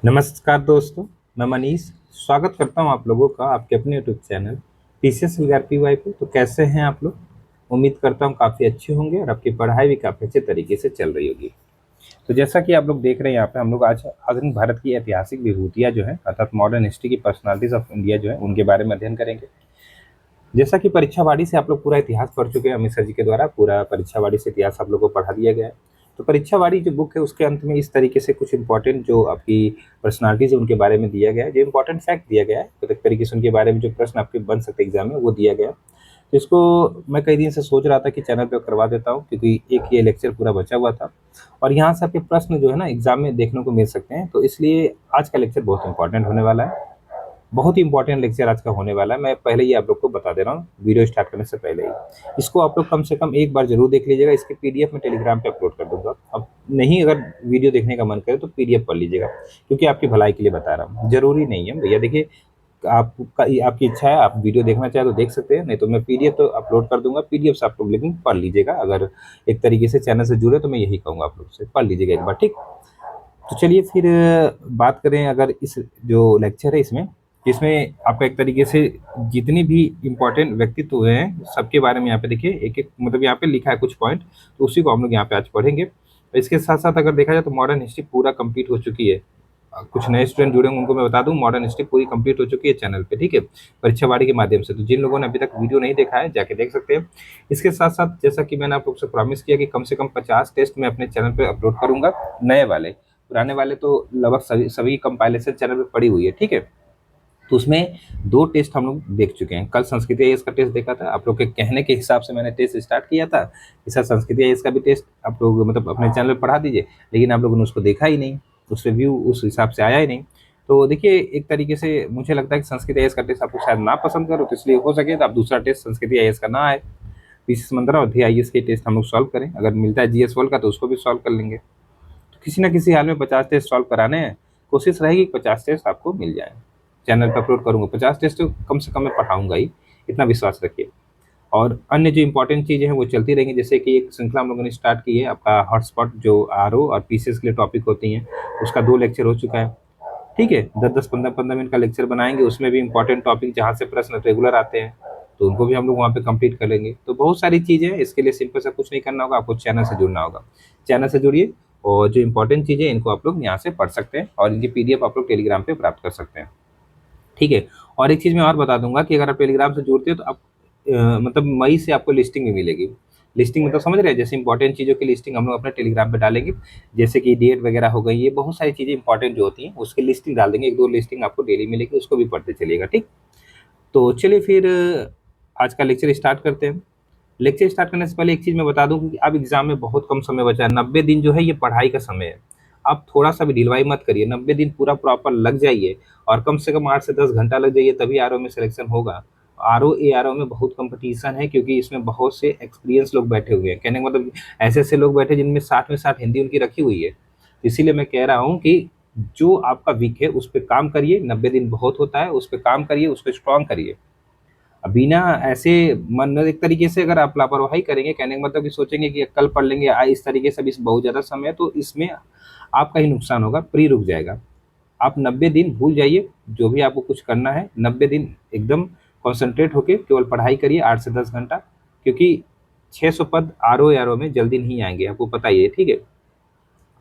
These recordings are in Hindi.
नमस्कार दोस्तों, मैं मनीष स्वागत करता हूं आप लोगों का आपके अपने YouTube channel PCS LRP Y पे। तो कैसे हैं आप लोग? उम्मीद करता हूं काफ़ी अच्छे होंगे और आपकी पढ़ाई भी काफ़ी अच्छे तरीके से चल रही होगी। तो जैसा कि आप लोग देख रहे हैं, यहाँ पे हम लोग आज आधुनिक भारत की ऐतिहासिक विभूतियाँ जो हैं अर्थात मॉडर्न हिस्ट्री की पर्सनालिटीज ऑफ इंडिया जो है उनके बारे में अध्ययन करेंगे। जैसा कि परीक्षावाड़ी से आप लोग पूरा इतिहास पढ़ चुके हैं, अमित सर जी के द्वारा पूरा परीक्षावाड़ी से इतिहास आप लोगों को पढ़ा दिया गया है। तो परीक्षावाड़ी जो बुक है उसके अंत में इस तरीके से कुछ इंपॉर्टेंट जो आपकी पर्सनालिटीज है उनके बारे में दिया गया है, जो इंपॉर्टेंट फैक्ट दिया गया है, तो एक तरीके से उनके बारे में जो प्रश्न आपके बन सकते एग्जाम में वो दिया गया है। तो इसको मैं कई दिन से सोच रहा था कि चैनल पे करवा देता हूँ, क्योंकि एक ये लेक्चर पूरा बचा हुआ था और यहाँ से आपके प्रश्न जो है ना एग्जाम में देखने को मिल सकते हैं। तो इसलिए आज का लेक्चर बहुत इंपॉर्टेंट होने वाला है, बहुत ही इंपॉर्टेंट लेक्चर आज का होने वाला है। मैं पहले ही आप लोग को बता दे रहा हूँ वीडियो स्टार्ट करने से पहले ही। इसको आप लोग कम से कम एक बार जरूर देख लीजिएगा। इसके पीडीएफ में टेलीग्राम पे अपलोड कर दूंगा। अब नहीं, अगर वीडियो देखने का मन करे तो पीडीएफ पढ़ लीजिएगा, क्योंकि आपकी भलाई के लिए बता रहा हूँ। जरूरी नहीं है भैया, देखिए आपका आपकी इच्छा है, आप वीडियो देखना चाहे तो देख सकते हैं, नहीं तो मैं पीडीएफ तो अपलोड कर दूंगा। पीडीएफ से आप लोग लेकिन पढ़ लीजिएगा। अगर एक तरीके से चैनल से जुड़े तो मैं यही कहूँगा आप लोग से, पढ़ लीजिएगा एक बार, ठीक। तो चलिए फिर बात करें अगर इस जो लेक्चर है इसमें, जिसमें आपका एक तरीके से जितनी भी इम्पोर्टेंट व्यक्तित्व हुए हैं सबके बारे में यहाँ पे देखिए एक एक मतलब यहाँ पे लिखा है कुछ पॉइंट, तो उसी को हम लोग यहाँ पे आज पढ़ेंगे। और इसके साथ साथ अगर देखा जाए तो मॉडर्न हिस्ट्री पूरा कंप्लीट हो चुकी है। कुछ नए स्टूडेंट जुड़े होंगे उनको मैं बता दूं, मॉडर्न हिस्ट्री पूरी कंप्लीट हो चुकी है चैनल पे, ठीक है, परीक्षावाड़ी के माध्यम से। तो जिन लोगों ने अभी तक वीडियो नहीं देखा है जाके देख सकते हैं। इसके साथ साथ जैसा कि मैंने आप लोग से प्रॉमिस किया कि कम से कम 50 टेस्ट मैं अपने चैनल पे अपलोड करूंगा, नए वाले। पुराने वाले तो लगभग सभी सभी कंपाइलेशन चैनल पे पड़ी हुई है, ठीक है। तो उसमें 2 टेस्ट हम लोग देख चुके हैं। कल संस्कृत आईएएस का टेस्ट देखा था, आप लोग के कहने के हिसाब से मैंने टेस्ट स्टार्ट किया था कि सर संस्कृत आईएएस का भी टेस्ट आप लोग मतलब अपने चैनल पर पढ़ा दीजिए, लेकिन आप लोगों ने उसको देखा ही नहीं, उस रिव्यू उस हिसाब से आया ही नहीं। तो देखिए एक तरीके से मुझे लगता है कि संस्कृत आईएएस का टेस्ट आपको शायद ना पसंद करो, तो इसलिए हो सके तो आप दूसरा टेस्ट संस्कृत आईएएस का ना आए, पीसी समंदर और आईएएस के टेस्ट हम लोग सॉल्व करें। अगर मिलता है जीएस वर्ल्ड का तो उसको भी सॉल्व कर लेंगे। तो किसी ना किसी हाल में 50 टेस्ट सॉल्व कराने हैं, कोशिश रहेगी कि 50 टेस्ट आपको मिल जाए। चैनल पर अपलोड करूँगा 50 टेस्ट, तो कम से कम मैं पढ़ाऊँगा ही, इतना विश्वास रखिए। और अन्य जो इंपॉर्टेंट चीज़ें हैं वो चलती रहेंगी, जैसे कि एक श्रृंखला हम लोगों ने स्टार्ट की है, आपका हॉटस्पॉट जो आरओ और पीसीएस के लिए टॉपिक होती हैं, उसका 2 लेक्चर हो चुका है, ठीक है। 10-10, 15-15 मिनट का लेक्चर बनाएंगे, उसमें भी इंपॉर्टेंट टॉपिक जहाँ से प्रश्न रेगुलर आते हैं तो उनको भी हम लोग वहाँ पे कंप्लीट कर लेंगे। तो बहुत सारी चीज़ें हैं, इसके लिए सिंपल सा कुछ नहीं करना होगा, आपको चैनल से जुड़ना होगा। चैनल से जुड़िए और जो इंपॉर्टेंट चीज़ें इनको आप लोग यहाँ से पढ़ सकते हैं और इनकी पीडीएफ आप लोग टेलीग्राम पे प्राप्त कर सकते हैं, ठीक है। और एक चीज़ मैं और बता दूंगा कि अगर आप टेलीग्राम से जुड़ते हो तो आप मतलब मई से आपको लिस्टिंग भी मिलेगी। लिस्टिंग मतलब समझ रहे हैं, जैसे इंपॉर्टेंट चीज़ों की लिस्टिंग हम लोग अपने टेलीग्राम पे डालेंगे, जैसे कि डेट वगैरह हो गई, ये बहुत सारी चीज़ें इंपॉर्टेंट जो होती हैं उसकी लिस्टिंग डाल देंगे। 1-2 लिस्टिंग आपको डेली मिलेगी, उसको भी पढ़ते चलिएगा, ठीक। तो चलिए फिर आज का लेक्चर स्टार्ट करते हैं। लेक्चर स्टार्ट करने से पहले एक चीज़ मैं बता दूं कि अब एग्जाम में बहुत कम समय बचा है। 90 दिन जो है ये पढ़ाई का समय है। आप थोड़ा सा भी ढिलवाई मत करिए, 90 दिन पूरा प्रॉपर लग जाइए और कम से कम 8 से 10 घंटा लग जाइए, तभी आरओ में सिलेक्शन होगा। आरओ एआरओ में बहुत कंपटीशन है, क्योंकि इसमें बहुत से एक्सपीरियंस लोग बैठे हुए हैं। कहने का मतलब ऐसे ऐसे लोग बैठे जिनमें 60 में 60 हिंदी उनकी रखी हुई है। तो इसीलिए मैं कह रहा हूँ कि जो आपका वीक है उस पर काम करिए, 90 दिन बहुत होता है, उस पर काम करिए, उस पर स्ट्रांग करिए। बिना ऐसे मन एक तरीके से अगर आप लापरवाही करेंगे, कहने का मतलब कि सोचेंगे कि कल पढ़ लेंगे, इस तरीके से भी बहुत ज़्यादा समय है, तो इसमें आपका ही नुकसान होगा, प्री रुक जाएगा। आप 90 दिन भूल जाइए जो भी आपको कुछ करना है, 90 दिन एकदम कॉन्सेंट्रेट होके केवल पढ़ाई करिए 8 से 10 घंटा, क्योंकि 600 पद आरओ में जल्दी नहीं आएंगे, आपको पता ही है, ठीक है।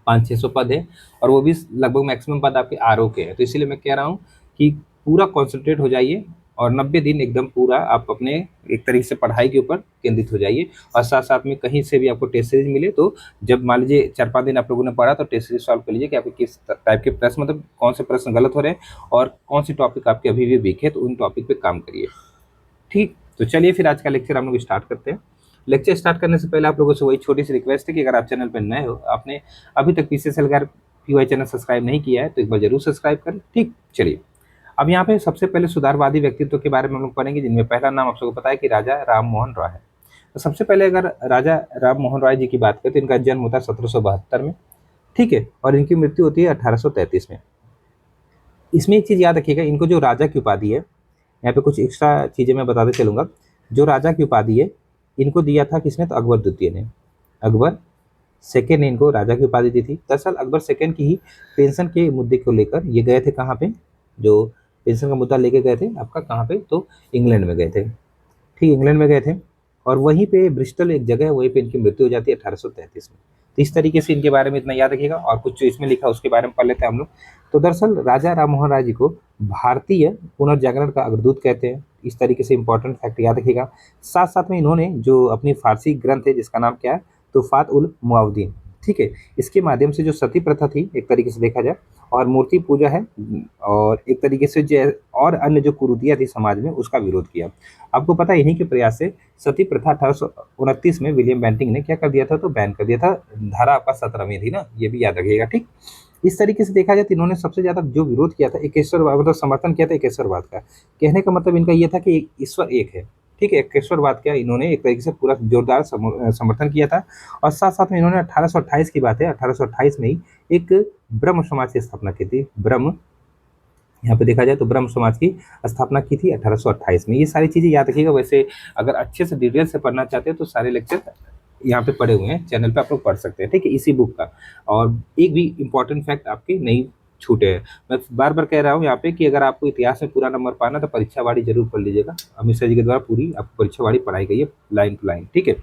500-600 पद है और वो भी लगभग मैक्सिमम पद आपके आरओ के हैं। तो इसीलिए मैं कह रहा हूँ कि पूरा कॉन्सेंट्रेट हो जाइए और 90 दिन एकदम पूरा आप अपने एक तरीके से पढ़ाई के ऊपर केंद्रित हो जाइए। और साथ साथ में कहीं से भी आपको टेस्ट सीरीज मिले तो जब मान लीजिए 4-5 दिन आप लोगों ने पढ़ा तो टेस्ट सीरीज सॉल्व कर लीजिए कि आपके किस टाइप के प्रश्न, मतलब कौन से प्रश्न गलत हो रहे हैं और कौन सी टॉपिक आपके अभी भी वीक है, तो उन टॉपिक पे काम करिए, ठीक। तो चलिए फिर आज का लेक्चर हम लोग स्टार्ट करते हैं। लेक्चर स्टार्ट करने से पहले आप लोगों से वही छोटी सी रिक्वेस्ट है कि अगर आप चैनल पर नए हो, आपने अभी तक PCS LR PY channel subscribe नहीं किया है तो एक बार जरूर सब्सक्राइब करें, ठीक। चलिए अब यहाँ पे सबसे पहले सुधारवादी व्यक्तित्व के बारे में हम लोग पढ़ेंगे, जिनमें पहला नाम आप सबको पता है कि राजा राम मोहन रॉय है। तो सबसे पहले अगर राजा राम मोहन रॉय जी की बात करें तो इनका जन्म होता है 1772 में, ठीक है, और इनकी मृत्यु होती है 1833 में। इसमें एक चीज़ याद रखिएगा, इनको जो राजा की उपाधि है, यहाँ पे कुछ एक्स्ट्रा चीज़ें मैं बताते चलूँगा। जो राजा की उपाधि है इनको दिया था किसने, तो अकबर द्वितीय ने। अकबर सेकेंड ने इनको राजा की उपाधि दी थी। दरअसल अकबर सेकेंड की ही पेंशन के मुद्दे को लेकर ये गए थे कहाँ पे, जो पेंशन का मुद्दा लेके गए थे आपका कहाँ पे, तो इंग्लैंड में गए थे। ठीक, इंग्लैंड में गए थे और वहीं पे ब्रिस्टल एक जगह है, वहीं पे इनकी मृत्यु हो जाती है 1833 में। तो इस तरीके से इनके बारे में इतना याद रखिएगा, और कुछ जो इसमें लिखा उसके बारे में पढ़ लेते हैं हम लोग। तो दरअसल राजा राम मोहन राय जी को भारतीय पुनर्जागरण का अग्रदूत कहते हैं, इस तरीके से इंपॉर्टेंट फैक्ट याद रखिएगा। साथ साथ में इन्होंने जो अपनी फारसी ग्रंथ है जिसका नाम क्या है, तुफात उल मुआवदीन, ठीक है, इसके माध्यम से जो सती प्रथा थी एक तरीके से देखा जाए, और मूर्ति पूजा है, और एक तरीके से जो और अन्य जो कुरीतियां थी समाज में उसका विरोध किया। आपको पता है इन्हीं के प्रयास से सती प्रथा 1829 में विलियम बेंटिंग ने क्या कर दिया था, तो बैन कर दिया था। धारा आपका 17 में थी ना, ये भी याद रखिएगा। ठीक, इस तरीके से देखा जाए तो इन्होंने सबसे ज्यादा जो विरोध किया था एकेश्वरवाद, मतलब समर्थन किया था एकेश्वरवाद का। कहने का मतलब इनका ये था कि ईश्वर एक है। ठीक है, एकेश्वरवाद का इन्होंने एक तरीके से पूरा जोरदार समर्थन किया था। और साथ साथ में इन्होंने 1828 की बात है, 1828 में ही एक ब्रह्म समाज की स्थापना की थी। ब्रह्म, यहाँ पे देखा जाए तो ब्रह्म समाज की स्थापना की थी 1828 में। ये सारी चीजें याद रखिएगा। वैसे अगर अच्छे से डिटेल से पढ़ना चाहते हैं तो सारे लेक्चर यहाँ पे पड़े हुए हैं, चैनल पे आप लोग पढ़ सकते हैं, ठीक है, इसी बुक का। और एक भी इंपॉर्टेंट फैक्ट आपके नहीं छूटे हैं। मैं बार बार कह रहा हूँ यहाँ पे कि अगर आपको इतिहास में पूरा नंबर पाना तो परीक्षावाड़ी जरूर पढ़ लीजिएगा। अमित शाह जी के द्वारा पूरी आपको परीक्षावाड़ी पढ़ाई गई है लाइन टू लाइन, ठीक है।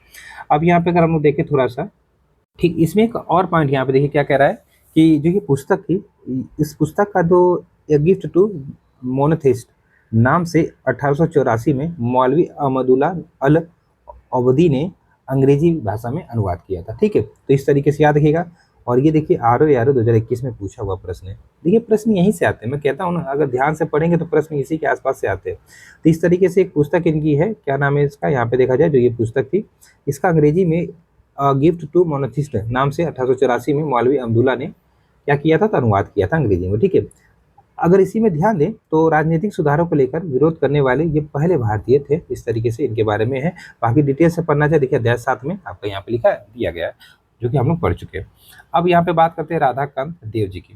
अब यहाँ पे अगर हम लोग देखें थोड़ा सा, ठीक, इसमें एक और पॉइंट यहाँ पे देखिए क्या कह रहा है कि जो ये पुस्तक थी, इस पुस्तक का जो ए गिफ्ट टू मोनोथिस्ट नाम से 1884 में मौलवी अहमदुल्ला अल अवधी ने अंग्रेजी भाषा में अनुवाद किया था। ठीक है, तो इस तरीके से याद रखिएगा। और ये देखिए RO 2021 में पूछा हुआ प्रश्न है। देखिए प्रश्न यहीं से आते हैं, मैं कहता हूँ ना, अगर ध्यान से पढ़ेंगे तो प्रश्न इसी के आसपास से आते हैं। तो इस तरीके से एक पुस्तक इनकी है, क्या नाम है इसका, यहाँ पे देखा जाए जो ये पुस्तक थी, इसका अंग्रेजी में गिफ्ट टू मोनोथिस्ट नाम से 1884 में मौलवी अब्दुल्ला ने क्या किया था, तो अनुवाद किया था अंग्रेजी में। ठीक है, अगर इसी में ध्यान दें तो राजनीतिक सुधारों को लेकर विरोध करने वाले ये पहले भारतीय थे, इस तरीके से इनके बारे में है। बाकी डिटेल से पढ़ना चाहिए, देखिए अध्याय 7 में आपका यहाँ पे लिखा दिया गया है, जो कि हम लोग पढ़ चुके हैं। अब यहाँ पे बात करते हैं राधाकांत देव जी की।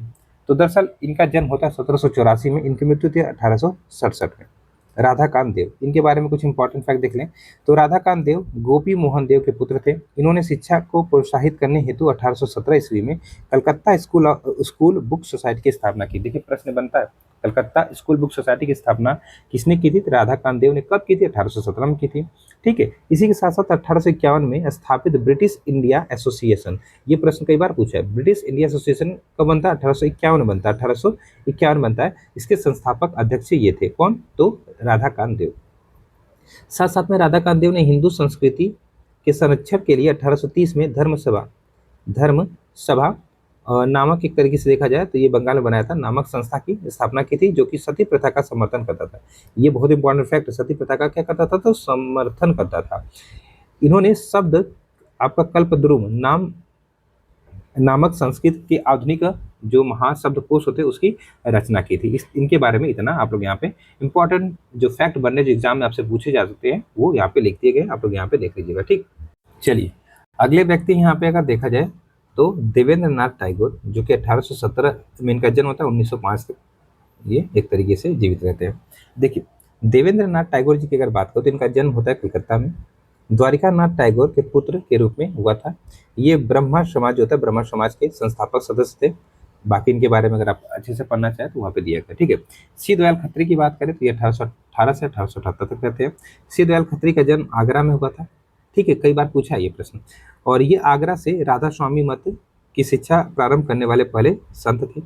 तो दरअसल इनका जन्म होता है 1784 में, इनकी मृत्यु थी 1867 में। राधाकांत देव, इनके बारे में कुछ इंपॉर्टेंट फैक्ट देख लें तो राधाकांत देव गोपी मोहन देव के पुत्र थे। इन्होंने शिक्षा को प्रोत्साहित करने हेतु 1817 ईस्वी में कलकत्ता स्कूल बुक सोसाइटी की स्थापना की। देखिए प्रश्न बनता है, कलकत्ता स्कूल बुक सोसाइटी की स्थापना किसने की थी, तो राधाकांत देव ने कब की थी, 1817 में की थी। ठीक है, इसी के साथ साथ 1851 में स्थापित ब्रिटिश इंडिया एसोसिएशन, ये प्रश्न कई बार पूछा है, ब्रिटिश इंडिया एसोसिएशन कब बनता है, 1851 बनता है, 1851 बनता है। इसके संस्थापक अध्यक्ष ये थे कौन, तो राधाकांत देव। साथ साथ में राधाकांत देव ने हिंदू संस्कृति के संरक्षण के लिए 1830 में धर्म सभा नामक, एक तरीके से देखा जाए तो ये बंगाल में बनाया था, नामक संस्था की स्थापना की थी, जो कि सती प्रथा का समर्थन करता था। ये बहुत इंपॉर्टेंट फैक्ट, सती प्रथा का क्या करता था, तो समर्थन करता था। इन्होंने शब्द आपका कल्पद्रुम नामक संस्कृत के आधुनिक जो महाशब्दकोश होते हैं उसकी रचना की थी। इनके बारे में इतना आप लोग यहाँ पे इंपॉर्टेंट जो फैक्ट बनने जो एग्जाम में आपसे पूछे जा सकते हैं वो यहाँ पे लिख दिए गए, आप लोग यहाँ पे देख लीजिएगा। ठीक, चलिए अगले व्यक्ति यहाँ पे अगर देखा जाए तो देवेंद्र नाथ टैगोर, जो कि 1817 में इनका जन्म होता है, 1905 तक ये एक तरीके से जीवित रहते हैं। देखिए देवेंद्र नाथ टैगोर जी की अगर बात करो तो इनका जन्म होता है कलकत्ता में, द्वारिका नाथ टैगोर के पुत्र के रूप में हुआ था। ये ब्रह्मा समाज जो होता है, ब्रह्मा समाज के संस्थापक सदस्य थे। बाकी इनके बारे में अगर आप अच्छे से पढ़ना चाहें तो वहाँ पे दिया गया। ठीक है, सी दयाल खत्री की बात करें तो ये 1818 से 1878 तक रहते हैं। सी दयाल खत्री का जन्म आगरा में हुआ था। ठीक है, कई बार पूछा है ये प्रश्न। और ये आगरा से राधा स्वामी मत की शिक्षा प्रारंभ करने वाले पहले संत थे।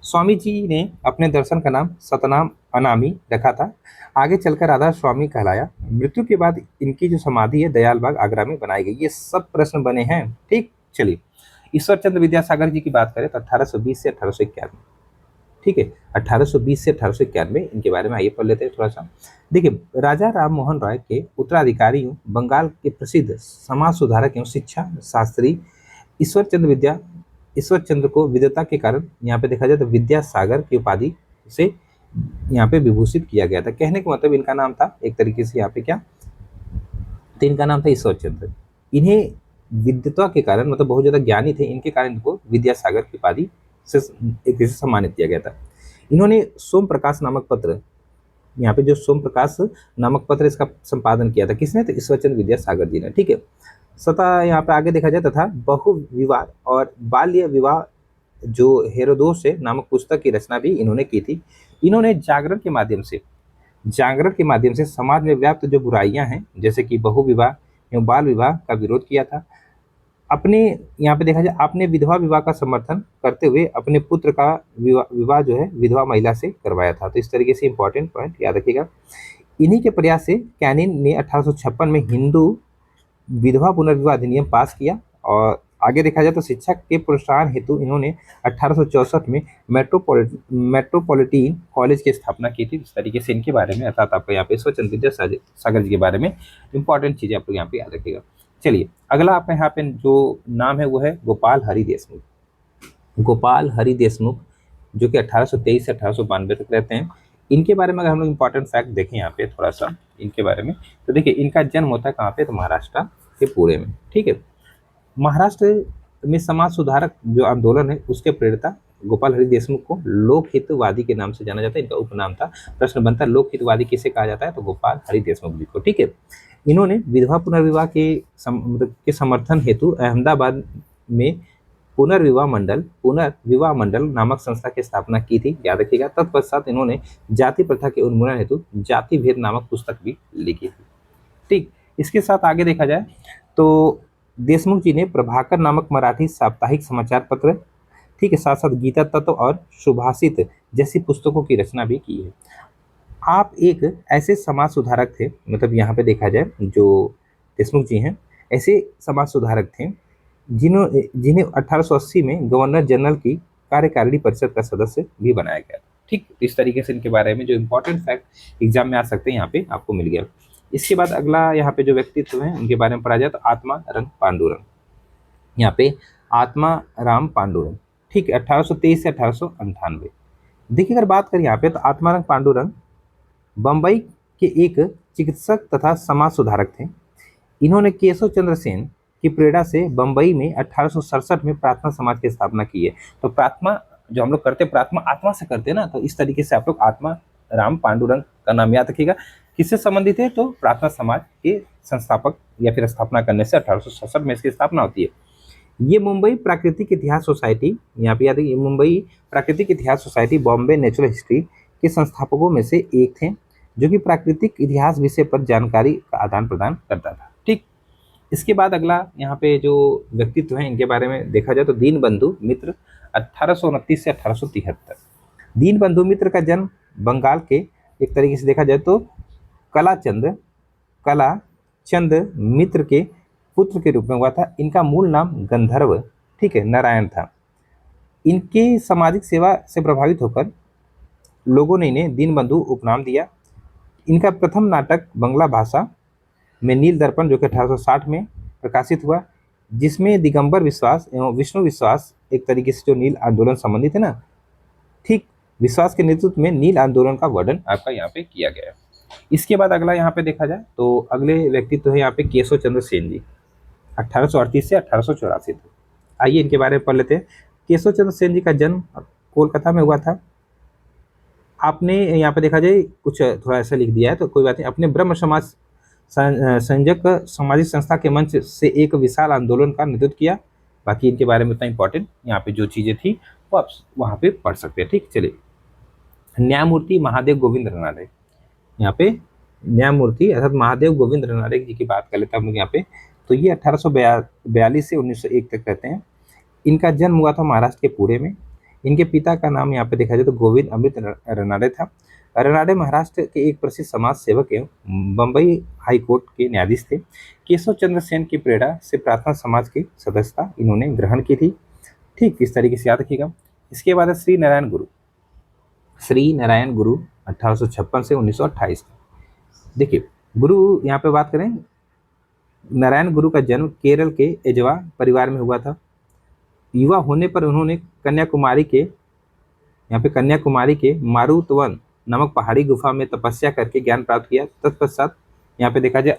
स्वामी जी ने अपने दर्शन का नाम सतनाम अनामी रखा था, आगे चलकर राधा स्वामी कहलाया। मृत्यु के बाद इनकी जो समाधि है दयाल बाग आगरा में बनाई गई। ये सब प्रश्न बने हैं। ठीक, चलिए ईश्वर चंद्र विद्यासागर जी की बात करें तो 1820 से 1891, ठीक है, 1820 से 1891 इनके बारे में आइए पढ़ लेते हैं थोड़ा सा। देखिए राजा राम मोहन राय के उत्तराधिकारी बंगाल के प्रसिद्ध समाज सुधारक एवं शिक्षा शास्त्री ईश्वर चंद्र को विद्वता के कारण यहाँ पे देखा जाए तो विद्यासागर की उपाधि से यहाँ पे विभूषित किया गया था। कहने का मतलब इनका नाम था एक तरीके से यहाँ पे क्या, तो इनका नाम था ईश्वर चंद्र। इन्हें विद्वता के कारण, मतलब बहुत ज्यादा ज्ञानी थे, इनके कारण इनको विद्यासागर की उपाधि से एक तरह से सम्मानित किया गया था। इन्होंने सोम प्रकाश नामक पत्र, यहाँ पे जो सोम प्रकाश नामक पत्र इसका संपादन किया था किसने, तो ईश्वर चंद्र विद्यासागर जी ने। ठीक है, सता यहाँ पे आगे देखा जाए तथा बहु विवाह और बाल्य विवाह जो हेरोदोस है नामक पुस्तक की रचना भी इन्होंने की थी। इन्होंने जागरण के माध्यम से समाज में व्याप्त जो बुराइयां हैं जैसे कि बहु विवाह एवं बाल विवाह का विरोध किया था। अपने यहाँ पे देखा जाए आपने विधवा विवाह का समर्थन करते हुए अपने पुत्र का विवाह जो है विधवा महिला से करवाया था। तो इस तरीके से इंपॉर्टेंट पॉइंट याद रखिएगा। इन्हीं के प्रयास से कैनिन ने 1856 में हिंदू विधवा पुनर्विवाह अधिनियम पास किया। और आगे देखा जाए तो शिक्षा के प्रोत्साहन हेतु इन्होंने 1864 में मेट्रोपॉलिटन कॉलेज की स्थापना की थी। इस तरीके से इनके बारे में अर्थात आपको यहाँ पे ईश्वर विद्यासागर सागर जी के बारे में इंपॉर्टेंट चीजें आप लोग यहाँ पे याद रखिएगा। चलिए अगला आपका यहाँ पे जो नाम है वो है गोपाल हरि देशमुख। गोपाल हरि देशमुख जो कि 1823 से 1892 तक रहते हैं। इनके बारे में अगर हम लोग इंपॉर्टेंट फैक्ट देखें यहाँ पे थोड़ा सा इनके बारे में, तो देखिए इनका जन्म होता है कहाँ पे, तो महाराष्ट्र के पुणे में। ठीक है, महाराष्ट्र में समाज सुधारक जो आंदोलन है उसके प्रेरिता गोपाल हरि देशमुख को लोकहितवादी के नाम से जाना जाता है। इनका उपनाम था। प्रश्न बनता है लोकहितवादी किसे कहा जाता है, तो गोपाल हरि देशमुख जी को। ठीक है, इन्होंने विधवा पुनर्विवाह के समर्थन हेतु अहमदाबाद में पुनर्विवाह मंडल नामक संस्था की स्थापना की थी, याद रखिएगा। तत्पश्चात इन्होंने जाति प्रथा के उन्मूलन हेतु जाति भेद नामक पुस्तक भी लिखी थी। ठीक, इसके साथ आगे देखा जाए तो देशमुख जी ने प्रभाकर नामक मराठी साप्ताहिक समाचार पत्र, ठीक है, साथ साथ गीता तत्व और सुभाषित जैसी पुस्तकों की रचना भी की है। आप एक ऐसे समाज सुधारक थे, मतलब यहाँ पे देखा जाए जो देशमुख जी हैं ऐसे समाज सुधारक थे जिन्हें 1880 में गवर्नर जनरल की कार्यकारिणी परिषद का सदस्य भी बनाया गया। ठीक, इस तरीके से इनके बारे में जो इंपॉर्टेंट फैक्ट एग्जाम में आ सकते हैं यहाँ पे आपको मिल गया। इसके बाद अगला यहाँ पे जो व्यक्तित्व है उनके बारे में पढ़ा जाए तो आत्मा रंग पांडुरंग। यहाँ पे आत्मा राम पांडुरंग, ठीक है, 1823 से 1898। देखिए अगर बात करें यहाँ पे तो आत्मारंग पांडुरंग बम्बई के एक चिकित्सक तथा समाज सुधारक थे। इन्होंने केशव चंद्र सेन की प्रेरणा से बम्बई में 1867 में प्रार्थना समाज की स्थापना की है। तो प्रार्थना जो हम लोग करते हैं प्रार्थना आत्मा से करते हैं ना, तो इस तरीके से आप लोग आत्मा राम पांडुरंग का नाम याद रखिएगा। किससे संबंधित है, तो प्रार्थना समाज के संस्थापक या फिर स्थापना करने से 1867 में इसकी स्थापना होती है। ये मुंबई प्राकृतिक इतिहास सोसाइटी, यहाँ पे याद रखिए मुंबई प्राकृतिक इतिहास सोसाइटी बॉम्बे नेचुरल हिस्ट्री के संस्थापकों में से एक थे, जो कि प्राकृतिक इतिहास विषय पर जानकारी का आदान प्रदान करता था। ठीक, इसके बाद अगला यहाँ पे जो व्यक्तित्व है इनके बारे में देखा जाए तो दीनबंधु मित्र 1829 से 1873। दीनबंधु मित्र का जन्म बंगाल के एक तरीके से देखा जाए तो कला चंद मित्र के पुत्र के रूप में हुआ था। इनका मूल नाम गंधर्व, ठीक है, नारायण था। इनके सामाजिक सेवा से प्रभावित होकर लोगों ने इन्हें दीनबंधु उपनाम दिया। इनका प्रथम नाटक बंगला भाषा में नील दर्पण जो कि 1860 में प्रकाशित हुआ, जिसमें दिगंबर विश्वास एवं विष्णु विश्वास एक तरीके से जो नील आंदोलन संबंधित है ना, ठीक, विश्वास के नेतृत्व में नील आंदोलन का वर्णन आपका यहाँ पे किया गया है। इसके बाद अगला यहाँ पे देखा जाए तो अगले व्यक्तित्व है यहाँ पे केशव चंद्र सेन जी 1838 से 1884 तक। आइए इनके बारे में पढ़ लेते हैं। केशव चंद्र सेन जी का जन्म कोलकाता में हुआ था। आपने यहाँ पे देखा जाए कुछ थोड़ा ऐसा लिख दिया है तो कोई बात नहीं। अपने ब्रह्म समाज संयोजक सामाजिक संस्था के मंच से एक विशाल आंदोलन का नेतृत्व किया। बाकी इनके बारे में उतना इंपॉर्टेंट यहाँ पे जो चीजें थी वो आप वहाँ पे पढ़ सकते हैं। ठीक, चलिए न्यायमूर्ति महादेव गोविंद रनाड़े, यहाँ पे न्यायमूर्ति अर्थात महादेव गोविंद रनाड़े जी की बात कर लेते हैं हम लोग यहाँ पे। तो ये 1842 से 1901 तक रहते हैं। इनका जन्म हुआ था महाराष्ट्र के पुणे में। इनके पिता का नाम यहाँ पे देखा जाए तो गोविंद अमृत रनाड़े था। रनाड़े महाराष्ट्र के एक प्रसिद्ध समाज सेवक एवं बम्बई हाई कोर्ट के न्यायाधीश थे। केशव चंद्र सेन की प्रेरणा से प्रार्थना समाज की सदस्यता इन्होंने ग्रहण की थी। ठीक, इस तरीके से याद रखिएगा। इसके बाद श्री नारायण गुरु 1856 से 1928। देखिए गुरु यहाँ पे बात करें, नारायण गुरु का जन्म केरल के एजवा परिवार में हुआ था। युवा होने पर उन्होंने कन्याकुमारी के मारुतवन नामक पहाड़ी गुफा में तपस्या करके ज्ञान प्राप्त किया। तत्पश्चात यहाँ पे देखा जाए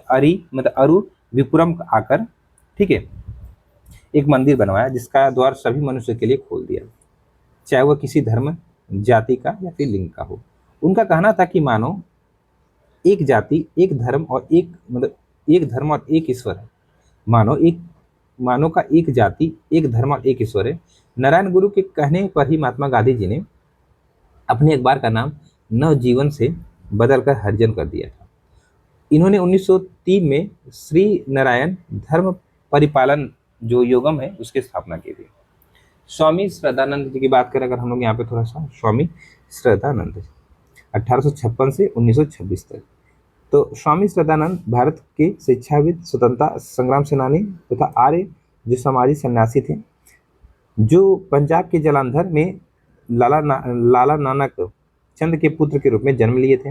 अरु विपुरम आकर, ठीक है, एक मंदिर बनवाया जिसका द्वार सभी मनुष्य के लिए खोल दिया, चाहे वह किसी धर्म जाति का या फिर लिंग का हो। उनका कहना था कि मानो एक जाति एक धर्म और एक ईश्वर है। मानो एक मानव का एक जाति, एक धर्म और एक ईश्वर है। नारायण गुरु के कहने पर ही महात्मा गांधी जी ने अपने अखबार का नाम नवजीवन से बदलकर हरिजन कर दिया था। इन्होंने 1903 में श्री नारायण धर्म परिपालन जो योगम है उसकी स्थापना की थी। स्वामी श्रद्धानंद जी की बात करें अगर हम लोग यहाँ पे थोड़ा सा, स्वामी श्रद्धानंद 1856 से 1926 तक। तो स्वामी श्रद्धानंद भारत के शिक्षाविद, स्वतंत्रता संग्राम सेनानी तथा आर्य जो समाजी सन्यासी थे, जो पंजाब के जालंधर में लाला नानक चंद के पुत्र के रूप में जन्म लिए थे।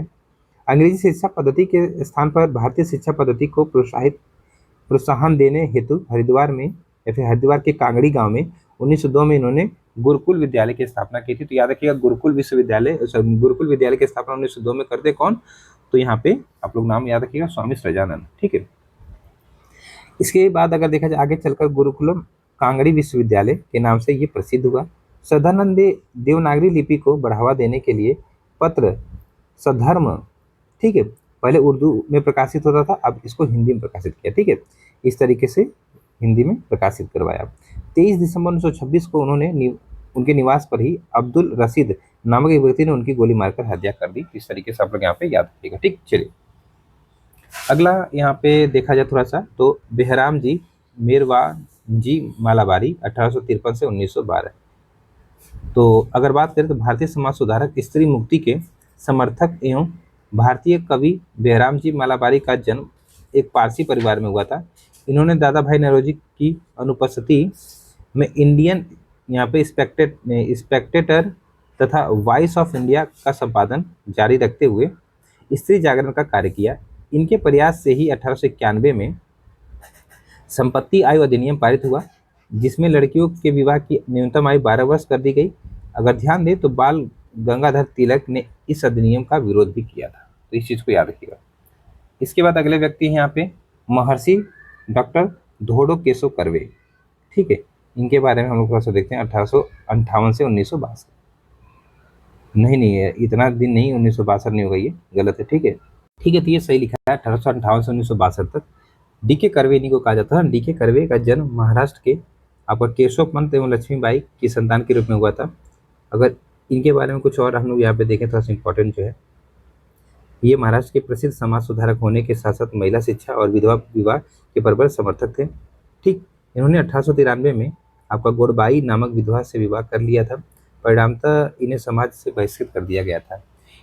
अंग्रेजी शिक्षा पद्धति के स्थान पर भारतीय शिक्षा पद्धति को प्रोत्साहन देने हेतु हरिद्वार में या फिर हरिद्वार के कांगड़ी गांव में 1902 में इन्होंने गुरुकुल विद्यालय की स्थापना की थी। तो याद रखिएगा, गुरुकुल विद्यालय की स्थापना 1902 में करते कौन? तो यहाँ पे आप लोग नाम याद रखिएगा, स्वामी श्रद्धानंद। ठीक है। इसके बाद अगर देखा जाए आगे चलकर गुरुकुलम कांगड़ी विश्वविद्यालय के नाम से ये प्रसिद्ध हुआ। श्रद्धानंद ने देवनागरी लिपि को बढ़ावा देने के लिए पत्र सधर्म, ठीक है, पहले उर्दू में प्रकाशित होता था, अब इसको हिंदी में प्रकाशित किया। ठीक है, इस तरीके से हिंदी में प्रकाशित करवाया। 23 दिसंबर 1926 को उन्होंने उनके निवास पर ही अब्दुल रशीद नामक एक व्यक्ति ने उनकी गोली मारकर हत्या कर दी। इस तरीके से आप लोग यहाँ पे याद रखिएगा। ठीक, चलिए अगला यहाँ पे देखा जाए थोड़ा सा, तो बेहराम जी मेरवा जी मालाबारी 1853 से 1912। तो अगर बात करें तो भारतीय समाज सुधारक, स्त्री मुक्ति के समर्थक एवं भारतीय कवि बेहराम जी मालाबारी का जन्म एक पारसी परिवार में हुआ था। इन्होंने दादा भाई नौरोजी की अनुपस्थिति में इंडियन यहाँ पे स्पेक्टेटर तथा वॉइस ऑफ इंडिया का संपादन जारी रखते हुए स्त्री जागरण का कार्य किया। इनके प्रयास से ही 1891 में संपत्ति आयु अधिनियम पारित हुआ, जिसमें लड़कियों के विवाह की न्यूनतम आयु 12 वर्ष कर दी गई। अगर ध्यान दें तो बाल गंगाधर तिलक ने इस अधिनियम का विरोध भी किया था, तो इस चीज को याद रखिएगा। इसके बाद अगले व्यक्ति हैं यहाँ पे महर्षि डॉक्टर धोडो केशव कर्वे। ठीक है, इनके बारे में हम लोग थोड़ा सा देखते हैं। 1858 से 1962। नहीं है, इतना दिन नहीं, 1962 नहीं होगा, ये गलत है। ठीक है, तो ये सही लिखा है 1858 से 1962 तक। डीके कर्वे इन्हीं को कहा जाता है। डीके कर्वे का जन्म महाराष्ट्र के आपका केशव पंत एवं लक्ष्मीबाई की संतान के रूप में हुआ था। अगर इनके बारे में कुछ और हम लोग यहाँ पे देखें थोड़ा सा इंपॉर्टेंट जो है, ये महाराष्ट्र के प्रसिद्ध समाज सुधारक होने के साथ साथ महिला शिक्षा और विधवा विवाह के प्रबल समर्थक थे। ठीक, इन्होंने 1893 में आपका गोरबाई नामक विधवा से विवाह कर लिया था। परिणामतः इन्हें समाज से बहिष्कृत कर दिया गया था।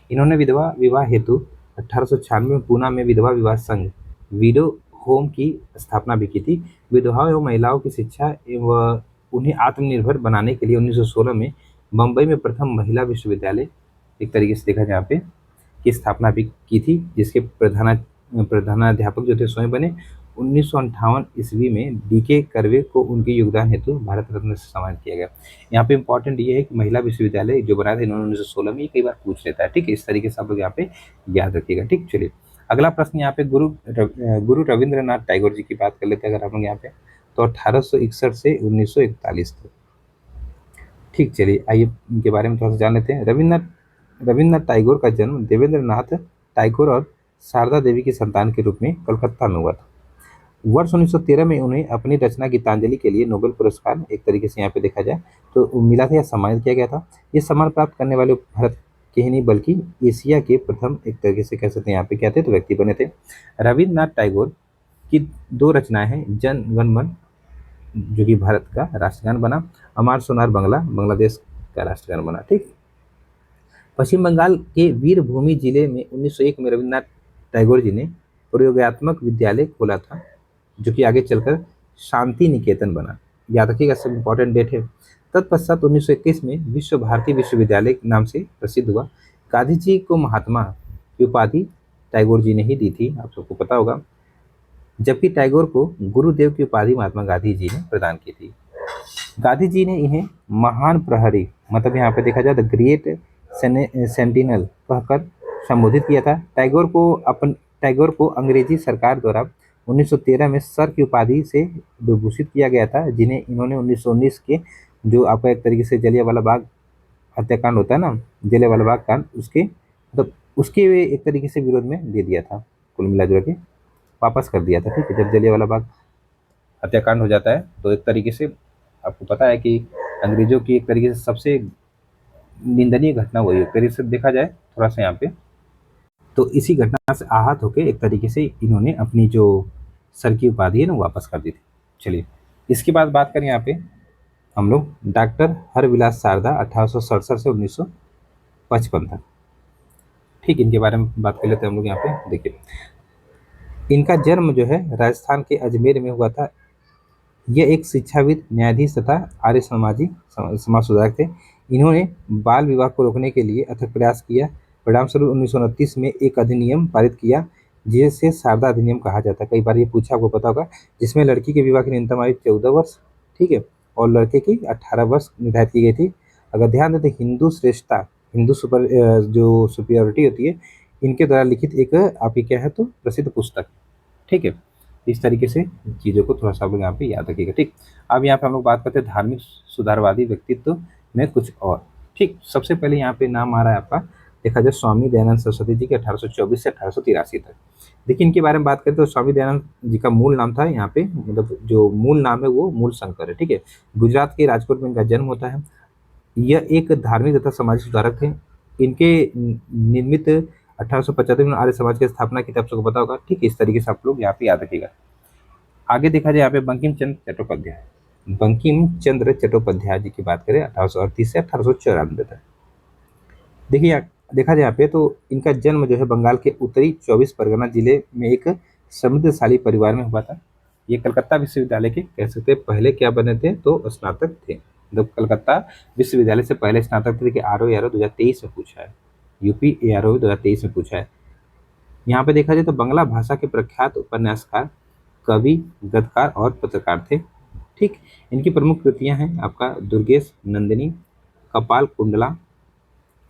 इन्होंने विधवा विवाह हेतु 1896 में पूना में विधवा विवाह संघ विडो होम की स्थापना भी की थी। विधवाओं एवं महिलाओं की शिक्षा एवं उन्हें आत्मनिर्भर बनाने के लिए 1916 में बम्बई में प्रथम महिला विश्वविद्यालय एक तरीके से देखा जाए यहाँ पे की स्थापना भी की थी, जिसके प्रधानाध्यापक जो थे स्वयं बने। 1958 ईस्वी में डीके कर्वे को उनके योगदान हेतु भारत रत्न से सम्मानित किया गया। यहाँ पे इंपॉर्टेंट ये है कि महिला विश्वविद्यालय जो बनाया था इन्होंने 1916 में, ये कई बार पूछ लेता है। ठीक है, इस तरीके से आप लोग यहाँ पे याद रखिएगा। ठीक, चलिए अगला प्रश्न यहाँ पे गुरु रविंद्रनाथ टैगोर जी की बात कर लेते हैं अगर आप लोग यहाँ पे, तो 1861 से 1941 तक। ठीक, चलिए आइए इनके बारे में थोड़ा सा जान लेते हैं। रविंद्रनाथ टैगोर का जन्म देवेंद्रनाथ टैगोर और शारदा देवी की संतान के रूप में कलकत्ता में हुआ था। वर्ष 1913 में उन्हें अपनी रचना गीतांजलि के लिए नोबेल पुरस्कार एक तरीके से यहाँ पे देखा जाए तो मिला था या सम्मानित किया गया था। ये सम्मान प्राप्त करने वाले भारत के ही नहीं बल्कि एशिया के प्रथम एक तरीके से कह सकते हैं यहाँ पे क्या थे तो व्यक्ति बने थे। रविंद्रनाथ टैगोर की 2 रचनाएं हैं, जन गण मन जो कि भारत का राष्ट्रगान बना, अमर सोनार बांग्ला बांग्लादेश का राष्ट्रगान बना। ठीक, पश्चिम बंगाल के वीरभूमि जिले में 1901 में रविंद्रनाथ टैगोर जी ने प्रयोगात्मक विद्यालय खोला था, जो कि आगे चलकर शांति निकेतन बना। याद रखिएगा, सब इंपॉर्टेंट डेट है। तत्पश्चात 1921 में विश्व भारती विश्वविद्यालय के नाम से प्रसिद्ध हुआ। गांधी जी को महात्मा की उपाधि टैगोर जी ने ही दी थी, आप सबको पता होगा, जबकि टैगोर को गुरुदेव की उपाधि महात्मा गांधी जी ने प्रदान की थी। गांधी जी ने इन्हें महान प्रहरी, मतलब यहाँ पे देखा जाए द ग्रेट सेंटिनल कहकर संबोधित किया था। टैगोर को अंग्रेजी सरकार द्वारा 1913 में सर की उपाधि से विभूषित किया गया था, जिन्हें इन्होंने 1919 के जो आपका एक तरीके से जलियांवाला बाग हत्याकांड होता है ना, जलियांवाला बाग कांड, उसके मतलब उसके एक तरीके से विरोध में दे दिया था, कुल मिला जुला के वापस कर दिया था। ठीक है, जब जलियांवाला बाग हत्याकांड हो जाता है। तो एक तरीके से आपको पता है कि अंग्रेजों की एक तरीके से सबसे निंदनीय घटना हुई है, एक तरीके से देखा जाए थोड़ा सा यहाँ पे। तो इसी घटना से आहत होकर एक तरीके से इन्होंने अपनी जो सर की उपाधि है ना वापस कर दी थी। चलिए, इसके बाद बात करें यहाँ पे हम लोग डॉक्टर हरविलास शारदा 1867 से 1955 तक। ठीक, इनके बारे में बात कर लेते हैं हम लोग यहाँ पे। देखिए, इनका जन्म जो है राजस्थान के अजमेर में हुआ था। ये एक शिक्षाविद, न्यायाधीश तथा आर्य समाज सुधारक थे। इन्होंने बाल विवाह को रोकने के लिए अथक प्रयास किया। परिणामस्वरूप 1929 में एक अधिनियम पारित किया जिसे शारदा अधिनियम कहा जाता है। कई बार ये पूछा, आपको पता होगा, जिसमें लड़की के विवाह की न्यूनतम आयु 14 वर्ष, ठीक है, और लड़के की 18 वर्ष निर्धारित की गई थी। अगर ध्यान दें तो हिंदू श्रेष्ठता, जो सुपियोरिटी होती है, इनके द्वारा लिखित एक आपकी क्या है तो प्रसिद्ध पुस्तक, ठीक है। इस तरीके से चीज़ों को थोड़ा सा आप लोग यहाँ पे याद रखिएगा। ठीक, अब यहाँ पे हम लोग बात करते हैं धार्मिक सुधारवादी व्यक्तित्व में कुछ और। ठीक, सबसे पहले यहाँ पे नाम आ रहा है आपका, देखा जाए, स्वामी दयानंद सरस्वती जी के 1824 से 1883 तक। देखिए, इनके बारे में बात करें तो स्वामी दयानंद जी का मूल नाम था यहाँ पे, मतलब जो मूल नाम है वो मूल शंकर है, ठीक है। गुजरात के राजकोट में इनका जन्म होता है। यह एक धार्मिक तथा सामाजिक सुधारक थे। इनके निर्मित 1875 में आर्य समाज की स्थापना की, तब सबको पता होगा। ठीक है, इस तरीके से आप लोग यहाँ पे याद रखिएगा। आगे देखा जाए यहाँ पे बंकिम चंद्र चट्टोपाध्याय, बंकिम चंद्र चट्टोपाध्याय जी की बात करें 1838 से 1894 तक। देखिए देखा जाए यहाँ पे तो इनका जन्म जो है बंगाल के उत्तरी 24 परगना जिले में एक समृद्धशाली परिवार में हुआ था। ये कलकत्ता विश्वविद्यालय के कह सकते हैं पहले क्या बने थे तो स्नातक थे। जब कलकत्ता विश्वविद्यालय से पहले स्नातक थे कि आर ओ 2023 में पूछा है, यूपी ए आर ओ 2023 में पूछा है। यहाँ पे देखा जाए तो बांग्ला भाषा के प्रख्यात उपन्यासकार, कवि, गद्यकार और पत्रकार थे। ठीक, इनकी प्रमुख कृतियां हैं आपका दुर्गेश नंदिनी, कपाल कुंडला,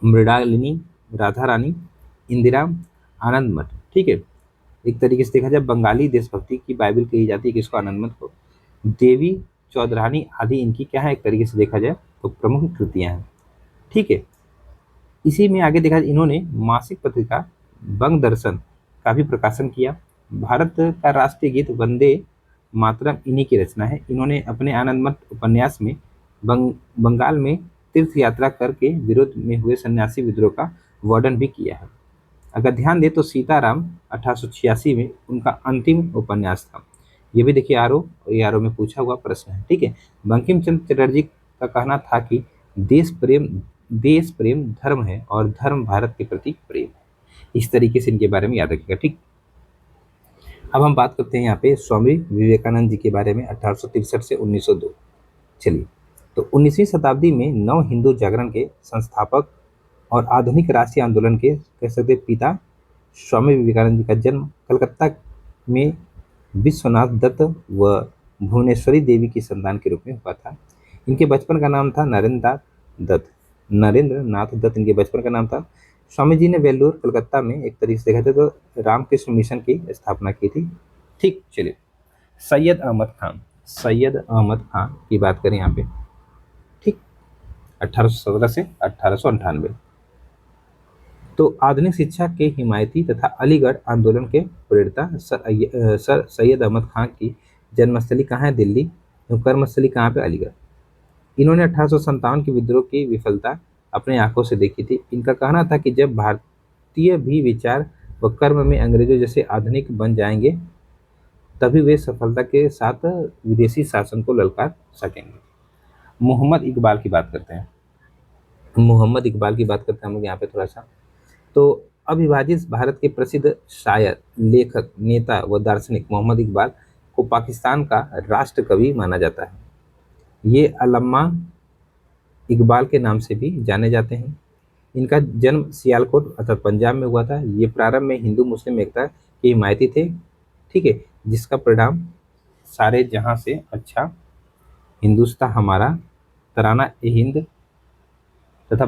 मृणालिनी, राधा रानी, इंदिरा, आनंद मठ। ठीक है, एक तरीके से देखा जाए बंगाली देशभक्ति की बाइबल कही जाती है किसको, आनंद मठ को। देवी चौधरानी आदि इनकी क्या है, एक तरीके से देखा जाए तो प्रमुख कृतियां हैं। ठीक है, इसी में आगे देखा जाए इन्होंने मासिक पत्रिका बंग दर्शन का भी प्रकाशन किया। भारत का राष्ट्रीय गीत वंदे मातरम इन्हीं की रचना है। इन्होंने अपने आनंद मठ उपन्यास में बंगाल में तीर्थ यात्रा करके विरोध में हुए सन्यासी विद्रोह का वर्णन भी किया है। अगर ध्यान दें तो सीताराम 1886 में उनका अंतिम उपन्यास था। ये भी देखिए आर ओ में पूछा हुआ प्रश्न है। ठीक है, बंकिम चंद्र चटर्जी का कहना था कि देश प्रेम धर्म है और धर्म भारत के प्रति प्रेम है। इस तरीके से इनके बारे में याद रखिएगा। ठीक, अब हम बात करते हैं यहाँ पे स्वामी विवेकानंद जी के बारे में 1863 से 1902। चलिए, तो 19वीं शताब्दी में नव हिंदू जागरण के संस्थापक और आधुनिक राष्ट्रीय आंदोलन के कह सकते पिता स्वामी विवेकानंद जी का जन्म कलकत्ता में विश्वनाथ दत्त व भुवनेश्वरी देवी की संतान के रूप में हुआ था। इनके बचपन का नाम था नरेंद्र नाथ दत्त इनके बचपन का नाम था। स्वामी जी ने वेल्लोर कलकत्ता में एक तरीके से देखा जाए तो रामकृष्ण मिशन की स्थापना की थी। ठीक, चलिए, सैयद अहमद खान की बात करें यहाँ पे। ठीक, 1817 से 1898। तो आधुनिक शिक्षा के हिमायती तथा अलीगढ़ आंदोलन के प्रेरता सर सैयद अहमद खान की जन्मस्थली कहाँ है, दिल्ली, एवं कर्मस्थली कहाँ पे, अलीगढ़। इन्होंने 1857 के विद्रोह की विफलता अपने आंखों से देखी थी। इनका कहना था कि जब भारतीय भी विचार व कर्म में अंग्रेजों जैसे आधुनिक बन जाएंगे तभी वे सफलता के साथ विदेशी शासन को ललकार सकेंगे। मोहम्मद इकबाल की बात करते हैं। हम लोग यहाँ पे थोड़ा सा। तो अविभाजित भारत के प्रसिद्ध शायर, लेखक, नेता व दार्शनिक मोहम्मद इकबाल को पाकिस्तान का राष्ट्र कवि माना जाता है। ये अल्लामा इकबाल के नाम से भी जाने जाते हैं। इनका जन्म सियालकोट अर्थात पंजाब में हुआ था। ये प्रारंभ में हिंदू मुस्लिम एकता के हिमायती थे। ठीक है, जिसका परिणाम सारे जहां से अच्छा, हिंदुस्तान हमारा, तराना ए हिंद तथा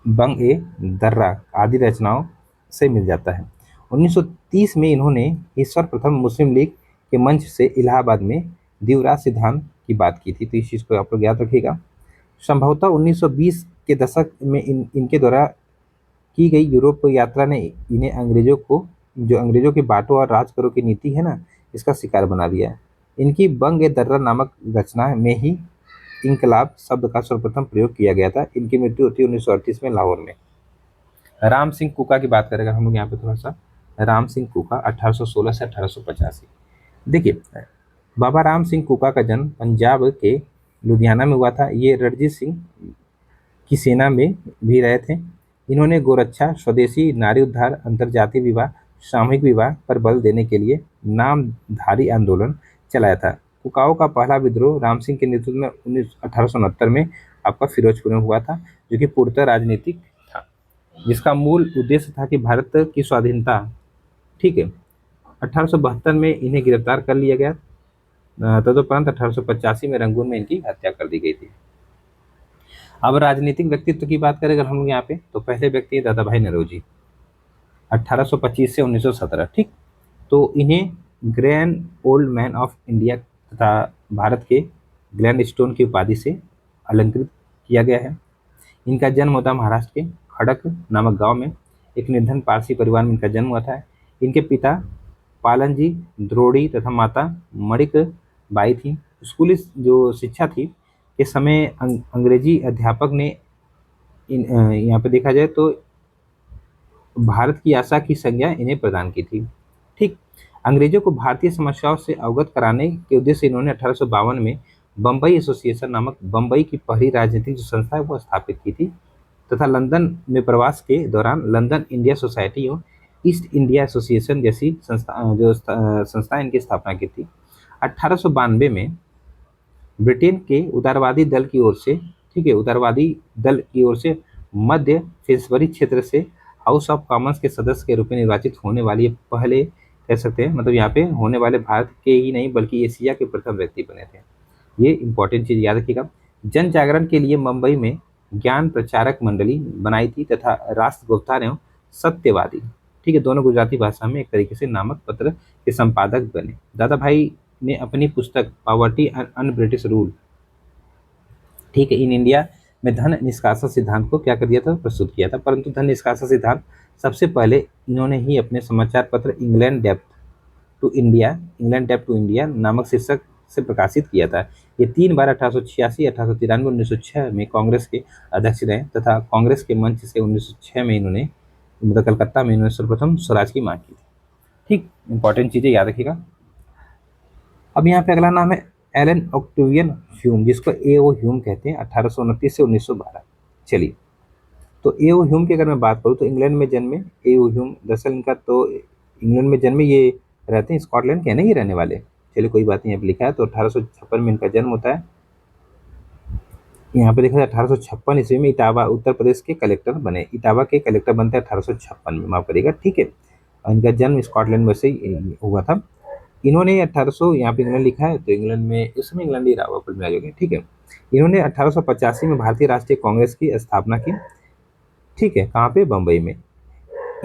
बंग ए दर्रा आदि रचनाओं से मिल जाता है। 1930 में इन्होंने ईश्वर प्रथम मुस्लिम लीग के मंच से इलाहाबाद में द्विराज सिद्धांत की बात की थी। तो इस चीज़ को आप लोग याद रखिएगा। संभवतः 1920 के दशक में इनके द्वारा की गई यूरोप यात्रा ने इन्हें अंग्रेजों के बांटो और राज करो की नीति है ना, इसका शिकार बना दिया है। इनकी बंग ए दर्रा नामक रचना में ही इनकलाब शब्द का सर्वप्रथम प्रयोग किया गया था। इनकी मृत्यु होती है 1938 में लाहौर में। राम सिंह कुका की बात करेंगे हम लोग यहाँ पे थोड़ा सा। राम सिंह कुका 1816 से 1885। देखिए, बाबा राम सिंह कुका का जन्म पंजाब के लुधियाना में हुआ था। ये रणजीत सिंह की सेना में भी रहे थे। इन्होंने गोरक्षा, स्वदेशी, नारी उद्धार, अंतरजातीय विवाह, सामूहिक विवाह पर बल देने के लिए नामधारी आंदोलन चलाया था। कुकाओं का पहला विद्रोह राम सिंह के नेतृत्व में 1869 में आपका फिरोजपुर में हुआ था, जो कि पूर्णतः राजनीतिक था, जिसका मूल उद्देश्य था कि भारत की स्वाधीनता। ठीक है। 1872 में इन्हें गिरफ्तार कर लिया गया। तदुपरांत 1885 में रंगून में इनकी हत्या कर दी गई थी। अब राजनीतिक व्यक्तित्व की बात करें अगर हम लोग यहाँ पे, तो पहले व्यक्ति है दादा भाई नौरोजी, 1825 से 1917। ठीक। तो इन्हें grand old man of India तथा भारत के ग्लैंड स्टोन की उपाधि से अलंकृत किया गया है। इनका जन्म होता है महाराष्ट्र के खड़क नामक गांव में। एक निर्धन पारसी परिवार में इनका जन्म हुआ था। इनके पिता पालनजी द्रोड़ी तथा माता मणिक बाई थी। स्कूली जो शिक्षा थी के समय अंग्रेजी अध्यापक ने यहाँ पे देखा जाए तो भारत की आशा की संज्ञा इन्हें प्रदान की थी। ठीक। अंग्रेजों को भारतीय समस्याओं से अवगत कराने के उद्देश्य से इन्होंने 1852 में बम्बई एसोसिएशन नामक बम्बई की पहली राजनीतिक जो संस्था है वो स्थापित की थी, तथा लंदन में प्रवास के दौरान लंदन इंडिया सोसाइटी और ईस्ट इंडिया एसोसिएशन जैसी संस्था इनकी स्थापना की थी। 1892 में ब्रिटेन के उदारवादी दल की ओर से, ठीक है, उदारवादी दल की ओर से मध्य फिन्सबरी क्षेत्र से हाउस ऑफ कॉमन्स के सदस्य के रूप में निर्वाचित होने वाली पहले, कह सकते हैं मतलब यहाँ पे होने वाले भारत के ही नहीं बल्कि एशिया के प्रथम व्यक्ति बने थे। ये इंपॉर्टेंट चीज याद रखिएगा। जन जागरण के लिए मुंबई में ज्ञान प्रचारक मंडली बनाई थी तथा राष्ट्रगुप्ता एवं सत्यवादी, ठीक है, दोनों गुजराती भाषा में एक तरीके से नामक पत्र के संपादक बने। दादा भाई ने अपनी पुस्तक poverty and un British rule, ठीक है, इन इंडिया में धन निष्कासन सिद्धांत को क्या कर दिया था, प्रस्तुत किया था। परंतु धन निष्कासन सिद्धांत सबसे पहले इन्होंने ही अपने समाचार पत्र इंग्लैंड डेप्थ टू इंडिया नामक शीर्षक से प्रकाशित किया था। ये 3 बार 1886, 1893, 1906 में कांग्रेस के अध्यक्ष रहे तथा कांग्रेस के मंच से 1906 में इन्होंने मतलब कलकत्ता में इन्होंने सर्वप्रथम स्वराज की मांग की थी। ठीक, इंपॉर्टेंट चीजें याद रखिएगा। अब यहाँ पे अगला नाम है एलन ऑक्टेवियन ह्यूम, जिसको ए.ओ. ह्यूम कहते हैं, 1829 से 1912। चलिए, तो ए.ओ. ह्यूम की अगर मैं बात करूँ तो इंग्लैंड में जन्मे ए.ओ. ह्यूम, दरअसल इनका तो इंग्लैंड में जन्मे, ये रहते हैं स्कॉटलैंड के, नहीं रहने वाले। चलिए कोई बात नहीं, यहाँ पे लिखा है। तो 1856 में इनका जन्म होता है। यहाँ पे देखा जाए 1856 ईस्वी में इटावा उत्तर प्रदेश के कलेक्टर बने। इटावा के कलेक्टर बनते हैं 1856 में, माफ करिएगा। ठीक है, और इनका जन्म स्कॉटलैंड में से ही हुआ था। इन्होंने 1800, यहाँ पे इंग्लैंड लिखा है तो इंग्लैंड में इस समय इंग्लैंड ही रहा हुआ कुल मिला के। ठीक है, इन्होंने 1885 में भारतीय राष्ट्रीय कांग्रेस की स्थापना की। ठीक है, कहाँ पे, बम्बई में।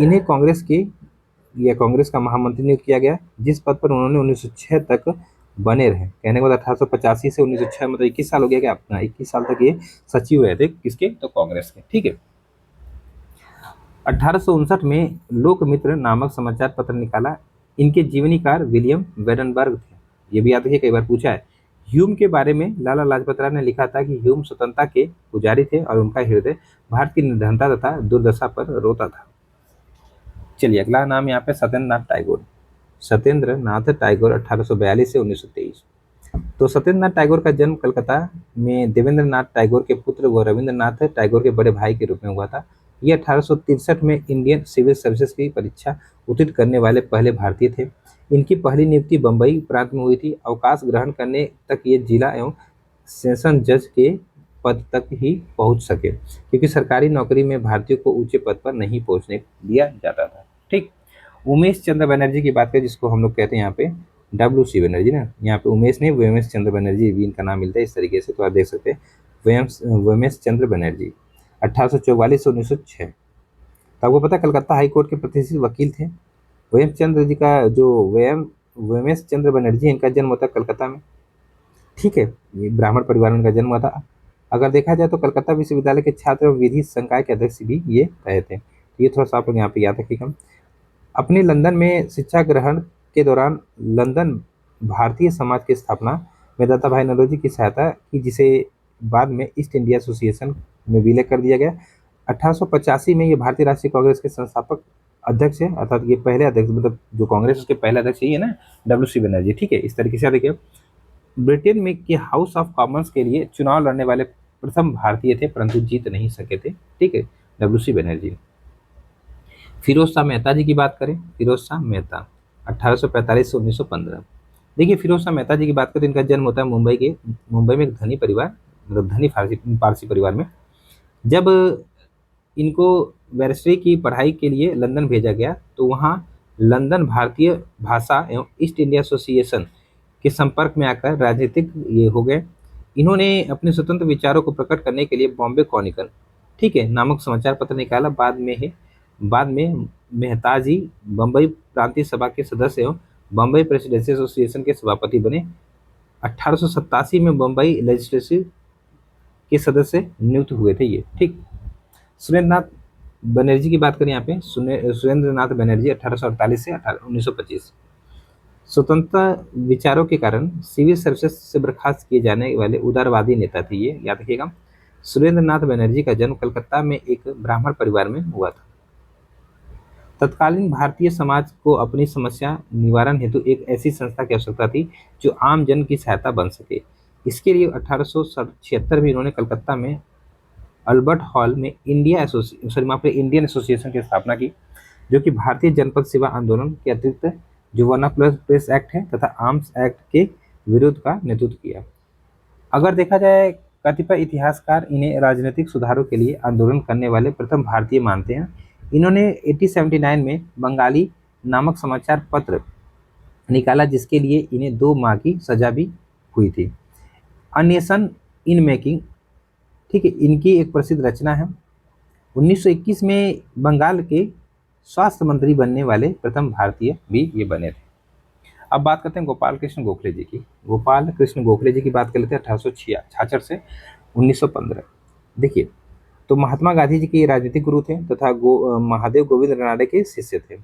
इन्हें कांग्रेस का महामंत्री नियुक्त किया गया, जिस पद पर उन्होंने 1906 तक बने रहे। कहने के बाद 1885 से 1906 मतलब 21 साल हो गया क्या अपना, 21 साल तक ये सचिव रहे थे किसके, तो कांग्रेस के। ठीक है, 1859 में लोकमित्र नामक समाचार पत्र निकाला। इनके जीवनीकार विलियम वेडनबर्ग थे, ये भी याद रखिए, कई बार पूछा है। ह्यूम के बारे में लाला लाजपत राय ने लिखा था कि ह्यूम स्वतंत्रता के पुजारी थे और उनका हृदय भारत की निर्धनता तथा दुर्दशा पर रोता था। चलिए, अगला नाम यहाँ पे सत्येंद्र नाथ टैगोर 1842 से 1923। तो सत्येंद्र नाथ टैगोर का जन्म कलकत्ता में देवेंद्र नाथ टैगोर के पुत्र व रविंद्रनाथ टैगोर के बड़े भाई के रूप में हुआ था। ये 1863 में इंडियन सिविल सर्विसेज की परीक्षा उत्तीर्ण करने वाले पहले भारतीय थे। इनकी पहली नियुक्ति बम्बई प्रांत में हुई थी। अवकाश ग्रहण करने तक ये जिला एवं सेशन जज के पद तक ही पहुंच सके, क्योंकि सरकारी नौकरी में भारतीयों को ऊंचे पद पर नहीं पहुंचने दिया जाता था। ठीक। उमेश चंद्र बनर्जी की बात करें, जिसको हम लोग कहते हैं यहाँ पे WC बनर्जी ना, यहाँ पे उमेश नहीं, वेमेश चंद्र बनर्जी भी इनका नाम मिलता है इस तरीके से, तो आप देख सकते हैं वेमेश चंद्र बनर्जी 1844 से 1906। तो आपको पता है कलकत्ता हाई कोर्ट के प्रतिष्ठित वकील थे। वेमेश चंद्र जी का जो वेमेश चंद्र बनर्जी, इनका जन्म होता है कलकत्ता में। ठीक है, ये ब्राह्मण परिवार में इनका जन्म हुआ था। अगर देखा जाए तो कलकत्ता विश्वविद्यालय के छात्र एवं विधि संकाय के अध्यक्ष भी ये रहे थे। ये थोड़ा सा आप लोग यहाँ पे याद रखिएगा। अपनी लंदन में शिक्षा ग्रहण के दौरान लंदन भारतीय समाज की स्थापना में दादा भाई नौरोजी की सहायता की, जिसे बाद में ईस्ट इंडिया एसोसिएशन में विलय कर दिया गया। 1885 में ये भारतीय राष्ट्रीय कांग्रेस के संस्थापक अध्यक्ष है, अर्थात ये पहले अध्यक्ष, मतलब जो कांग्रेस उसके पहले अध्यक्ष ये है ना, डब्ल्यू सी बनर्जी। ठीक है, इस तरीके से देखिए ब्रिटेन में के हाउस ऑफ कॉमन्स के लिए चुनाव लड़ने वाले प्रथम भारतीय थे, परंतु जीत नहीं सके थे। ठीक है, डब्ल्यू सी बनर्जी। फिरोज शाह मेहता जी की बात करें, फिरोज शाह मेहता 1845 से 1915। देखिए फिरोज शाह मेहता जी की बात करें तो इनका जन्म होता है मुंबई में एक धनी परिवार, मतलब धनी पारसी परिवार में। जब इनको बैरिस्ट्री की पढ़ाई के लिए लंदन भेजा गया तो वहाँ लंदन भारतीय भाषा एवं ईस्ट इंडिया एसोसिएशन के संपर्क में आकर राजनीतिक ये हो गए। इन्होंने अपने स्वतंत्र विचारों को प्रकट करने के लिए बॉम्बे कॉनिकल, ठीक है, नामक समाचार पत्र निकाला। बाद में मेहता जी बम्बई प्रांतीय सभा के सदस्य एवं बम्बई प्रेसिडेंसी एसोसिएशन के सभापति बने। 1887 में बम्बई लेजिस्लेटिव के सदस्य नियुक्त हुए थे ये। ठीक, सुरेंद्र नाथ बनर्जी की बात करें यहाँ पे, सुरेंद्र नाथ बनर्जी 1848 से 1925। स्वतंत्रता विचारों के कारण सिविल सर्विसेज से बर्खास्त किए जाने वाले उदारवादी नेता थे ये, याद रखिएगा। सुरेंद्र नाथ बनर्जी का जन्म कलकत्ता में एक ब्राह्मण परिवार में हुआ था। तत्कालीन भारतीय समाज को अपनी समस्या निवारण हेतु एक ऐसी संस्था की आवश्यकता थी जो आम जन की सहायता बन सके। इसके लिए 1876 में इन्होंने कलकत्ता में अल्बर्ट हॉल में इंडियन एसोसिएशन की स्थापना की, जो कि भारतीय जनपद सेवा आंदोलन के अतिरिक्त जो वन प्रेस एक्ट है तथा आर्म्स एक्ट के विरोध का नेतृत्व किया। अगर देखा जाए कतिपय इतिहासकार इन्हें राजनीतिक सुधारों के लिए आंदोलन करने वाले प्रथम भारतीय मानते हैं। इन्होंने 1879 में बंगाली नामक समाचार पत्र निकाला, जिसके लिए इन्हें 2 माह की सजा भी हुई थी। अ नेशन इन मेकिंग, ठीक है, इनकी एक प्रसिद्ध रचना है। 1921 में बंगाल के स्वास्थ्य मंत्री बनने वाले प्रथम भारतीय भी ये बने थे। अब बात करते हैं गोपाल कृष्ण गोखले जी की। गोपाल कृष्ण गोखले जी की बात कर लेते हैं 1866 से 1915। देखिए, तो महात्मा गांधी जी के राजनीतिक गुरु थे तथा महादेव गोविंद रानडे के शिष्य थे।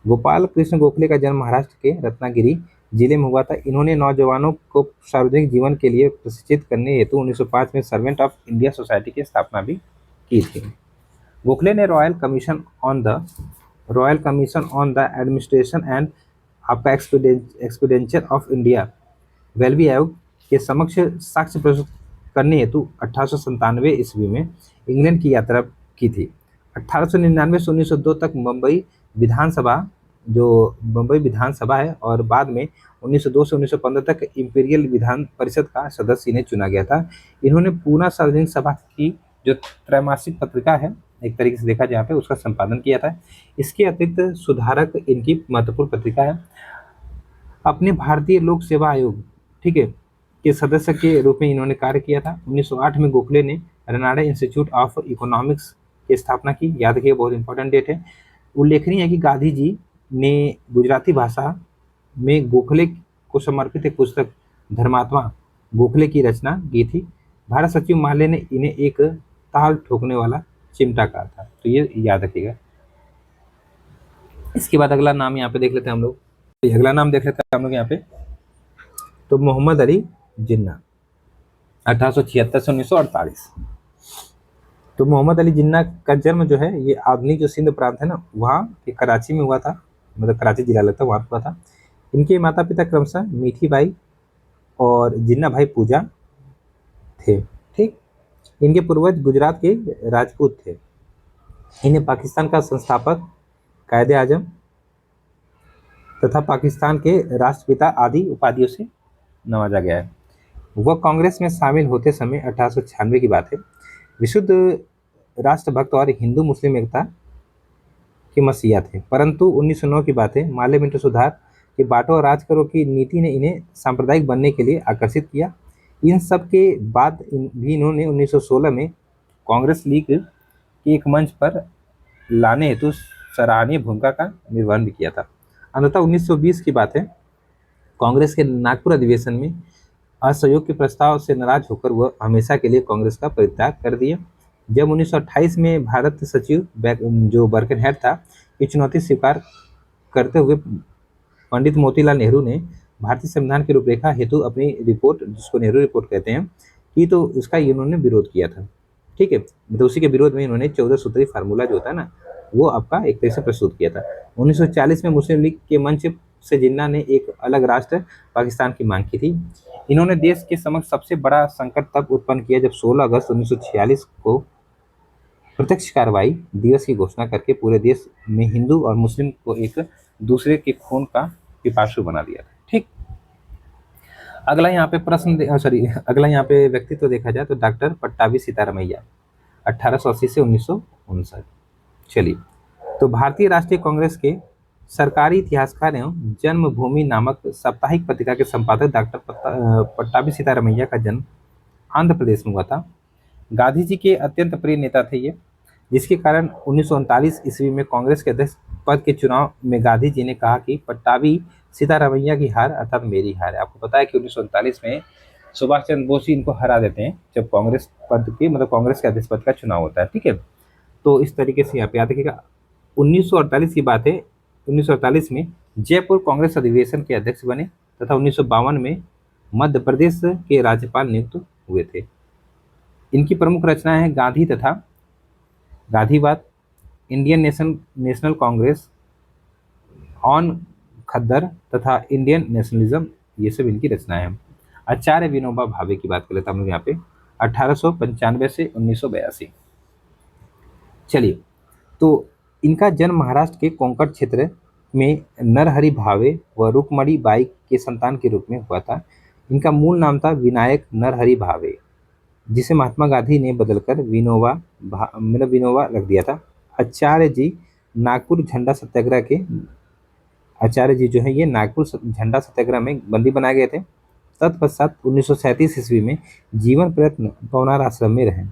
गोपाल कृष्ण गोखले का जन्म महाराष्ट्र के रत्नागिरी जिले में हुआ था। इन्होंने नौजवानों को सार्वजनिक जीवन के लिए प्रशिक्षित करने हेतु 1905 में सर्वेंट ऑफ इंडिया सोसाइटी की स्थापना भी की थी। गोखले ने royal commission on the administration and आपका एक्सपेंडिचर ऑफ इंडिया वेलबी आयोग के समक्ष साक्ष्य प्रस्तुत करने हेतु 1897 ईस्वी में इंग्लैंड की यात्रा की थी। 1899 से 1902 तक बम्बई विधानसभा है और बाद में 1902 से 1915 तक इंपीरियल विधान परिषद का सदस्य इन्हें चुना गया था। इन्होंने पूना सार्वजनिक सभा की जो त्रैमासिक पत्रिका है, एक तरीके से देखा जाए उसका संपादन किया था। इसके अतिरिक्त सुधारक इनकी महत्वपूर्ण पत्रिका है। अपने भारतीय लोक सेवा आयोग, ठीक है, के सदस्य के रूप में इन्होंने कार्य किया था। 1908 में गोखले ने रनाडे इंस्टीट्यूट ऑफ इकोनॉमिक्स की स्थापना की, याद रखिए बहुत इंपॉर्टेंट डेट है। उल्लेखनीय है कि गांधी जी ने गुजराती भाषा में गोखले को समर्पित एक पुस्तक धर्मात्मा गोखले की रचना की थी। भारत सचिव माले ने इन्हें एक ताल ठोकने वाला चिमटा कहा था, तो ये याद रखिएगा। इसके बाद अगला नाम यहाँ पे देख लेते हैं हम लोग, अगला नाम देख लेते हैं हम लोग यहाँ पे, तो मोहम्मद अली जिन्ना 1876 से 1948। तो मोहम्मद अली जिन्ना का जन्म जो है ये आधुनिक जो सिंध प्रांत है ना, वहाँ के कराची में हुआ था, मतलब कराची जिला लगता है, वहाँ हुआ था। इनके माता पिता क्रमशः मीठी बाई और जिन्ना भाई पूजा थे। ठीक, इनके पूर्वज गुजरात के राजपूत थे। इन्हें पाकिस्तान का संस्थापक, कायदे आजम तथा पाकिस्तान के राष्ट्रपिता आदि उपाधियों से नवाजा गया है। वह कांग्रेस में शामिल होते समय 1896 की बात है। विशुद्ध राष्ट्रभक्त और हिंदू मुस्लिम एकता के मसीहा थे, परंतु 1909 की बात है, माले मिंटो सुधार के बांटो और राज करो की नीति ने इन्हें सांप्रदायिक बनने के लिए आकर्षित किया। इन सब के बाद भी इन्होंने 1916 में कांग्रेस लीग के एक मंच पर लाने हेतु सराहनीय भूमिका का निर्वहन भी किया था। अंततः 1920 की बात है, कांग्रेस के नागपुर अधिवेशन में असहयोग के प्रस्ताव से नाराज होकर वह हमेशा के लिए कांग्रेस का परित्याग कर दिया। जब 1928 में भारत सचिव जो बर्कनहेड था की चुनौती स्वीकार करते हुए पंडित मोतीलाल नेहरू ने भारतीय संविधान की रूपरेखा हेतु अपनी रिपोर्ट, जिसको नेहरू रिपोर्ट कहते हैं, की, तो इसका इन्होंने विरोध किया था। ठीक है, तो उसी के विरोध में इन्होंने 14 सूत्री फार्मूला जो होता है ना, वो आपका एक तरह से प्रस्तुत किया था। 1940 में मुस्लिम लीग के मंच से जिन्ना ने एक अलग राष्ट्र पाकिस्तान की मांग की थी। इन्होंने देश के समक्ष सबसे बड़ा संकट तब उत्पन्न किया जब 16 अगस्त 1946 को प्रत्यक्ष कार्रवाई दिवस की घोषणा करके पूरे देश में हिंदू और मुस्लिम को एक दूसरे के खून का पिपासु बना दिया था। ठीक, अगला यहाँ पे अगला यहाँ पे व्यक्तित्व देखा जाए तो डॉक्टर पट्टाभी सीतारामैया, 1880 से 1959। चलिए, तो भारतीय राष्ट्रीय कांग्रेस के सरकारी इतिहासकार एवं जन्मभूमि नामक साप्ताहिक पत्रिका के संपादक डॉक्टर पट्टाभी सीतारामैया का जन्म आंध्र प्रदेश में हुआ था। गांधी जी के अत्यंत प्रिय नेता थे ये, जिसके कारण 1939 ईस्वी में कांग्रेस के अध्यक्ष पद के चुनाव में गांधी जी ने कहा कि पट्टाभी सीतारामैया की हार अर्थात मेरी हार है। आपको पता है कि 1939 में सुभाष चंद्र बोस जी इनको हरा देते हैं जब कांग्रेस पद के कांग्रेस के अध्यक्ष पद का चुनाव होता है। ठीक है, तो इस तरीके से आप याद रखिएगा। 1948 की बात है, 1948 में जयपुर कांग्रेस अधिवेशन के अध्यक्ष बने तथा 1952 में मध्य प्रदेश के राज्यपाल नियुक्त हुए थे। इनकी प्रमुख रचनाएं हैं गांधी तथा गांधीवाद, इंडियन नेशनल कांग्रेस, ऑन खद्दर तथा इंडियन नेशनलिज्म, ये सब इनकी रचनाएं हैं। आचार्य विनोबा भावे की बात कर लेते हैं हम लोग यहाँ पे, 1895 से 1982। चलिए, तो इनका जन्म महाराष्ट्र के कोंकण क्षेत्र में नरहरि भावे व रुक्मणी बाई के संतान के रूप में हुआ था। इनका मूल नाम था विनायक नरहरि भावे, जिसे महात्मा गांधी ने बदलकर विनोबा रख दिया था। आचार्य जी नागपुर झंडा सत्याग्रह के आचार्य जी जो है ये नागपुर झंडा सत्याग्रह में बंदी बनाए गए थे। तत्पश्चात 1937 ईस्वी में जीवन प्रयत्न पवनार आश्रम में रहे।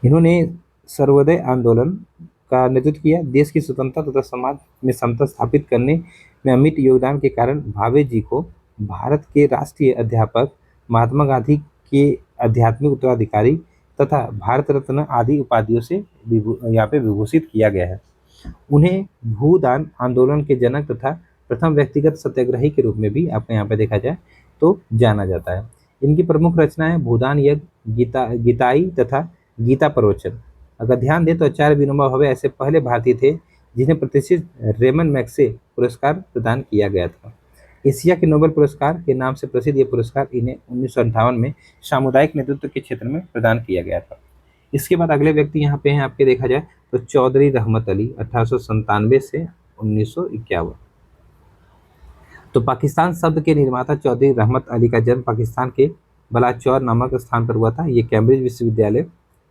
इन्होंने सर्वोदय आंदोलन का नेतृत्व किया। देश की स्वतंत्रता तथा समाज में समता स्थापित करने में अमिट योगदान के कारण भावे जी को भारत के राष्ट्रीय अध्यापक, महात्मा गांधी के आध्यात्मिक उत्तराधिकारी तथा भारत रत्न आदि उपाधियों से यहाँ पे विभूषित किया गया है। उन्हें भूदान आंदोलन के जनक तथा प्रथम व्यक्तिगत सत्याग्रही के रूप में भी आपको यहाँ पे देखा जाए तो जाना जाता है। इनकी प्रमुख रचनाएं भूदान यज्ञ, गीताई तथा गीता प्रवचन। अगर ध्यान दें तो आचार्य विनोबा भावे ऐसे पहले भारतीय थे जिन्हें प्रतिष्ठित रेमन मैग्से पुरस्कार प्रदान किया गया था। एशिया के नोबेल पुरस्कार के नाम से प्रसिद्ध ये पुरस्कार इन्हें 1958 में सामुदायिक नेतृत्व के क्षेत्र में प्रदान किया गया था। इसके बाद अगले व्यक्ति यहाँ पे हैं आपके देखा जाए तो चौधरी रहमत अली, 1897 से 1951। तो पाकिस्तान शब्द के निर्माता चौधरी रहमत अली का जन्म पाकिस्तान के बलाचौर नामक स्थान पर हुआ था। ये कैम्ब्रिज विश्वविद्यालय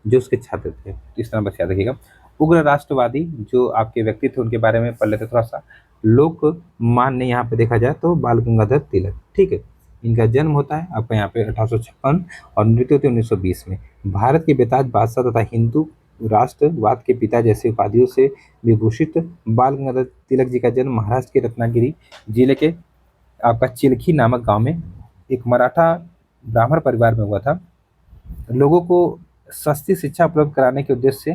जो उसके छात्र थे। इस तरह बस याद रखिएगा। उग्र राष्ट्रवादी जो आपके व्यक्ति थे उनके बारे में पढ़ लेते थोड़ा सा। लोकमान्य यहाँ पे देखा जाए तो बाल गंगाधर तिलक। ठीक है, इनका जन्म होता है आपका यहाँ पे 1856 और मृत्यु होती है 1920 में। भारत के बेताज बादशाह तथा हिंदू राष्ट्रवाद के पिता जैसे उपाधियों से विभूषित बाल गंगाधर तिलक जी का जन्म महाराष्ट्र के रत्नागिरी जिले के आपका चिल्खी नामक गांव में एक मराठा ब्राह्मण परिवार में हुआ था। लोगों को सस्ती शिक्षा उपलब्ध कराने के उद्देश्य से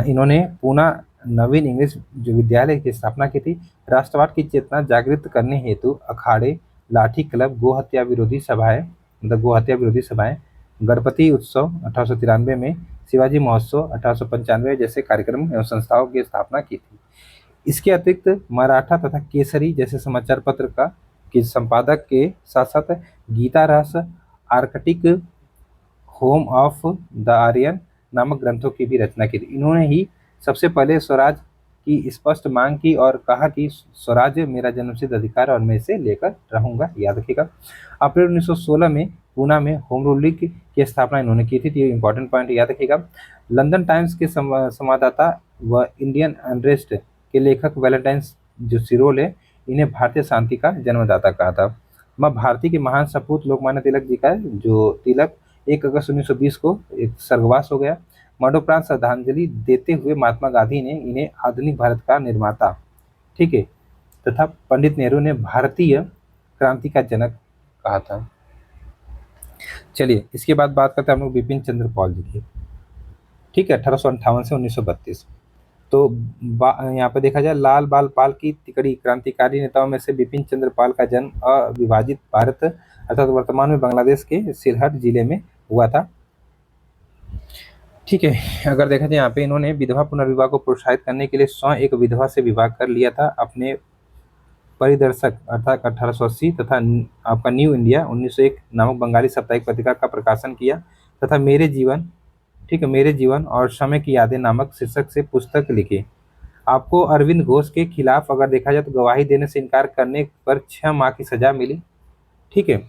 इन्होंने पूना नवीन इंग्लिश जो विद्यालय की स्थापना की थी। राष्ट्रवाद की चेतना जागृत करने हेतु अखाड़े, लाठी क्लब, गोहत्या विरोधी सभाएं, गणपति उत्सव 1893 में, शिवाजी महोत्सव 1895 जैसे कार्यक्रम एवं संस्थाओं की स्थापना की थी। इसके अतिरिक्त मराठा तथा केसरी जैसे समाचार पत्र के संपादक के साथ साथ Gita Rahasya, Arctic, home of the Aryan नामक ग्रंथों की भी रचना की थी। इन्होंने ही सबसे पहले स्वराज की स्पष्ट मांग की और कहा कि स्वराज मेरा जन्मसिद्ध अधिकार और मैं इसे लेकर रहूंगा। याद रखिएगा। अप्रैल 1916 में पूना में होम रूल लीग की स्थापना इन्होंने की थी। तो ये इंपॉर्टेंट पॉइंट याद रखिएगा। लंदन टाइम्स के संवाददाता व इंडियन अनरेस्ट के लेखक वैलेंटाइन्स जो सिरोल है, इन्हें भारतीय शांति का जन्मदाता कहा था। माँ भारती के महान सपूत लोकमान्य तिलक जी का जो तिलक 1 अगस्त 1920 को एक स्वर्गवास हो गया। मरणोपरांत श्रद्धांजलि देते हुए महात्मा गांधी ने इन्हें आधुनिक भारत का निर्माता, ठीक है, तथा पंडित नेहरू ने भारतीय क्रांति का जनक कहा था। चलिए, इसके बाद बात करते हैं हम लोग बिपिन चंद्र पाल जी की। ठीक है, 1858 से 1932। तो यहाँ पे देखा जाए लाल बाल पाल की तिकड़ी क्रांतिकारी नेताओं में से बिपिन चंद्र पाल का जन्म अविभाजित भारत अर्थात वर्तमान में बांग्लादेश के सिलहट जिले में हुआ था। ठीक है, अगर देखा जाए यहाँ पे इन्होंने विधवा पुनर्विवाह को प्रोत्साहित करने के लिए स्वयं एक विधवा से विवाह कर लिया था। अपने परिदर्शक अर्थात 1880 तथा आपका न्यू इंडिया 1901 नामक बंगाली साप्ताहिक पत्रिका का प्रकाशन किया तथा मेरे जीवन, ठीक है, मेरे जीवन और समय की यादें नामक शीर्षक से पुस्तक लिखी। आपको अरविंद घोष के खिलाफ अगर देखा जाए तो गवाही देने से इनकार करने पर 6 माह की सजा मिली। ठीक है,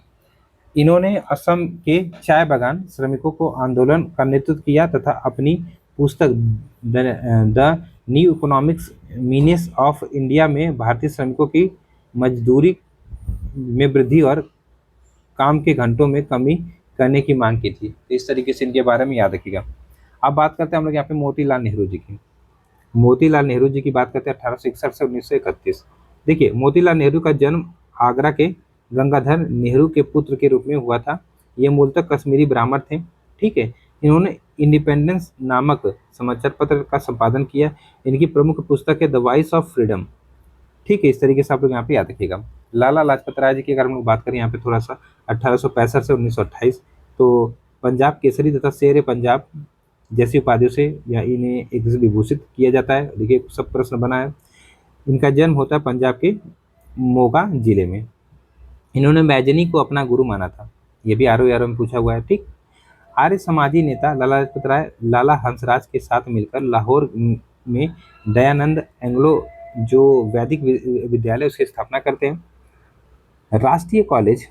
इन्होंने असम के चाय बागान श्रमिकों को आंदोलन का नेतृत्व किया तथा अपनी पुस्तक the new economics menace of India में भारतीय श्रमिकों की मजदूरी में वृद्धि और काम के घंटों में कमी करने की मांग की थी। तो इस तरीके से इनके बारे में याद रखिएगा। अब बात करते हैं हम लोग यहाँ पे मोतीलाल नेहरू जी की। मोतीलाल नेहरू जी की बात करते हैं 1861 से 1931। देखिए, मोतीलाल नेहरू का जन्म आगरा के गंगाधर नेहरू के पुत्र के रूप में हुआ था। ये मूलतः कश्मीरी ब्राह्मण थे। ठीक है, इन्होंने इंडिपेंडेंस नामक समाचार पत्र का संपादन किया। इनकी प्रमुख पुस्तक है द वॉइस ऑफ फ्रीडम। ठीक है, इस तरीके से आप लोग यहाँ पे याद रखिएगा। लाला लाजपत राय जी की अगर हम लोग बात करें यहाँ पे थोड़ा सा 1865 से 1928, तो पंजाब केसरी तथा शेर पंजाब जैसी उपाधियों से या इन्हें एक विभूषित किया जाता है। देखिए, सब प्रश्न बना है। इनका जन्म होता है पंजाब के मोगा जिले में। इन्होंने बैजनी को अपना गुरु माना था। ये भी आर में पूछा हुआ है। ठीक, आर्य समाजी नेता लाला लाजपत राय लाला हंसराज के साथ मिलकर लाहौर में दयानंद एंग्लो जो वैदिक विद्यालय उसकी स्थापना करते हैं। राष्ट्रीय कॉलेज,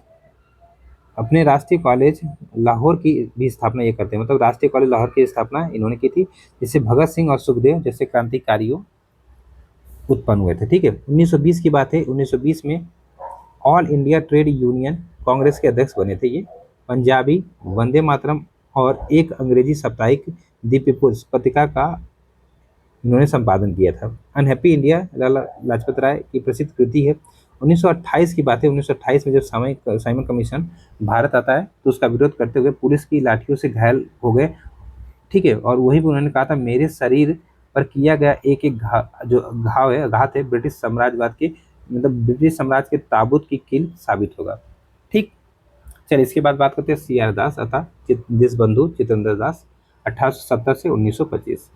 अपने राष्ट्रीय कॉलेज लाहौर की भी स्थापना ये करते हैं। मतलब राष्ट्रीय कॉलेज लाहौर की स्थापना इन्होंने की थी, जिससे भगत सिंह और सुखदेव जैसे क्रांतिकारियों उत्पन्न हुए थे। ठीक है, 1920 की बात है। 1920 में all India trade union Congress के अध्यक्ष बने थे ये। पंजाबी, वंदे मातरम और एक अंग्रेजी साप्ताहिक द पीपुल्स पत्रिका का इन्होंने संपादन किया था। अनहैप्पी इंडिया लाला लाजपत राय की प्रसिद्ध कृति है। 1928 की बात है। 1928 में जब साइमन कमीशन भारत आता है तो उसका विरोध करते हुए पुलिस की लाठियों से घायल हो गए। ठीक है, और वहीं पर उन्होंने कहा था मेरे शरीर पर किया गया एक एक जो घात है ब्रिटिश साम्राज्यवाद के, मतलब ब्रिटिश साम्राज्य के ताबूत की कील साबित होगा। ठीक, चलिए इसके बाद बात करते हैं सी आर दास अथा देशबंधु चित्रेंद्र दास 1870 से 1925।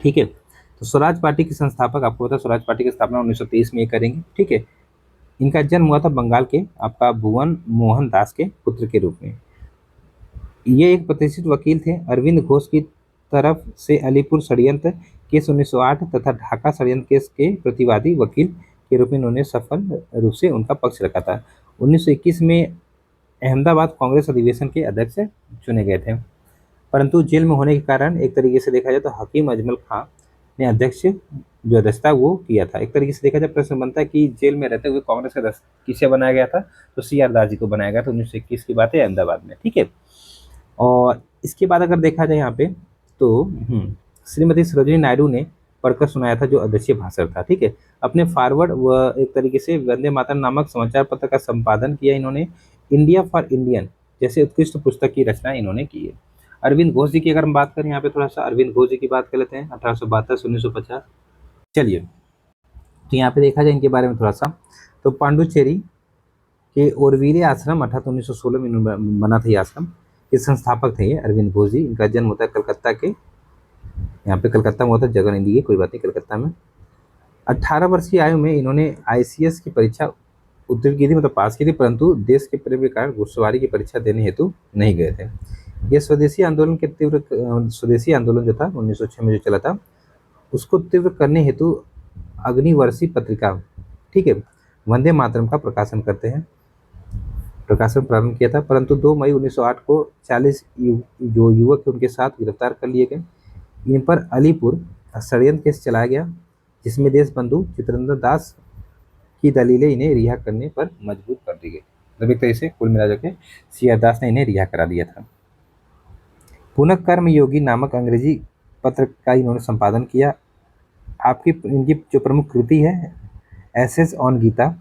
ठीक है, तो स्वराज पार्टी के संस्थापक आपको पता है, स्वराज पार्टी की स्थापना 1923 में ये करेंगे। ठीक है, इनका जन्म हुआ था बंगाल के आपका भुवन मोहन दास के पुत्र के रूप में। ये एक प्रतिष्ठित वकील थे। अरविंद घोष की तरफ से अलीपुर षड्यंत्र केस 1908 तथा ढाका षड्यंत्र केस के प्रतिवादी वकील के रूप में इन्होंने सफल रूप से उनका पक्ष रखा था। 1921 में अहमदाबाद कांग्रेस अधिवेशन के अध्यक्ष चुने गए थे, परंतु जेल में होने के कारण एक तरीके से देखा जाए तो हकीम अजमल खां ने अध्यक्ष जो अध्यक्षता वो किया था। एक तरीके से देखा जाए प्रश्न बनता है कि जेल में रहते हुए कांग्रेस का अध्यक्ष किसे बनाया गया था, तो सी आर दास जी को बनाया गया था। 1921 की बात है, अहमदाबाद में। ठीक है, और इसके बाद अगर देखा जाए यहाँ पे तो श्रीमती सरोजिनी नायडू ने पढ़कर सुनाया था जो अध्यक्षीय भाषण था। ठीक है, अपने फॉरवर्ड व एक तरीके से वंदे मातरम नामक समाचार पत्र का संपादन किया इन्होंने। इंडिया फॉर इंडियन जैसे उत्कृष्ट पुस्तक की रचना इन्होंने की है। अरविंद घोष जी की अगर हम बात करें यहाँ पे थोड़ा सा अरविंद घोष जी की बात कर लेते हैं 1872 से 1950। चलिए, तो यहाँ पे देखा जाए इनके बारे में थोड़ा सा, तो पांडुचेरी के ओरवीले आश्रम अर्थात 1916 में इन्होंने बना था ये आश्रम। ये संस्थापक थे ये अरविंद घोष जी। इनका जन्म होता है कलकत्ता के, यहाँ पे कलकत्ता में होता है, जगह नहीं दी है, कोई बात नहीं, कलकत्ता में। 18 वर्ष की आयु में इन्होंने ICS की परीक्षा उत्तीर्ण की थी, मतलब पास की थी, परंतु देश के प्रेम के कारण घुड़सवारी की परीक्षा देने हेतु नहीं गए थे। ये स्वदेशी आंदोलन के तीव्र स्वदेशी आंदोलन जो था 1906 में जो चला था उसको तीव्र करने हेतु अग्निवर्षी पत्रिका, ठीक है, वंदे मातरम का प्रकाशन प्रारंभ किया था, परंतु 2 मई 1908 को 40 जो युवक उनके साथ गिरफ्तार कर लिए गए। इन पर अलीपुर षड्यंत्र केस चलाया गया, जिसमें देशबंधु चित्रेंद्र दास की दलीलें इन्हें रिहा करने पर मजबूर कर दी गई। मतलब एक तरह से कुल मिला के सी आर दास ने इन्हें रिहा करा दिया था। पुनः कर्मयोगी नामक अंग्रेजी पत्र का इन्होंने संपादन किया। आपकी इनकी जो प्रमुख कृति है essays on Gita,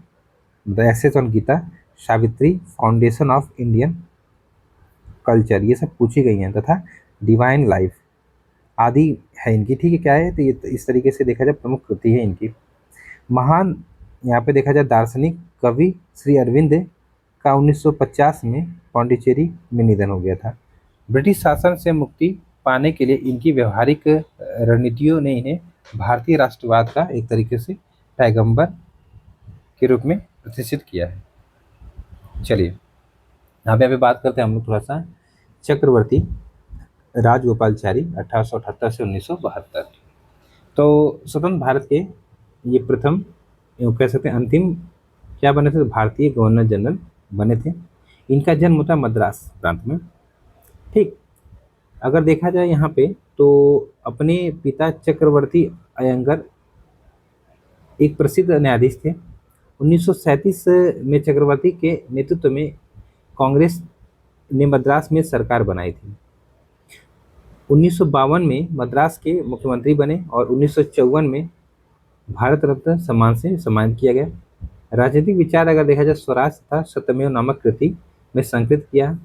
the essays on Gita, Savitri, foundation of Indian culture, ये सब पूछी गई हैं, तथा डिवाइन लाइफ, आदि है इनकी, ठीक है। क्या है तो ये इस तरीके से देखा जाए प्रमुख कृति है इनकी। महान यहाँ पे देखा जाए दार्शनिक कवि श्री अरविंद का 1950 में पौंडीचेरी में निधन हो गया था। ब्रिटिश शासन से मुक्ति पाने के लिए इनकी व्यवहारिक रणनीतियों ने इन्हें भारतीय राष्ट्रवाद का एक तरीके से पैगंबर के रूप में प्रतिष्ठित किया है। चलिए यहाँ पे बात करते हैं हम लोग थोड़ा सा चक्रवर्ती राजगोपालचारी 1878 से 1972। तो स्वतंत्र भारत के ये प्रथम कह सकते हैं अंतिम क्या बने थे, भारतीय गवर्नर जनरल बने थे। इनका जन्म होता है मद्रास प्रांत में, ठीक। अगर देखा जाए यहाँ पे तो अपने पिता चक्रवर्ती अयंगर एक प्रसिद्ध न्यायाधीश थे। 1937 में चक्रवर्ती के नेतृत्व में कांग्रेस ने मद्रास में सरकार बनाई थी। 1952 में मद्रास के मुख्यमंत्री बने और 1954 में भारत रत्न सम्मान से सम्मानित किया गया। राजनीतिक विचार अगर देखा जाए स्वराज तथा सत्यमेव नामक कृति में संकलित किया।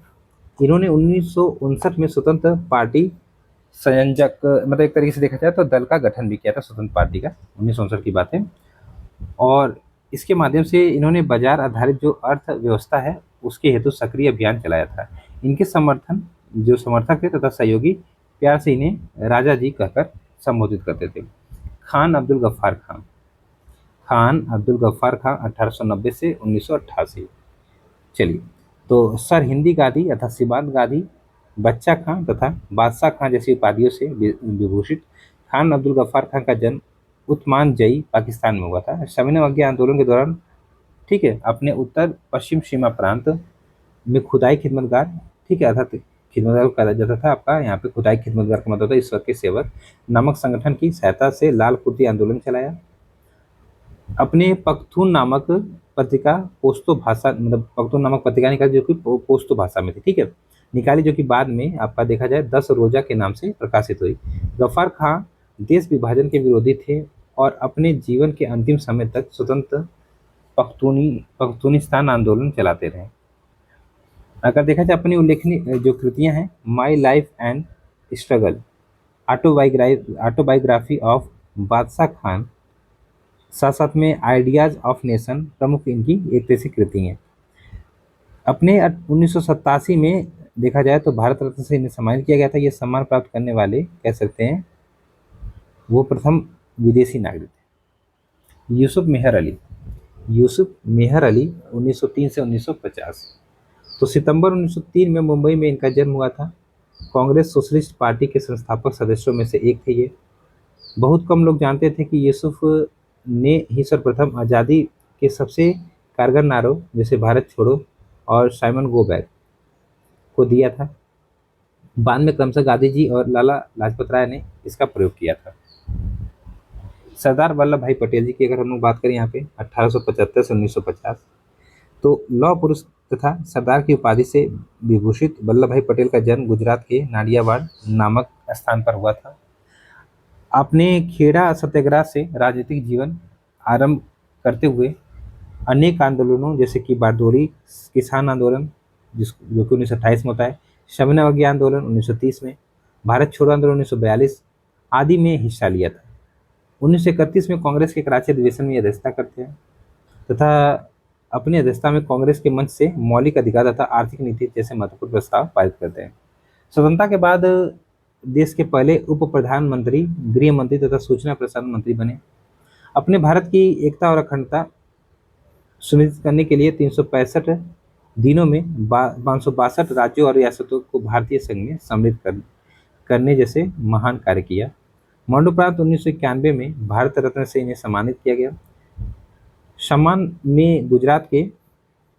इन्होंने 1959 में स्वतंत्र पार्टी संयोजक मतलब एक तरीके से देखा जाए तो दल का गठन भी किया था स्वतंत्र पार्टी का, 1959 की बात है। और इसके माध्यम से इन्होंने बाजार आधारित जो अर्थव्यवस्था है उसके हेतु सक्रिय अभियान चलाया था। इनके जो समर्थक थे तथा सहयोगी प्यार से इन्हें राजा जी कहकर संबोधित करते थे। खान अब्दुल गफ्फार खान 1890 से 1988। चलिए तो सर हिंदी गादी तथा सीबात गादी, बच्चा खां तथा बादशाह खां जैसी उपाधियों से विभूषित खान अब्दुल गफ्फार खां का जन्म उस्मानजई पाकिस्तान में हुआ था। सविनय अवज्ञा आंदोलन के दौरान, ठीक है, अपने उत्तर पश्चिम सीमा प्रांत में खुदाई खिदमतगार, ठीक है, अर्थात खिदमतगार कहा जाता था आपका यहाँ पे खुदाई खिदमतगार का मतलब होता है ईश्वर के सेवक नामक संगठन की सहायता से लाल कुर्ती आंदोलन चलाया। अपने पख्तून नामक पत्रिका पोस्तो भाषा मतलब पख्तून नामक पत्रिका निकाली जो कि पोस्तो भाषा में थी, ठीक है, निकाली, जो कि बाद में आपका देखा जाए 10 रोजा के नाम से प्रकाशित हुई। गफ्फार खां देश विभाजन के विरोधी थे और अपने जीवन के अंतिम समय तक स्वतंत्र पख्तूनिस्तान आंदोलन चलाते रहे। अगर देखा जाए अपनी उल्लेखनीय जो कृतियां हैं, my life and struggle, autobiography of बादशाह खान, साथ साथ में आइडियाज ऑफ नेशन प्रमुख इनकी एक तरह से कृति हैं। अपने 1987 में देखा जाए तो भारत रत्न से इन्हें सम्मानित किया गया था। ये सम्मान प्राप्त करने वाले कह सकते हैं वो प्रथम विदेशी नागरिक थे। यूसुफ मेहर अली 1903 से 1950। तो सितंबर 1903 में मुंबई में इनका जन्म हुआ था। कांग्रेस सोशलिस्ट पार्टी के संस्थापक सदस्यों में से एक थे ये। बहुत कम लोग जानते थे कि यूसुफ ने ही सर्वप्रथम आज़ादी के सबसे कारगर नारों जैसे भारत छोड़ो और साइमन गो बैक को दिया था। बाद में क्रमशः गांधी जी और लाला लाजपत राय ने इसका प्रयोग किया था। सरदार वल्लभ भाई पटेल जी की अगर हम लोग बात करें यहाँ पे 1875 से 1950, तो लौह पुरुष तथा सरदार की उपाधि से विभूषित वल्लभ भाई पटेल का जन्म गुजरात के नाडियावाड़ नामक स्थान पर हुआ था। आपने खेड़ा सत्याग्रह से राजनीतिक जीवन आरंभ करते हुए अनेक आंदोलनों जैसे कि बारदोली किसान आंदोलन जो कि 1928 में होता है, सविनय अवज्ञा आंदोलन 1930 में, भारत छोड़ो आंदोलन 1942 आदि में हिस्सा लिया था। 1931 में कांग्रेस के कराची अधिवेशन में अध्यक्षता करते हैं तथा अपनी अध्यक्षता में कांग्रेस के मंच से मौलिक अधिकार तथा आर्थिक नीति जैसे महत्वपूर्ण प्रस्ताव पारित करते हैं। स्वतंत्रता के बाद देश के पहले उप प्रधानमंत्री, गृह मंत्री तथा सूचना प्रसारण मंत्री बने। अपने भारत की एकता और अखंडता सुनिश्चित करने के लिए 365 दिनों में 562 राज्यों और रियासतों को भारतीय संघ में सम्मिलित करने जैसे महान कार्य किया। मरणोपरांत 1991 में भारत रत्न से इन्हें सम्मानित किया गया। सम्मान में गुजरात के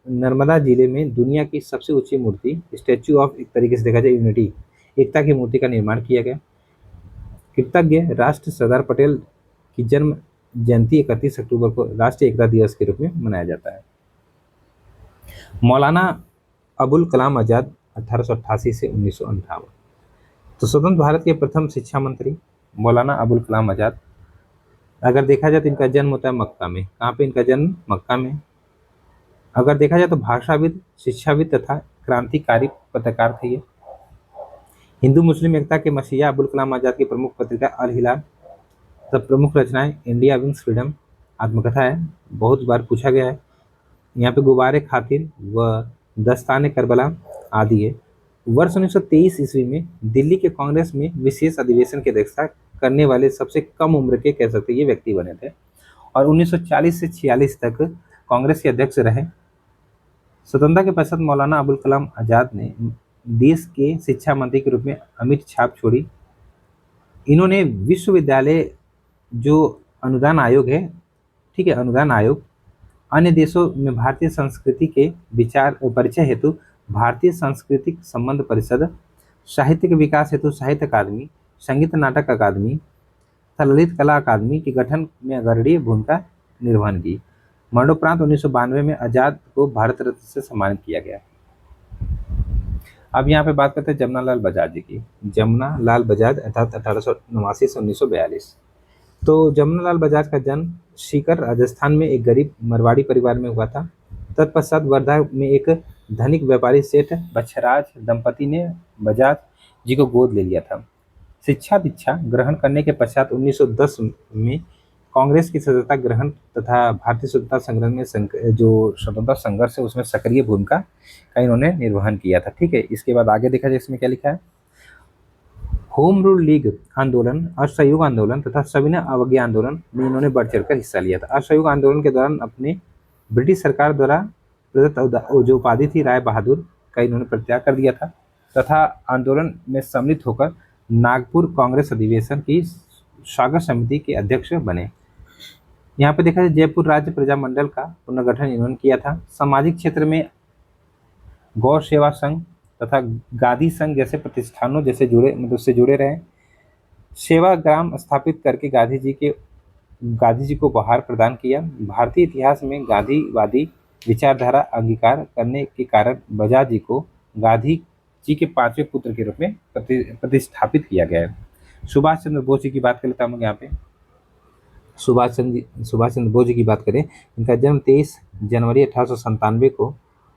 नर्मदा जिले में दुनिया की सबसे ऊंची मूर्ति स्टैच्यू ऑफ एक तरीके से देखा जाए यूनिटी, एकता की मूर्ति का निर्माण किया गया। कृतज्ञ राष्ट्र सरदार पटेल की जन्म जयंती 31 अक्टूबर को राष्ट्रीय एकता दिवस के रूप में मनाया जाता है। मौलाना अबुल कलाम आज़ाद 1888 से 1958। तो स्वतंत्र भारत के प्रथम शिक्षा मंत्री मौलाना अबुल कलाम आज़ाद, अगर देखा जाए तो इनका जन्म होता है मक्का में। कहाँ पे इनका जन्म? मक्का में। अगर देखा जाए तो भाषाविद, शिक्षाविद तथा क्रांतिकारी पत्रकार थे ये। हिंदू मुस्लिम एकता के मसीहा अबुल कलाम आज़ाद की प्रमुख पत्रिका अल हिलाल। सब प्रमुख रचनाएं इंडिया विंग्स फ्रीडम, आत्मकथा है, बहुत बार पूछा गया है। यहाँ पे गुबारे खातिर व दस्ताने करबला आदि है। वर्ष 1923 ईस्वी में दिल्ली के कांग्रेस में विशेष अधिवेशन की अध्यक्षता करने वाले सबसे कम उम्र के कह सकते ये व्यक्ति बने थे और 1940 से 46 तक कांग्रेस के अध्यक्ष रहे। स्वतंत्रता के पश्चात मौलाना अबुल कलाम आज़ाद ने देश के शिक्षा मंत्री के रूप में अमिट छाप छोड़ी। इन्होंने विश्वविद्यालय जो अनुदान आयोग है, ठीक है, अनुदान आयोग, अन्य देशों में भारतीय संस्कृति के विचार परिचय हेतु भारतीय सांस्कृतिक संबंध परिषद, साहित्य के विकास हेतु साहित्य अकादमी, संगीत नाटक अकादमी तथा ललित कला अकादमी के गठन में अग्रणी भूमिका निर्वहन की। मरणोपरांत 1992 में आजाद को भारत रत्न से सम्मानित किया गया। अब यहाँ पे बात करते हैं जमुना लाल बजाज जी की। जमुना लाल बजाज अर्थात 1889 से 1942। तो जमुना लाल बजाज का जन्म सीकर राजस्थान में एक गरीब मरवाड़ी परिवार में हुआ था। तत्पश्चात वर्धा में एक धनिक व्यापारी सेठ बच्छराज दंपति ने बजाज जी को गोद ले लिया था। शिक्षा दीक्षा ग्रहण करने के पश्चात 1910 में कांग्रेस की सदस्यता ग्रहण तथा भारतीय स्वतंत्रता संग्राम में जो स्वतंत्रता संघर्ष है उसमें सक्रिय भूमिका का इन्होंने निर्वहन किया था। ठीक है, इसके बाद आगे देखा जाए इसमें क्या लिखा है। होम रूल लीग आंदोलन, असहयोग आंदोलन तथा सविनय अवज्ञा आंदोलन में इन्होंने बढ़ चढ़कर हिस्सा लिया था। असहयोग आंदोलन के दौरान अपने ब्रिटिश सरकार द्वारा प्रदत्त जो उपाधि थी राय बहादुर का इन्होंने परित्याग कर दिया था तथा आंदोलन में सम्मिलित होकर नागपुर कांग्रेस अधिवेशन की स्वागत समिति के अध्यक्ष बने। यहाँ पे देखा जाए जयपुर राज्य प्रजामंडल का पुनर्गठन इन्होंने किया था। सामाजिक क्षेत्र में गौ सेवा संघ तथा गादी संघ जैसे प्रतिष्ठानों जैसे से जुड़े रहे। सेवा ग्राम स्थापित करके गांधी जी को उपहार प्रदान किया। भारतीय इतिहास में गांधीवादी विचारधारा अंगीकार करने के कारण बजाज जी को गांधी जी के 5वें पुत्र के रूप में प्रतिष्ठापित किया गया है। सुभाष चंद्र बोस जी की बात कर लेता हूँ यहाँ पे। सुभाष चंद्र बोस जी की बात करें, इनका जन्म 23 जनवरी 1897 को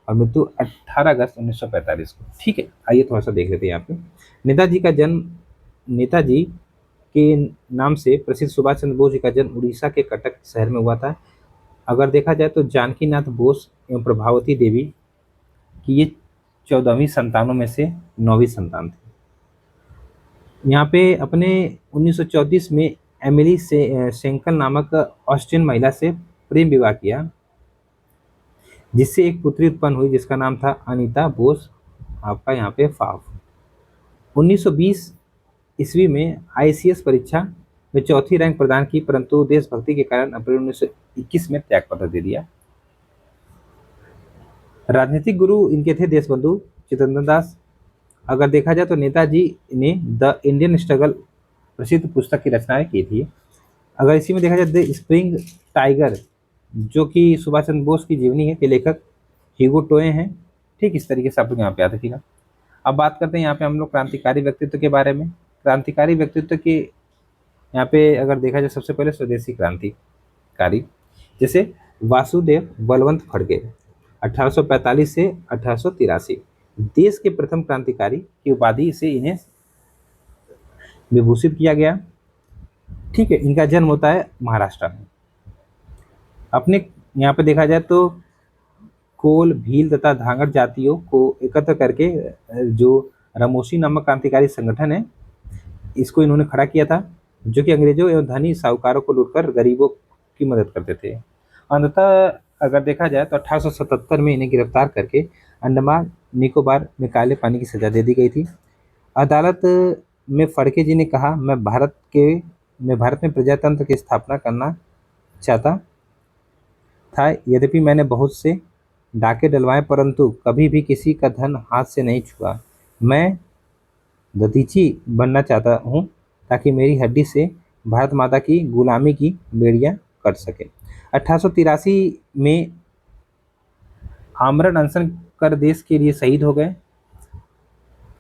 और मृत्यु 18 अगस्त 1945 को। ठीक है, आइए थोड़ा सा देख लेते हैं यहाँ पे। नेताजी का जन्म, नेताजी के नाम से प्रसिद्ध सुभाष चंद्र बोस जी का जन्म उड़ीसा के कटक शहर में हुआ था। अगर देखा जाए तो जानकी नाथ बोस एवं प्रभावती देवी की ये 14वीं संतानों में से 9वीं संतान थी। यहाँ पे अपने 1934 में एमिली सेंकल नामक ऑस्ट्रियन महिला से प्रेम विवाह किया, जिससे एक पुत्री उत्पन्न हुई जिसका नाम था अनीता बोस, आपका यहाँ पे फाफ। 1920 ईस्वी में आईसीएस परीक्षा में चौथी रैंक प्रदान की, परंतु देशभक्ति के कारण अप्रैल 1921 में त्यागपत्र दे दिया। राजनीतिक गुरु इनके थे देशबंधु चित्तरंजन दास। अगर देखा जाए तो नेताजी ने द इंडियन स्ट्रगल प्रसिद्ध पुस्तक की रचनाएं की थी। अगर इसी में देखा जाए द स्प्रिंग टाइगर जो कि सुभाष चंद्र बोस की जीवनी है के लेखक ह्यूगो टोए हैं। ठीक, इस तरीके से आप लोग यहाँ पे याद रखिएगा। अब बात करते हैं यहाँ पे हम लोग क्रांतिकारी व्यक्तित्व के बारे में। क्रांतिकारी व्यक्तित्व के यहाँ पे अगर देखा जाए सबसे पहले स्वदेशी क्रांतिकारी जैसे वासुदेव बलवंत फड़के 1845 से 1883, देश के प्रथम क्रांतिकारी की उपाधि से इन्हें विभूषित किया गया। ठीक है, इनका जन्म होता है महाराष्ट्र में। अपने यहाँ पे देखा जाए तो कोल, भील तथा धांगड़ जातियों को एकत्र करके जो रामोसी नामक क्रांतिकारी संगठन है इसको इन्होंने खड़ा किया था, जो कि अंग्रेजों एवं धनी साहूकारों को लूटकर गरीबों की मदद करते थे। अंततः अगर देखा जाए तो 1877 में इन्हें गिरफ्तार करके अंडमान निकोबार में काले पानी की सजा दे दी गई थी। अदालत में फड़के जी ने कहा, मैं भारत में प्रजातंत्र की स्थापना करना चाहता था, यद्यपि मैंने बहुत से डाके डलवाए परंतु कभी भी किसी का धन हाथ से नहीं छुआ। मैं दतीची बनना चाहता हूँ ताकि मेरी हड्डी से भारत माता की गुलामी की बेड़ियां कट सके। 1883 में आमरण अनशन कर देश के लिए शहीद हो गए।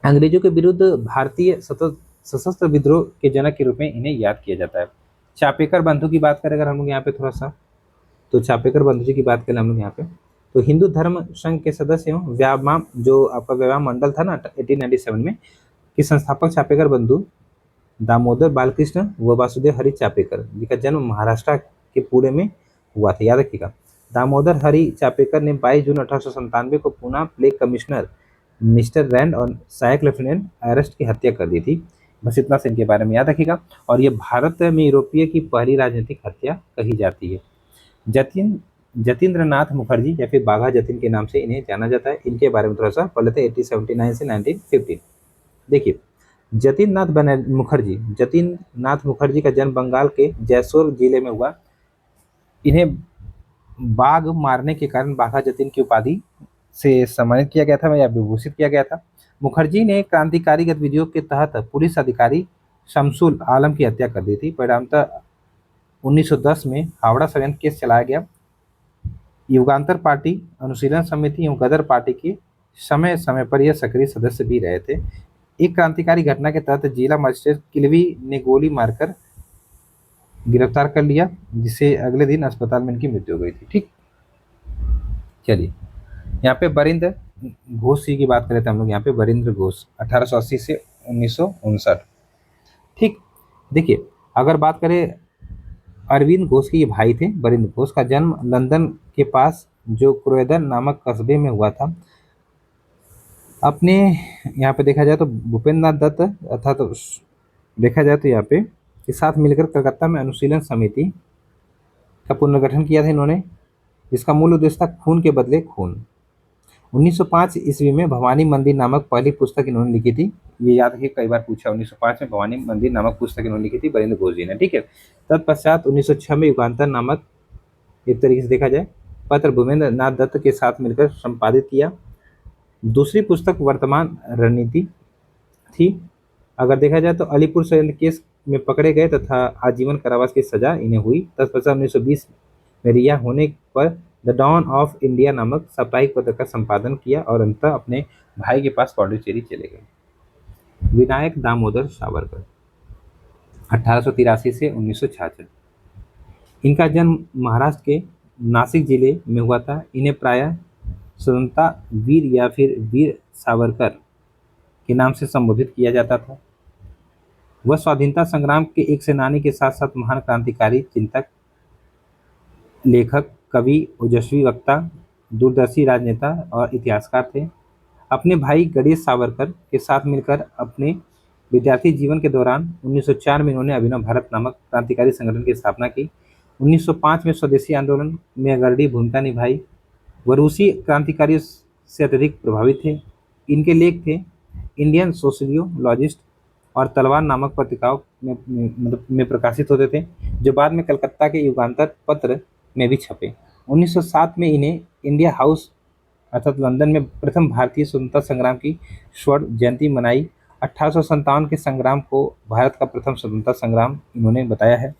अंग्रेजों के विरुद्ध भारतीय सशस्त्र विद्रोह के जनक के रूप में इन्हें याद किया जाता है। चापेकर बंधु की बात करें अगर हम लोग यहाँ पे थोड़ा सा, तो चापेकर बंधु जी की बात करें हम लोग यहाँ पे, तो हिंदू धर्म संघ के सदस्य एवं व्यायाम जो आपका व्यायाम मंडल था ना 1897 में, कि संस्थापक चापेकर बंधु दामोदर बालकृष्ण व वासुदेव हरि चापेकर जिनका जन्म महाराष्ट्र के पुणे में हुआ था, याद रखिएगा। दामोदर हरि चापेकर ने 22 जून 1897 को Pune plague commissioner mister Rand और सहायक लेफ्टिनेंट एरस्ट की हत्या कर दी थी। बस इतना से इनके बारे में याद रखिएगा। और ये भारत में यूरोपीय की पहली राजनीतिक हत्या कही जाती है। जतिन जतीन्द्र नाथ मुखर्जी या फिर बाघा जतीन के नाम से इन्हें जाना जाता है। इनके बारे में थोड़ा सा पढ़ लेते हैं 1879 से 1915। देखिए, जतीन नाथ मुखर्जी का जन्म बंगाल के जैसोर जिले में हुआ। इन्हें बाघ मारने के कारण बाघा जतीन की उपाधि से सम्मानित किया गया था या विभूषित किया गया था। मुखर्जी ने क्रांतिकारी गतिविधियों के तहत पुलिस अधिकारी शमसुल आलम की हत्या कर दी थी। परिणामतः 1910 में हावड़ा षड्यंत्र केस चलाया गया। युगांतर पार्टी, अनुशीलन समिति एवं गदर पार्टी के समय समय पर यह सक्रिय सदस्य भी रहे थे। एक क्रांतिकारी घटना के तहत जिला मजिस्ट्रेट किलवी ने गोली मारकर गिरफ्तार कर लिया, जिसे अगले दिन अस्पताल में इनकी मृत्यु हो गई थी। ठीक, चलिए यहाँ पे बरिंद्र घोष जी की बात करें तो हम लोग यहाँ पे बरिंद्र घोष 1880 से 1959। ठीक, देखिए अगर बात करें अरविंद घोष के, ये भाई थे। बरिंद्र घोष का जन्म लंदन के पास जो क्रोयदन नामक कस्बे में हुआ था। अपने यहाँ पे देखा जाए तो भूपेंद्र नाथ दत्त अर्थात तो देखा जाए तो यहाँ पे के साथ मिलकर कलकत्ता में अनुशीलन समिति का पुनर्गठन किया था इन्होंने। इसका मूल उद्देश्य था खून के बदले खून। 1905 ईस्वी में भवानी मंदिर नामक पहली पुस्तक इन्होंने लिखी थी। ये याद रखिए, कई बार पूछा। 1905 में भवानी मंदिर नामक पुस्तक इन्होंने लिखी थी बरिंद्र घोष जी ने। ठीक है, तत्पश्चात 1906 में युगांतर नामक, एक तरीके से देखा जाए, पत्र भूपेंद्र नाथ दत्त के साथ मिलकर संपादित किया। दूसरी पुस्तक वर्तमान रणनीति थी। अगर देखा जाए तो अलीपुर षड्यंत्र केस में पकड़े गए तथा आजीवन कारावास की सजा इन्हें हुई। तत्पश्चात 1920 में रिहा होने पर द डॉन ऑफ इंडिया नामक साप्ताहिक पत्र का संपादन किया और अंततः अपने भाई के पास पौंडीचेरी चले गए। विनायक दामोदर सावरकर 1883 से 1966। इनका जन्म महाराष्ट्र के नासिक जिले में हुआ था। इन्हें प्रायः स्वतंत्रता वीर या फिर वीर सावरकर के नाम से संबोधित किया जाता था। वह स्वाधीनता संग्राम के एक सेनानी के साथ साथ महान क्रांतिकारी, चिंतक, लेखक, कवि, ओजस्वी वक्ता, दूरदर्शी राजनेता और इतिहासकार थे। अपने भाई गणेश सावरकर के साथ मिलकर अपने विद्यार्थी जीवन के दौरान 1904 में इन्होंने अभिनव भारत नामक क्रांतिकारी संगठन की स्थापना की। 1905 में स्वदेशी आंदोलन में अग्रणी भूमिका निभाई। वह रूसी क्रांतिकारियों से अत्यधिक प्रभावित थे। इनके लेख थे इंडियन सोशियोलॉजिस्ट और तलवार नामक पत्रिकाओं में प्रकाशित होते थे, जो बाद में कलकत्ता के युगांतर पत्र में भी छपे। 1907 में इन्हें इंडिया हाउस अर्थात लंदन में प्रथम भारतीय स्वतंत्रता संग्राम की स्वर्ण जयंती मनाई। 1857 के संग्राम को भारत का प्रथम स्वतंत्रता संग्राम इन्होंने बताया है।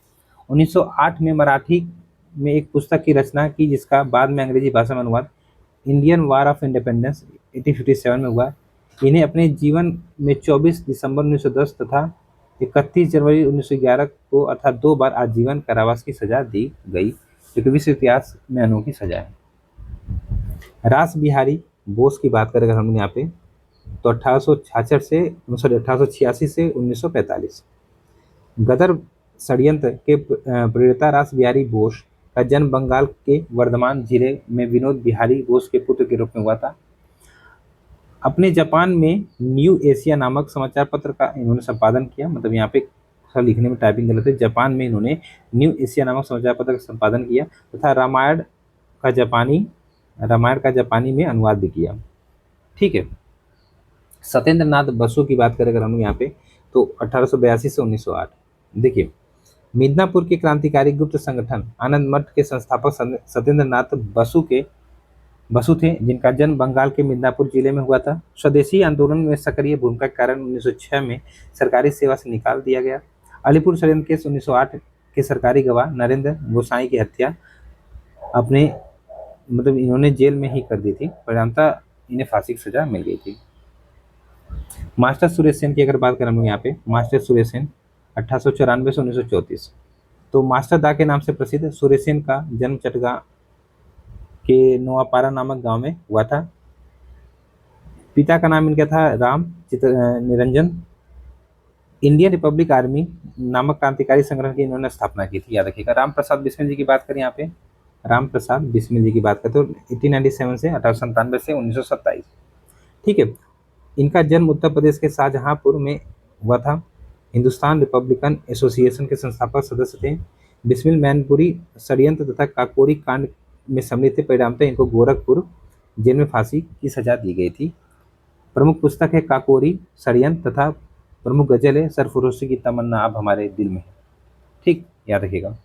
1908 में मराठी में एक पुस्तक की रचना की, जिसका बाद में अंग्रेजी भाषा में अनुवाद इंडियन वार ऑफ इंडिपेंडेंस 1857 में हुआ। इन्हें अपने जीवन में 24 दिसंबर 1910 तथा 31 जनवरी 1911 को अर्थात 2 बार आजीवन कारावास की सजा दी गई, जो कि विश्व इतिहास में अनोखी सजा है। रास बिहारी बोस की बात करें अगर हम यहाँ पे तो 1886 से 1945। गदर षड्यंत्र के प्रेरिता रास बिहारी बोस का जन्म बंगाल के वर्धमान जिले में विनोद बिहारी बोस के पुत्र के रूप में हुआ था। अपने जापान में न्यू एशिया नामक समाचार पत्र का इन्होंने संपादन किया। मतलब यहाँ पे थोड़ा लिखने में टाइपिंग गलत है। जापान में इन्होंने न्यू एशिया नामक समाचार पत्र का संपादन किया तथा रामायण का जापानी में अनुवाद भी किया। ठीक है, सत्येंद्र नाथ बसु की बात करें अगर हम यहाँ पे तो 1882 से 1908। देखिए, मिदनापुर के क्रांतिकारी गुप्त संगठन आनंद मठ के संस्थापक सत्येंद्र नाथ बसु थे, जिनका जन्म बंगाल के मिदनापुर जिले में हुआ था। स्वदेशी आंदोलन में सक्रिय भूमिका के कारण 1906 में सरकारी सेवा से निकाल दिया गया। अलीपुर षड्यंत्र केस 1908 के सरकारी गवाह नरेंद्र गोसाई की हत्या अपने इन्होंने जेल में ही कर दी थी। परिणामतः इन्हें फांसी की सजा मिल गई थी। मास्टर सुरेश सेन की अगर बात करें हम लोग यहाँ पे, मास्टर सुरेश सेन 1894 से 1934। तो मास्टर दा के नाम से प्रसिद्ध सुरेश सेन का जन्म चटगांव के नोआपारा नामक गांव में हुआ था। पिता का नाम इनका था Ram Niranjan. Indian Republic army नामक क्रांतिकारी संगठन की इन्होंने स्थापना की थी, याद रखिएगा। राम प्रसाद बिस्मिल जी की बात करें यहाँ पे, राम प्रसाद बिस्मिल जी की बात करते हो 1897 से 1897 से 1927। ठीक है। इनका जन्म उत्तर प्रदेश के शाहजहांपुर में हुआ था। हिंदुस्तान रिपब्लिकन एसोसिएशन के संस्थापक सदस्य थे। बिस्मिल मैनपुरी षड्यंत्र तथा काकोरी कांड में सम्मिलित थे। परिणामतः इनको गोरखपुर जेल में फांसी की सजा दी गई थी। प्रमुख पुस्तक है काकोरी षड्यंत्र तथा प्रमुख गजल है सरफरोशी की तमन्ना अब हमारे दिल में है। ठीक, याद रखिएगा।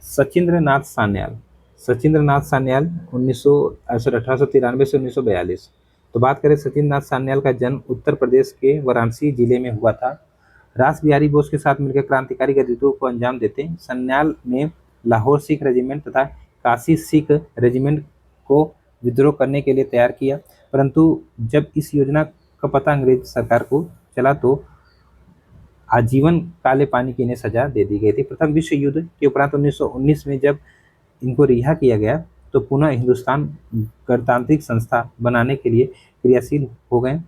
सचिंद्र नाथ सान्याल, सचिंद्र नाथ सान्याल 1893 से 1942। तो बात करें सचिंद्र नाथ सान्याल का जन्म उत्तर प्रदेश के वाराणसी जिले में हुआ था। रास बिहारी बोस के साथ मिलकर क्रांतिकारी गतिविधियों को अंजाम देते सान्याल ने लाहौर सिख रेजिमेंट तथा काशी सिख रेजिमेंट को विद्रोह करने के लिए तैयार किया, परंतु जब इस योजना का पता अंग्रेज सरकार को चला तो आजीवन काले पानी की इन्हें सजा दे दी गई थी। प्रथम विश्व युद्ध के उपरांत 1919 में जब इनको रिहा किया गया तो पुनः हिंदुस्तान गणतांत्रिक संस्था बनाने के लिए क्रियाशील हो गए।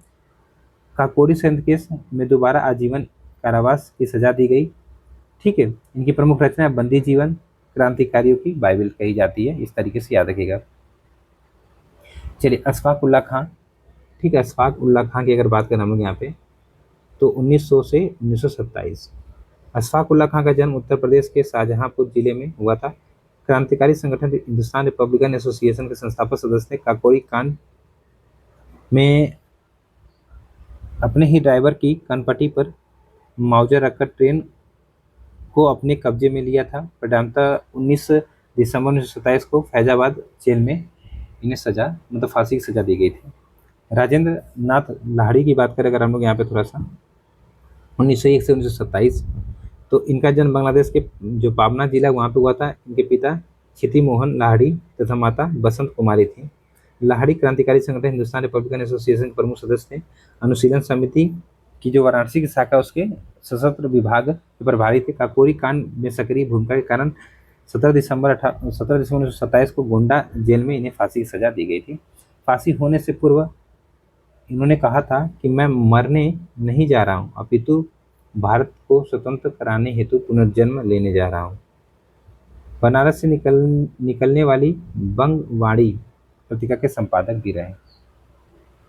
काकोरी षड्यंत्र केस में दोबारा आजीवन कारावास की सजा दी गई। ठीक है। इनकी प्रमुख रचना बंदी जीवन क्रांतिकारियों की बाइबल कही जाती है, इस तरीके से याद रखिएगा। चलिए, अशफाक उल्लाह खां। ठीक है, अशफाक उल्लाह खां की अगर बात करें हम लोग यहाँ पे तो 1900 से 1927। अशफाक उल्लाह खां का जन्म उत्तर प्रदेश के शाहजहांपुर जिले में हुआ था। क्रांतिकारी संगठन हिंदुस्तान रिपब्लिकन एसोसिएशन के संस्थापक सदस्य थे। काकोरी कांड में अपने ही ड्राइवर की कनपट्टी पर मुआवजा रखकर ट्रेन को अपने कब्जे में लिया था। परिणामतः 19 दिसंबर 1927 को फैजाबाद जेल में इन्हें सजा मतलब फांसी की सजा दी गई थी। राजेंद्र नाथ लाहिड़ी की बात करें अगर हम लोग यहाँ पे थोड़ा सा 1901 से 1927, तो इनका जन्म बांग्लादेश के जो पाबना जिला वहाँ पे हुआ था। इनके पिता क्षिति मोहन लाहिड़ी तथा माता बसंत कुमारी थी। लाहिड़ी क्रांतिकारी संगठन हिंदुस्तान रिपब्लिकन एसोसिएशन के प्रमुख सदस्य थे। अनुशीलन समिति की जो वाराणसी की शाखा उसके सशस्त्र विभाग के प्रभारी थे। काकोरी कांड में सक्रिय भूमिका के कारण 17 दिसंबर 1927 को गोंडा जेल में इन्हें फांसी की सजा दी गई थी। फांसी होने से पूर्व इन्होंने कहा था कि मैं मरने नहीं जा रहा हूँ, अपितु भारत को स्वतंत्र कराने हेतु पुनर्जन्म लेने जा रहा हूँ। बनारस से निकलने वाली बंगवाड़ी पत्रिका के संपादक भी रहे।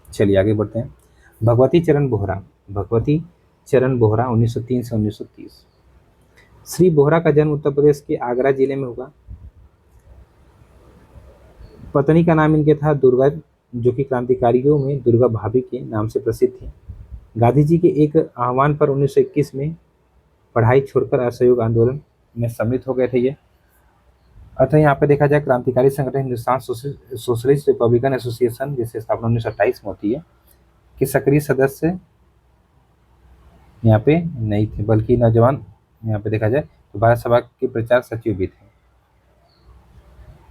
चलिए आगे बढ़ते हैं। भगवती चरण बोहरा, भगवती चरण बोहरा 1903 से 1930। श्री बोहरा का जन्म उत्तर प्रदेश के आगरा जिले में हुआ। पत्नी का नाम इनके था दुर्गा, जो कि क्रांतिकारियों में दुर्गा भाभी के नाम से प्रसिद्ध थी। गांधी जी के एक आह्वान पर 1921 में पढ़ाई छोड़कर असहयोग आंदोलन में सम्मिलित हो गए थे ये। अतः यहाँ पे देखा जाए क्रांतिकारी संगठन हिंदुस्तान सोशलिस्ट रिपब्लिकन एसोसिएशन जिसकी स्थापना 1928 में होती है के सक्रिय सदस्य यहाँ पे नहीं थे, बल्कि नौजवान यहाँ पे देखा जाए तो भारत सभा के प्रचार सचिव भी थे।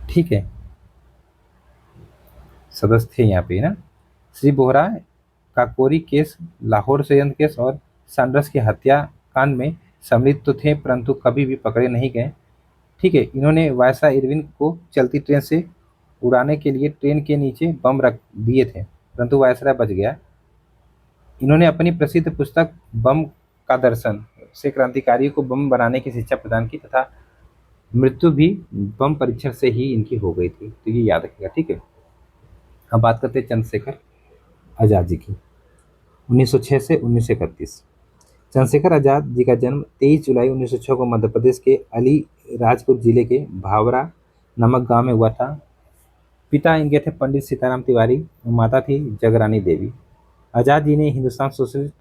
ठीक है, सदस्य थे यहाँ पे ना। श्री बोहरा काकोरी केस, लाहौर षड्यंत्र केस और सैंडर्स की हत्याकांड में सम्मिलित तो थे, परंतु कभी भी पकड़े नहीं गए। ठीक है। इन्होंने वायसराय इरविन को चलती ट्रेन से उड़ाने के लिए ट्रेन के नीचे बम रख दिए थे, परंतु वायसराय बच गया। इन्होंने अपनी प्रसिद्ध पुस्तक बम का दर्शन से क्रांतिकारियों को बम बनाने की शिक्षा प्रदान की तथा मृत्यु भी बम परीक्षण से ही इनकी हो गई थी, तो ये याद रखिएगा। ठीक है। अब बात करते हैं चंद्रशेखर आज़ाद जी की 1906 से 1931। चंद्रशेखर आज़ाद जी का जन्म 23 जुलाई 1906 को मध्य प्रदेश के अलीराजपुर जिले के भावरा नामक गांव में हुआ था। पिता इनके थे पंडित सीताराम तिवारी और माता थी जगरानी देवी। आज़ाद जी ने हिंदुस्तान सोशलिस्ट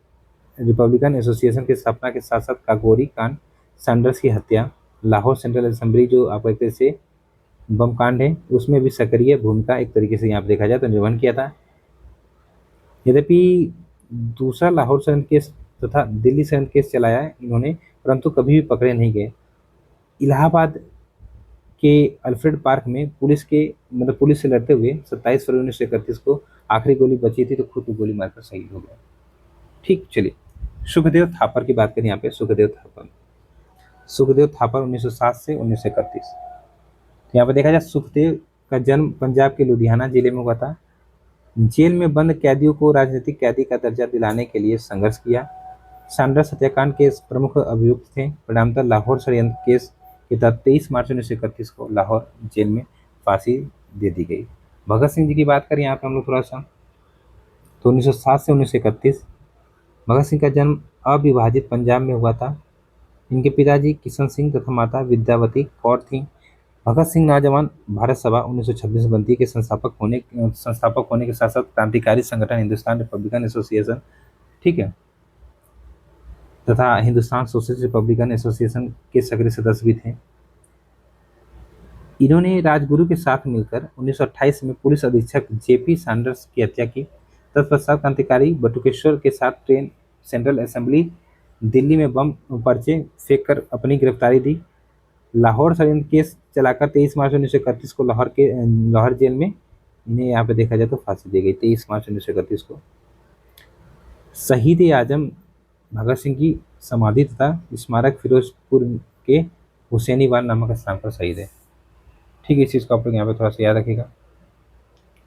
रिपब्लिकन एसोसिएशन की स्थापना के साथ साथ काकोरी कांड, सैंडर्स की हत्या, लाहौर सेंट्रल असेंबली जो आप कहते से बम कांड है उसमें भी सक्रिय भूमिका एक तरीके से यहाँ पर देखा जाए तो निर्वहन किया था। यद्यपि दूसरा लाहौर षड्यंत्र केस तथा दिल्ली षड्यंत्र केस चलाया है इन्होंने, परंतु कभी भी पकड़े नहीं गए। इलाहाबाद के अल्फ्रेड पार्क में पुलिस से लड़ते हुए 27 फरवरी 1931 को आखिरी गोली बची थी तो खुद को गोली मारकर शहीद हो गया। ठीक, चलिए सुखदेव थापर की बात करें यहाँ पे। सुखदेव थापर 1907 से 1931। तो यहाँ पर देखा जाए सुखदेव का जन्म पंजाब के लुधियाना जिले में हुआ था। जेल में बंद कैदियों को राजनीतिक कैदी का दर्जा दिलाने के लिए संघर्ष किया। सैंडर्स हत्याकांड के प्रमुख अभियुक्त थे। परिणामतः लाहौर षड्यंत्र केस के तहत 23 मार्च 1931 को लाहौर जेल में फांसी दे दी गई। भगत सिंह जी की बात करें यहाँ पे हम लोग थोड़ा सा, तो 1907 से 1931 भगत सिंह का जन्म अविभाजित पंजाब में हुआ था। इनके पिताजी किशन सिंह तथा माता विद्यावती कौर थीं। भगत सिंह नौजवान भारत सभा 1926 बनती के संस्थापक होने के साथ साथ क्रांतिकारी संगठन हिंदुस्तान रिपब्लिकन एसोसिएशन, ठीक है, तथा हिंदुस्तान सोशलिस्ट रिपब्लिकन एसोसिएशन के सक्रिय सदस्य भी थे। इन्होंने राजगुरु के साथ मिलकर 1928 में पुलिस अधीक्षक जेपी सैंडर्स की हत्या की। तत्पश्चात क्रांतिकारी बटुकेश्वर के साथ ट्रेन सेंट्रल असेंबली दिल्ली में बम पर्चे फेंक कर अपनी गिरफ्तारी दी। लाहौर षड्यंत्र केस चलाकर 23 मार्च 1931 को लाहौर जेल में इन्हें यहाँ पे देखा जाए तो फांसी दी गई 23 मार्च 1931 को। शहीद आजम भगत सिंह की समाधि तथा स्मारक फिरोजपुर के हुसैनीवाल नामक स्थान पर शहीद है। ठीक है, इस चीज़ को आप लोग यहाँ पे थोड़ा सा याद रखिएगा।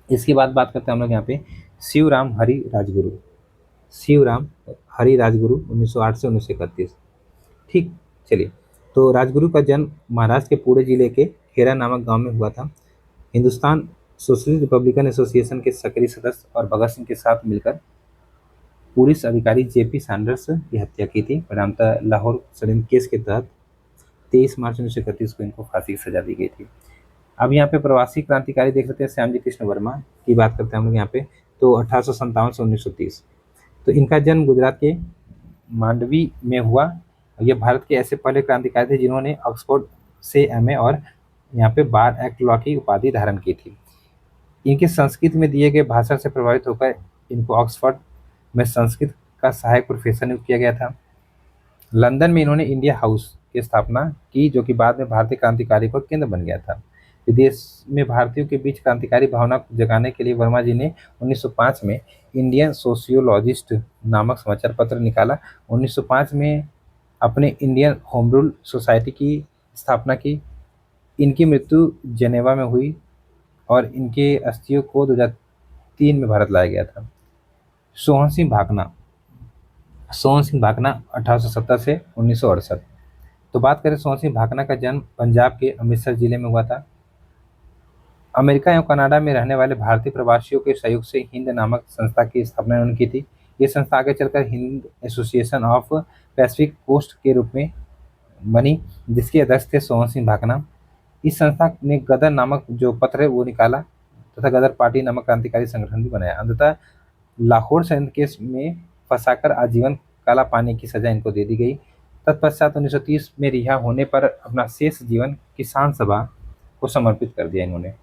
इसके बाद बात करते हैं हम लोग यहाँ पे शिवराम हरि राजगुरु। शिवराम हरि राजगुरु 1908 से 1931। ठीक, चलिए, तो राजगुरु का जन्म महाराष्ट्र के पुणे जिले के खेरा नामक गांव में हुआ था। हिंदुस्तान सोशलिस्ट रिपब्लिकन एसोसिएशन के सक्रिय सदस्य और भगत सिंह के साथ मिलकर पुलिस अधिकारी जेपी सैंडर्स की हत्या की थी। परिणामतः लाहौर षड्यंत्र केस के तहत 23 मार्च 1931 को इनको फांसी की सजा दी गई थी। अब यहाँ पे प्रवासी क्रांतिकारी देख लेते हैं। श्यामजी कृष्ण वर्मा की बात करते हैं हम लोग यहाँ पे, तो 1857 से 1930। तो इनका जन्म गुजरात के मांडवी में हुआ। ये भारत के ऐसे पहले क्रांतिकारी थे जिन्होंने ऑक्सफोर्ड से एमए और यहाँ पे बार एक्ट लॉ की उपाधि धारण की थी। इनके संस्कृत में दिए गए भाषण से प्रभावित होकर इनको ऑक्सफोर्ड में संस्कृत का सहायक प्रोफेसर नियुक्त किया गया था। लंदन में इन्होंने इंडिया हाउस की स्थापना की, जो कि बाद में भारतीय क्रांतिकारी का केंद्र बन गया था। विदेश में भारतीयों के बीच क्रांतिकारी भावना को जगाने के लिए वर्मा जी ने 1905 में इंडियन सोशियोलॉजिस्ट नामक समाचार पत्र निकाला। 1905 में अपने इंडियन होम रूल सोसाइटी की स्थापना की। इनकी मृत्यु जेनेवा में हुई और इनके अस्थियों को 2003 में भारत लाया गया था। सोहन सिंह भाकना 1870 से 1968। तो बात करें सोहन सिंह भाकना का जन्म पंजाब के अमृतसर जिले में हुआ था। अमेरिका एवं कनाडा में रहने वाले भारतीय प्रवासियों के सहयोग से हिंद नामक संस्था की स्थापना उन्होंने की थी। ये संस्था आगे चलकर Hind association of Pacific coast के रूप में बनी, जिसके अध्यक्ष थे सोहन सिंह भाकना। इस संस्था ने गदर नामक जो पत्र है वो निकाला तथा गदर पार्टी नामक क्रांतिकारी संगठन भी बनाया। अंततः लाहौर षड्यंत्र केस में फंसाकर आजीवन काला पानी की सजा इनको दे दी गई। तत्पश्चात 1930 में रिहा होने पर अपना शेष जीवन किसान सभा को समर्पित कर दिया इन्होंने।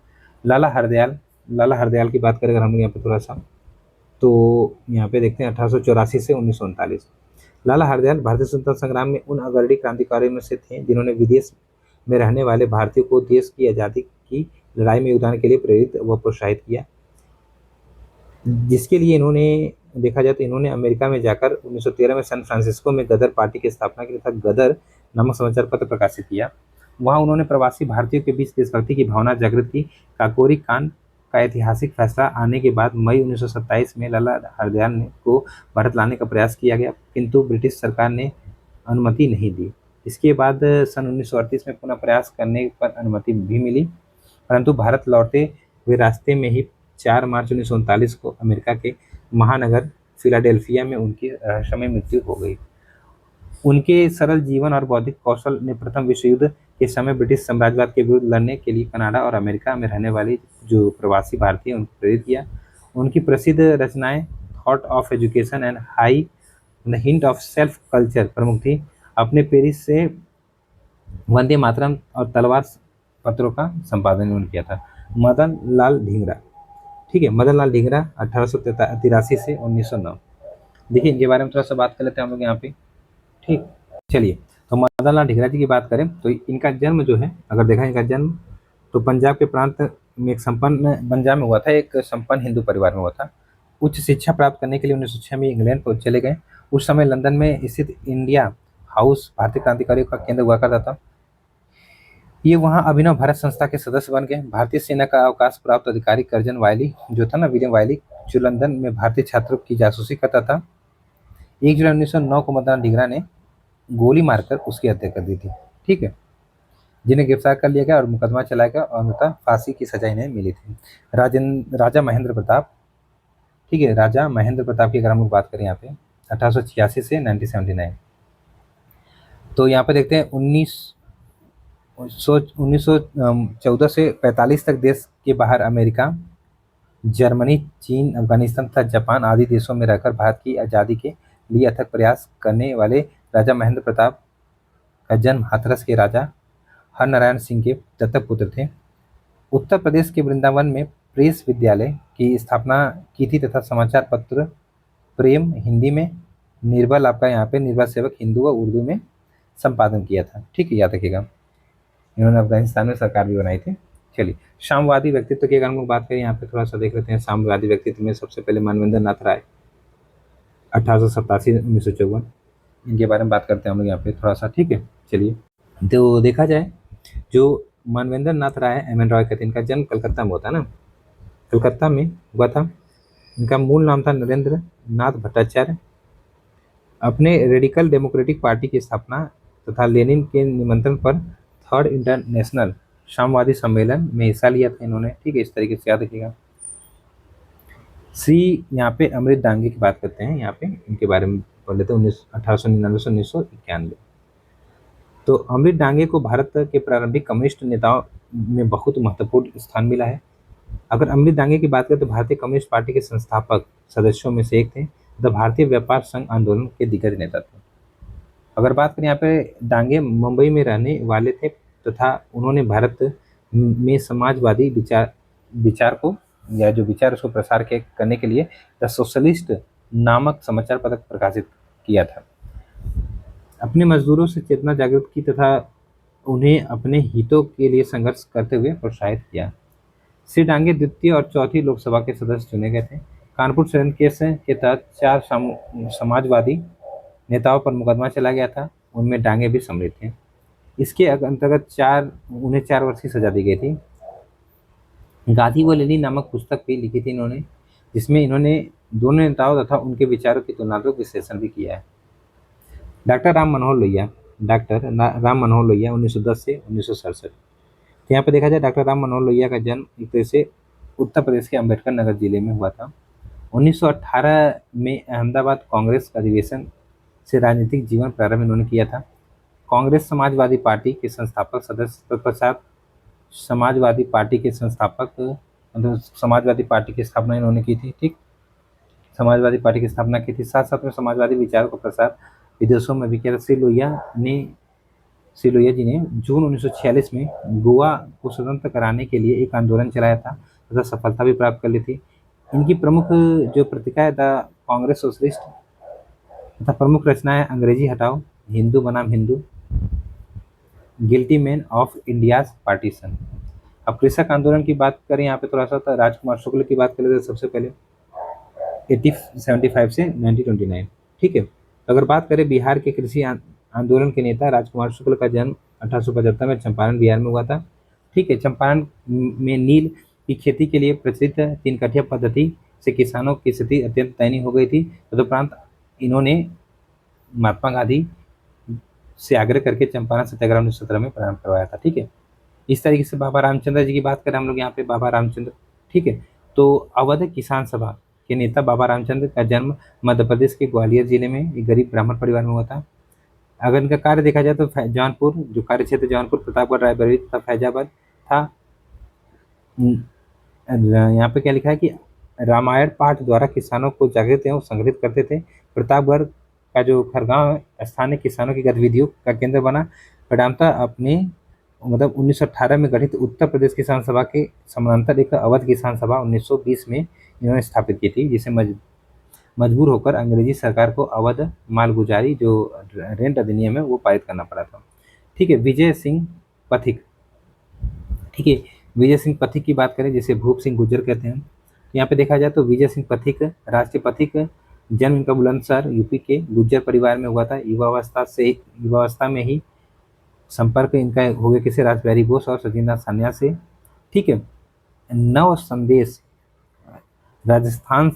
लाला हरदयाल की बात करें अगर हम लोग यहाँ पे थोड़ा सा, तो यहाँ पे देखते हैं 1884 से 1939। लाला हरदयाल भारतीय स्वतंत्रता संग्राम में उन अग्रणी क्रांतिकारियों में से थे जिन्होंने विदेश में रहने वाले भारतीयों को देश की आज़ादी की लड़ाई में योगदान के लिए प्रेरित व प्रोत्साहित किया। जिसके लिए इन्होंने देखा जाए तो इन्होंने अमेरिका में जाकर 1913 में सैन फ्रांसिस्को में गदर पार्टी की स्थापना की तथा गदर नामक समाचार पत्र प्रकाशित किया। वहाँ उन्होंने प्रवासी भारतीयों के बीच देशभक्ति की भावना जागृत की। काकोरी कांड का ऐतिहासिक फैसला आने के बाद मई 1927 में लाला हरदयाल को भारत लाने का प्रयास किया गया, किंतु ब्रिटिश सरकार ने अनुमति नहीं दी। इसके बाद सन 1938 में पुनः प्रयास करने पर अनुमति भी मिली, परंतु भारत लौटते हुए रास्ते में ही 4 मार्च 1939 को अमेरिका के महानगर फिलाडेल्फिया में उनकी रहस्यमय मृत्यु हो गई। उनके सरल जीवन और बौद्धिक कौशल ने प्रथम विश्व युद्ध के समय ब्रिटिश साम्राज्यवाद के विरुद्ध लड़ने के लिए कनाडा और अमेरिका में रहने वाले जो प्रवासी भारतीय उनको प्रेरित किया। उनकी प्रसिद्ध रचनाएं thought of education and high the hint of self culture प्रमुख थी। अपने पेरिस से वंदे मातरम और तलवार पत्रों का संपादन उन्होंने किया था। मदन लाल ढींगरा, ठीक है, मदन लाल ढींगरा 1883 से 1909। देखिए इनके बारे में थोड़ा सा बात कर लेते हैं हम लोग यहाँ पे। ठीक, चलिए, तो मदन लाल ढींगरा जी की बात करें तो इनका जन्म जो है, अगर देखा इनका जन्म तो पंजाब के प्रांत में पंजाब में हुआ था, एक संपन्न हिंदू परिवार में हुआ था। उच्च शिक्षा प्राप्त करने के लिए 1906 में इंग्लैंड को चले गए। उस समय लंदन में स्थित इंडिया हाउस भारतीय क्रांतिकारियों का केंद्र हुआ करता था। ये वहाँ अभिनव भारत संस्था के सदस्य बन गए। भारतीय सेना का अवकाश प्राप्त अधिकारी कर्जन वायली जो था ना, विलियम वायली, जो लंदन में भारतीय छात्रों की जासूसी करता था, 1 जुलाई 1909 को मदन ढींगरा ने गोली मारकर उसकी हत्या कर दी थी। ठीक है, जिन्हें गिरफ्तार कर लिया गया और मुकदमा चलाया गया और अंततः फांसी की सजा इन्हें मिली थी। राजा महेंद्र प्रताप, ठीक है, राजा महेंद्र प्रताप की अगर हम लोग बात करें यहाँ पे 1886 से 1979, तो यहाँ पे देखते हैं 1914 से 45 तक देश के बाहर अमेरिका, जर्मनी, चीन, अफगानिस्तान तथा जापान आदि देशों में रहकर भारत की आज़ादी के लिए अथक प्रयास करने वाले राजा महेंद्र प्रताप का जन्म हाथरस के राजा हरनारायण सिंह के दत्तक पुत्र थे। उत्तर प्रदेश के वृंदावन में प्रेस विद्यालय की स्थापना की थी तथा समाचार पत्र प्रेम हिंदी में, निर्बल आपका यहाँ पे निर्बल सेवक हिंदू व उर्दू में संपादन किया था। ठीक है, याद रखिएगा। इन्होंने अफगानिस्तान में सरकार भी बनाई थी। चलिए, साम्यवादी व्यक्तित्व की अगर हम लोग बात करें, यहाँ पे थोड़ा सा देख लेते हैं। साम्यवादी व्यक्तित्व में सबसे पहले मानवेंद्र नाथ राय, 1887-1954, इनके बारे में बात करते हैं हम लोग यहाँ पे थोड़ा सा। ठीक है, चलिए, तो देखा जाए जो मानवेंद्र नाथ राय एम एन रॉय कहते हैं, इनका जन्म कलकत्ता में होता है ना, कलकत्ता में हुआ था। इनका मूल नाम था नरेंद्र नाथ भट्टाचार्य। अपने रेडिकल डेमोक्रेटिक पार्टी की स्थापना तथा लेनिन के निमंत्रण पर थर्ड इंटरनेशनल साम्यवादी सम्मेलन में हिस्सा लिया था इन्होंने। ठीक है, इस तरीके से याद रखिएगा। श्री यहाँ पे अमृत डांगे की बात करते हैं, यहाँ पे इनके बारे में पढ़ लेते हैं। 1899 से 1991। तो अमृत डांगे को भारत के प्रारंभिक कम्युनिस्ट नेताओं में बहुत महत्वपूर्ण स्थान मिला है। अगर अमृत डांगे की बात करें तो भारतीय कम्युनिस्ट पार्टी के संस्थापक सदस्यों में से एक थे तथा भारतीय व्यापार संघ आंदोलन के दिग्गज नेता थे। अगर बात करें यहाँ पे, डांगे मुंबई में रहने वाले थे तथा उन्होंने भारत में समाजवादी विचार को या जो विचार उसको प्रसार करने के लिए द सोशलिस्ट नामक समाचार पत्र प्रकाशित किया था। अपने मजदूरों से चेतना जागृत की तथा उन्हें अपने हितों के लिए संघर्ष करते हुए प्रोत्साहित किया। श्री डांगे द्वितीय और चौथी लोकसभा के सदस्य चुने गए थे। कानपुर षड्यंत्र केस के तहत 4 समाजवादी नेताओं पर मुकदमा चला गया था, उनमें डांगे भी सम्मिलित थे। इसके अंतर्गत उन्हें 4 वर्ष की सजा दी गई थी। गांधी व लेनिन नामक पुस्तक भी लिखी थी इन्होंने, जिसमें इन्होंने दोनों नेताओं तथा उनके विचारों की तुलनात्मक विश्लेषण भी किया है। डॉक्टर राम मनोहर लोहिया, 1910 से 1967। तो यहाँ पे देखा जाए, डॉक्टर राम मनोहर लोहिया का जन्म एक तरह से उत्तर प्रदेश के अम्बेडकर नगर जिले में हुआ था। 1918 में अहमदाबाद कांग्रेस अधिवेशन से राजनीतिक जीवन प्रारंभ इन्होंने किया था। कांग्रेस समाजवादी पार्टी के संस्थापक सदस्य तत्पश्चात समाजवादी पार्टी के संस्थापक, मतलब समाजवादी पार्टी की स्थापना इन्होंने की थी। ठीक, समाजवादी पार्टी की स्थापना की थी। साथ साथ में समाजवादी विचारों का प्रसार विदेशों में भी किया था। श्री लोहिया जी ने जून 1946 में गोवा को स्वतंत्र कराने के लिए एक आंदोलन चलाया था तथा सफलता भी प्राप्त कर ली थी। इनकी प्रमुख जो पत्रिका है द कांग्रेस सोशलिस्ट तथा प्रमुख रचनाएं अंग्रेजी हटाओ, हिंदू बनाम Hindu, guilty man of India's partition. अब कृषक आंदोलन की बात करें यहाँ पे थोड़ा सा, तो राजकुमार शुक्ल की बात करें तो सबसे पहले 1875 से 1929। ठीक है, तो अगर बात करें बिहार के कृषि आंदोलन के नेता राजकुमार शुक्ल का जन्म 1875 में चंपारण बिहार में हुआ था। ठीक है, चंपारण में नील की खेती के लिए प्रचलित 3 कठिया पद्धति से किसानों की स्थिति अत्यंत दयनीय हो गई थी। तदुपरांत इन्होंने महात्मा गांधी से आग्रह करके चंपारण सत्याग्रह 1917 में प्रारंभ करवाया था। ठीक है, इस तरीके से बाबा रामचंद्र जी की बात करें हम लोग यहाँ पे, बाबा रामचंद्र। ठीक है, तो अवध किसान सभा के नेता बाबा रामचंद्र का जन्म मध्य प्रदेश के ग्वालियर जिले में एक गरीब ब्राह्मण परिवार में हुआ था। अगर इनका कार्य देखा जाए तो जौनपुर, जो कार्य क्षेत्र जौनपुर, प्रतापगढ़, रायबरेली तथा फैजाबाद था। यहाँ पे क्या लिखा है कि रामायण पाठ द्वारा किसानों को जागृत एवं संगठित करते थे। प्रतापगढ़ का जो खरगांव है स्थानीय किसानों की गतिविधियों का केंद्र बना। परिणामतः अपने 1918 में गठित उत्तर प्रदेश किसान सभा के समानांतर एक अवध किसान सभा 1920 में इन्होंने स्थापित की थी, जिसे मजबूर होकर अंग्रेजी सरकार को अवध मालगुजारी जो रेंट अधिनियम है वो पारित करना पड़ा था। ठीक है, विजय सिंह पथिक। ठीक है, विजय सिंह पथिक की बात करें, जिसे भूप सिंह गुर्जर कहते हैं। यहाँ पे देखा जाए तो विजय सिंह पथिक, राष्ट्रीय पथिक, जन्म इनका बुलंदशहर यूपी के गुर्जर परिवार में हुआ था। युवावस्था में ही संपर्क इनका हो गया किसी रासबिहारी बोस और सचिंद्रनाथ सान्याल से। ठीक है। नव संदेश, राजस्थान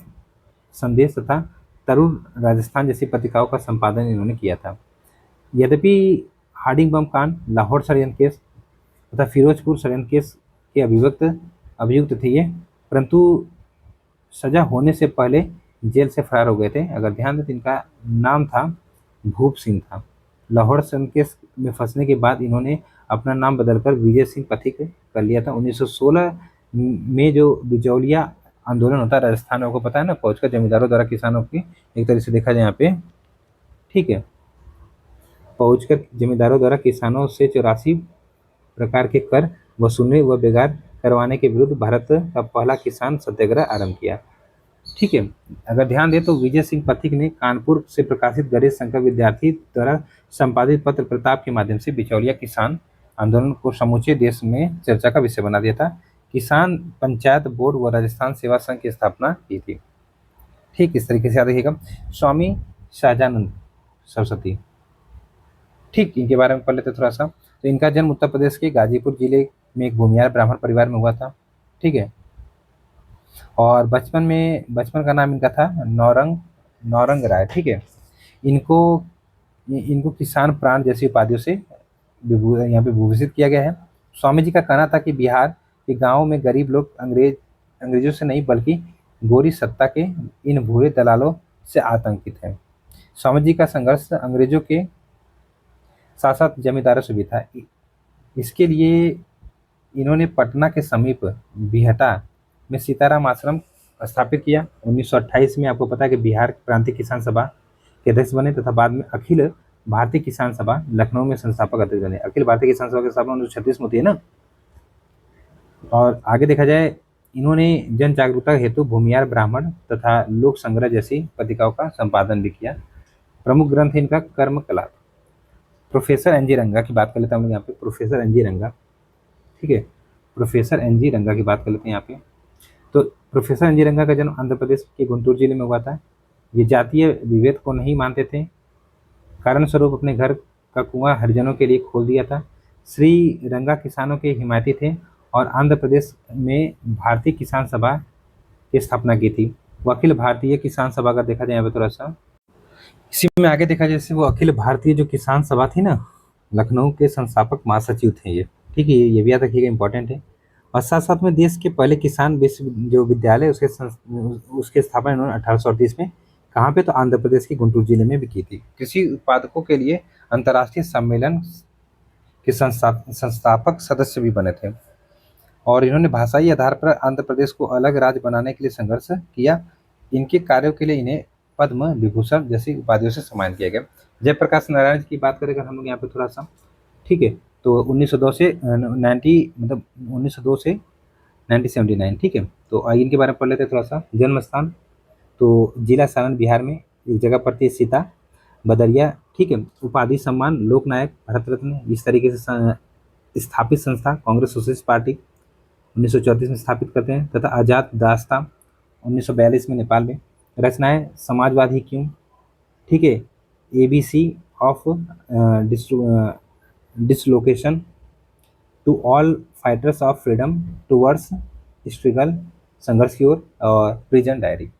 संदेश तथा तरुण राजस्थान जैसी पत्रिकाओं का संपादन इन्होंने किया था। यद्यपि हार्डिंग बम कांड, लाहौर षड्यंत्र केस तथा फिरोजपुर षड्यंत्र केस के अभियुक्त थे ये, परंतु सजा होने से पहले जेल से फरार हो गए थे। अगर ध्यान दें तो इनका नाम था भूप सिंह था। लाहौर षड्यंत्र केस में फंसने के बाद इन्होंने अपना नाम बदलकर विजय सिंह पथिक कर लिया था। 1916 में जो बिजौलिया आंदोलन होता है राजस्थान में, आपको पता है ना, पहुंचकर जमींदारों द्वारा किसानों की, एक तरह से देखा जाए यहाँ पे, ठीक है, पहुंचकर जमींदारों द्वारा किसानों से 84 प्रकार के कर वसूलने व बेगार करवाने के विरुद्ध भारत का पहला किसान सत्याग्रह आरंभ किया। ठीक है। अगर ध्यान दें तो विजय सिंह पथिक ने कानपुर से प्रकाशित गणेश शंकर विद्यार्थी द्वारा संपादित पत्र प्रताप के माध्यम से बिचौलिया किसान आंदोलन को समूचे देश में चर्चा का विषय बना दिया था। किसान पंचायत बोर्ड व राजस्थान सेवा संघ की स्थापना की थी। ठीक, इस तरीके से याद रखिएगा। स्वामी शाहजानंद सरस्वती, ठीक, इनके बारे में पढ़ लेते थोड़ा सा। तो इनका जन्म उत्तर प्रदेश के गाजीपुर जिले में एक भूमिहार ब्राह्मण परिवार में हुआ था। ठीक है। और बचपन का नाम इनका था नौरंग नौरंग राय। ठीक है। इनको इनको किसान प्राण जैसी उपाधियों से यहाँ पे विभूषित किया गया है। स्वामी जी का कहना था कि बिहार के गांवों में गरीब लोग अंग्रेजों से नहीं बल्कि गोरी सत्ता के इन भूरे दलालों से आतंकित है। स्वामी जी का संघर्ष अंग्रेजों के साथ साथ जमींदारों से भी था। इसके लिए इन्होंने पटना के समीप बिहटा में सीताराम आश्रम स्थापित किया। 1928 में आपको पता है कि बिहार प्रांतीय किसान सभा के अध्यक्ष बने तथा बाद में अखिल भारतीय किसान सभा लखनऊ में संस्थापक अध्यक्ष बने। अखिल भारतीय किसान सभा की स्थापना 1936 में होती है ना। और आगे देखा जाए, इन्होंने जन जागरूकता हेतु भूमिहार ब्राह्मण तथा लोक संग्रह जैसी पत्रिकाओं का संपादन भी किया। प्रमुख ग्रंथ है इनका कर्म कला। प्रोफेसर एन जी रंगा की बात कर लेते हैं हम लोग यहाँ पे। प्रोफेसर एन जी रंगा, ठीक है, प्रोफेसर एन जी रंगा की बात कर लेते हैं यहाँ पे। तो प्रोफेसर एन जी रंगा का जन्म आंध्र प्रदेश के गुंटूर जिले में हुआ था। ये जातीय विभेद को नहीं मानते थे, कारण स्वरूप अपने घर का कुआं हरिजनों के लिए खोल दिया था। श्री रंगा किसानों के हिमायती थे और आंध्र प्रदेश में भारतीय किसान सभा की स्थापना की थी। वो अखिल भारतीय किसान सभा का देखा जाए यहाँ पे थोड़ा सा, इसी में आगे देखा जाए, जैसे वो अखिल भारतीय जो किसान सभा थी ना, लखनऊ के संस्थापक महासचिव थे ये। ठीक है, ये भी याद रखिएगा, इंपॉर्टेंट है। और साथ साथ में देश के पहले किसान जो विद्यालय उसके स्थापना इन्होंने 1838 में, कहाँ पे, तो आंध्र प्रदेश के गुंटूर जिले में भी की थी। कृषि उत्पादकों के लिए अंतर्राष्ट्रीय सम्मेलन के संस्थापक सदस्य भी बने थे। और इन्होंने भाषाई आधार पर आंध्र प्रदेश को अलग राज्य बनाने के लिए संघर्ष किया। इनके कार्यों के लिए इन्हें पद्म विभूषण जैसी उपाधियों से सम्मानित किया गया। जयप्रकाश नारायण जी की बात करें अगर हम लोग यहाँ पे थोड़ा सा, ठीक है, तो 1902 से 1979, ठीक है। तो इनके बारे में पढ़ लेते हैं थोड़ा सा। जन्म स्थान तो जिला सारण बिहार में एक जगह पड़ती है सीता बदरिया। ठीक है। उपाधि सम्मान लोकनायक, भारत रत्न, इस तरीके से स्थापित संस्था कांग्रेस सोशलिस्ट पार्टी 1934 में स्थापित करते हैं तथा आज़ाद दास्ता 1942 में नेपाल में। रचनाएं समाजवाद ही क्यों, ठीक है, ABC of dislocation to all fighters of freedom towards struggle, संघर्ष की ओर, और प्रिजन डायरी।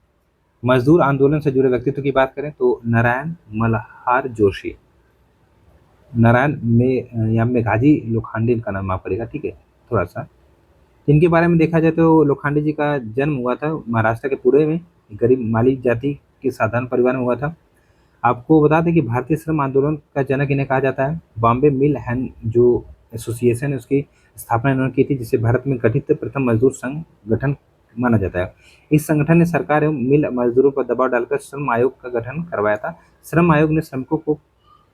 मजदूर आंदोलन से जुड़े व्यक्तित्व की बात करें तो नारायण मल्हार जोशी, नारायण में या मेघाजी लोखंडे इनका नाम माफ करेगा, ठीक है, थोड़ा सा। इनके बारे में देखा जाए तो लोखंडे जी का जन्म हुआ था महाराष्ट्र के पुणे में, गरीब माली जाति के साधारण परिवार में हुआ था। आपको बता दें कि भारतीय श्रम आंदोलन का जनक इन्हें कहा जाता है। बॉम्बे मिल हैंड जो एसोसिएशन है उसकी स्थापना इन्होंने की थी, जिसे भारत में गठित प्रथम मजदूर संगठन माना जाता है। इस संगठन ने सरकार एवं मिल मजदूरों पर दबाव डालकर श्रम आयोग का गठन करवाया था। श्रम आयोग ने श्रमिकों को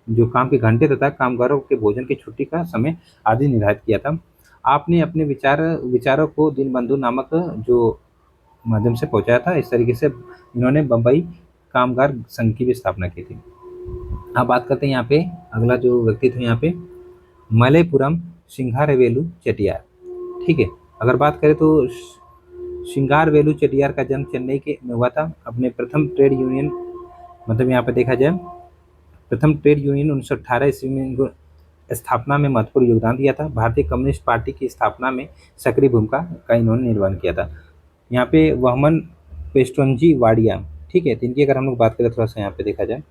जो काम के घंटे तथा कामगारों के भोजन की छुट्टी का समय आदि निर्धारित किया था। आपने अपने विचारों को दीनबंधु नामक जो माध्यम से पहुंचाया था। इस तरीके से इन्होंने बम्बई कामगार संघ की भी स्थापना की थी। अब बात करते हैं यहाँ पे अगला जो व्यक्तित्व यहाँ पे मलयपुरम सिंगारवेलु चेट्टियार। ठीक है, अगर बात करें तो सिंगारवेलु चेट्टियार का जन्म चेन्नई के में हुआ था। अपने प्रथम ट्रेड यूनियन, मतलब यहाँ पे देखा जाए प्रथम ट्रेड यूनियन 1918 ईस्वी में इनको स्थापना में महत्वपूर्ण योगदान दिया था। भारतीय कम्युनिस्ट पार्टी की स्थापना में सक्रिय भूमिका का इन्होंने निर्वहन किया था। यहाँ पे वहमन पेस्टोनजी वाडिया, ठीक है, तो इनकी अगर हम लोग बात करें थोड़ा सा यहाँ पे देखा जाए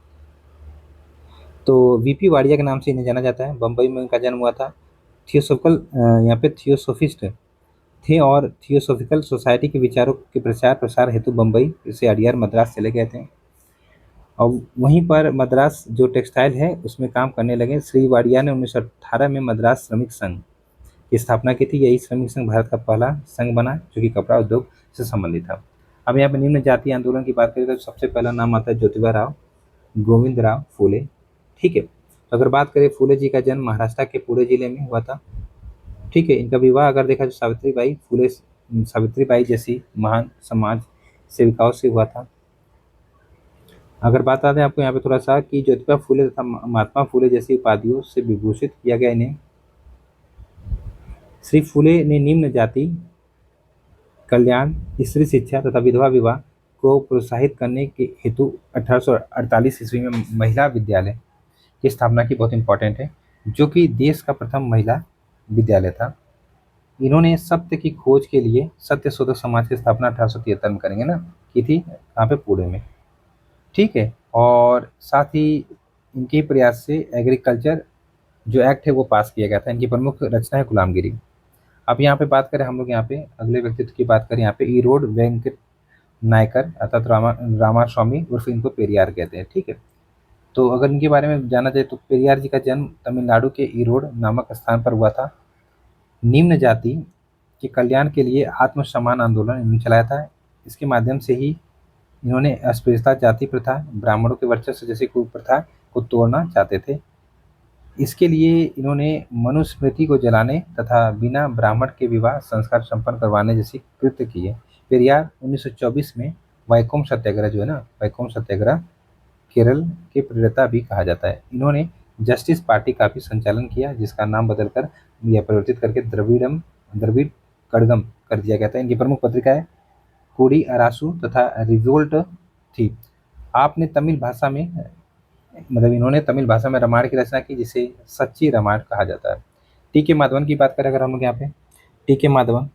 तो वीपी वाडिया के नाम से इन्हें जाना जाता है। बम्बई में इनका जन्म हुआ था। थियोसोफिकल यहाँ पे थियोसोफिस्ट थे और थियोसोफिकल सोसाइटी के विचारों के प्रचार प्रसार हेतु बम्बई से अडियार मद्रास चले गए थे और वहीं पर मद्रास जो टेक्सटाइल है उसमें काम करने लगे। श्री वाडिया ने 1918 में मद्रास श्रमिक संघ की स्थापना की थी। यही श्रमिक संघ भारत का पहला संघ बना जो कि कपड़ा उद्योग से संबंधित था। अब यहाँ पे निम्न जातीय आंदोलन की बात करें तो सबसे पहला नाम आता है ज्योतिबा राव गोविंद राव फूले, ठीक है। तो अगर बात करें फूले जी का जन्म महाराष्ट्र के पुणे जिले में हुआ था, ठीक है। इनका विवाह अगर देखा तो सावित्रीबाई जैसी महान समाज सेविकाओं से हुआ था। अगर बात आते हैं आपको यहाँ पे थोड़ा सा कि ज्योतिबा फूले तथा महात्मा फूले जैसी उपाधियों से विभूषित किया गया इन्हें। श्री फूले ने निम्न जाति कल्याण, स्त्री शिक्षा तथा विधवा विवाह को प्रोत्साहित करने के हेतु 1848 ईस्वी में महिला विद्यालय की स्थापना की। बहुत इंपॉर्टेंट है, जो कि देश का प्रथम महिला विद्यालय था। इन्होंने सत्य की खोज के लिए सत्य शोधक समाज की स्थापना 1873 में करेंगे ना, की थी यहाँ पे पुणे में, ठीक है। और साथ ही इनके प्रयास से एग्रीकल्चर जो एक्ट है वो पास किया गया था। इनकी प्रमुख रचना है गुलामगिरी। अब यहाँ पे बात करें हम लोग यहाँ पे अगले व्यक्तित्व की बात करें यहाँ पे ईरोड वेंकट नायकर अर्थात रामास्वामी उर्फ इनको पेरियार कहते हैं, ठीक है। तो अगर इनके बारे में जाना जाए तो पेरियार जी का जन्म तमिलनाडु के ईरोड नामक स्थान पर हुआ था। निम्न जाति के कल्याण के लिए आत्मसम्मान आंदोलन इन्होंने चलाया था। इसके माध्यम से ही इन्होंने अस्पृश्यता, जाति प्रथा, ब्राह्मणों के वर्चस्व जैसी कुप्रथा को तोड़ना चाहते थे। इसके लिए इन्होंने मनुस्मृति को जलाने तथा बिना ब्राह्मण के विवाह संस्कार संपन्न करवाने जैसी कृत्य किए। पेरियार 1924 में वैकोम सत्याग्रह जो है ना, वैकोम सत्याग्रह केरल के प्रेरता भी कहा जाता है। इन्होंने जस्टिस पार्टी का भी संचालन किया जिसका नाम बदलकर या परिवर्तित करके द्रविड़ कड़गम कर दिया गया था। इनकी प्रमुख पत्रिकाएं कोडी अरासू तथा रिवोल्ट थी। आपने तमिल भाषा में मतलब इन्होंने तमिल भाषा में रामायण की रचना की जिसे सच्ची रामायण कहा जाता है। टी के माधवन की बात करें अगर हम लोग यहाँ पे टी के माधवन,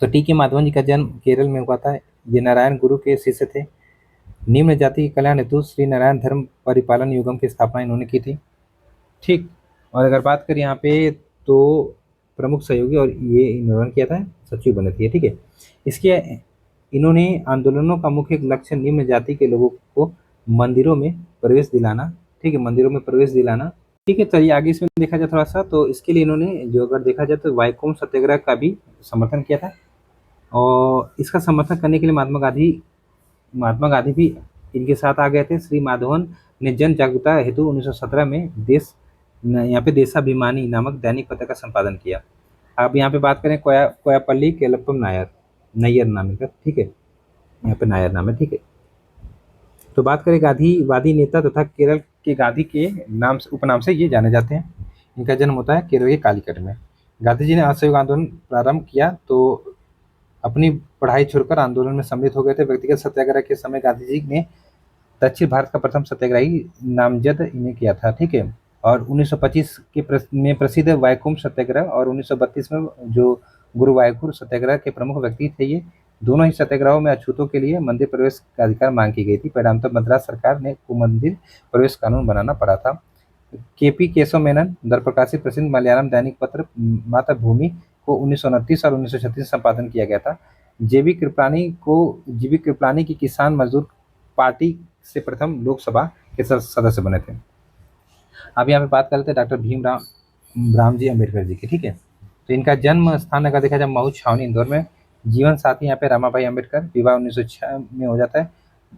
तो टी के माधवन जी का जन्म केरल में हुआ था। ये नारायण गुरु के शिष्य थे। निम्न जाति के कल्याण हेतु श्री नारायण धर्म परिपालन युगम की स्थापना इन्होंने की थी, ठीक। और अगर बात करें यहाँ पे तो प्रमुख सहयोगी और ये इन्होंने किया था सचिव बने थे, ठीक है। इसके इन्होंने आंदोलनों का मुख्य लक्ष्य निम्न जाति के लोगों को मंदिरों में प्रवेश दिलाना, ठीक है, मंदिरों में प्रवेश दिलाना, ठीक है। चलिए आगे इसमें देखा जाए थोड़ा सा, तो इसके लिए इन्होंने जो अगर देखा जाए तो वैकोम सत्याग्रह का भी समर्थन किया था और इसका समर्थन करने के लिए महात्मा गांधी भी इनके साथ आ गए थे। श्री माधवन ने जन जागरूकता हेतु 1917 में यहाँ पे देशाभिमानी नामक दैनिक पत्र का संपादन किया। अब यहाँ पे बात करें कोयापल्ली केलप्पम नैयर नाम का, ठीक है, यहाँ पे नायर नाम है, ठीक है। तो बात करें गांधीवादी नेता तथा केरल के गांधी के नाम से उपनाम से ये जाने जाते हैं। इनका जन्म होता है केरल के कालीकट में। गांधी जी ने असहयोग आंदोलन प्रारंभ किया तो अपनी पढ़ाई छोड़कर आंदोलन में सम्मिलित हो गए थे। व्यक्तिगत सत्याग्रह के समय गांधी जी ने दक्षिण भारत का प्रथम सत्याग्रही नामजद इन्हें किया था, ठीक है। और 1925 में प्रसिद्ध वैकोम सत्याग्रह और 1932 में जो गुरुवायूर सत्याग्रह के प्रमुख व्यक्ति थे। ये दोनों ही सत्याग्रहों में अछूतों के लिए मंदिर प्रवेश का अधिकार मांग की गई थी। परिणामतः मद्रास सरकार ने मंदिर प्रवेश कानून बनाना पड़ा था। केपी केशव मेनन द्वारा प्रकाशित प्रसिद्ध मलयालम दैनिक पत्र मातृभूमि को 1929 और 1936 संपादन किया गया था। जीवी कृपलानी की किसान मजदूर पार्टी से प्रथम लोकसभा के सदस्य बने थे। अब यहाँ पे बात करते हैं डॉक्टर भीमराव जी अम्बेडकर जी की, ठीक है। तो इनका जन्म स्थान अगर देखा जाए मऊ छावनी इंदौर में। जीवन साथी यहाँ पे रमाबाई अम्बेडकर, विवाह 1906 में हो जाता है।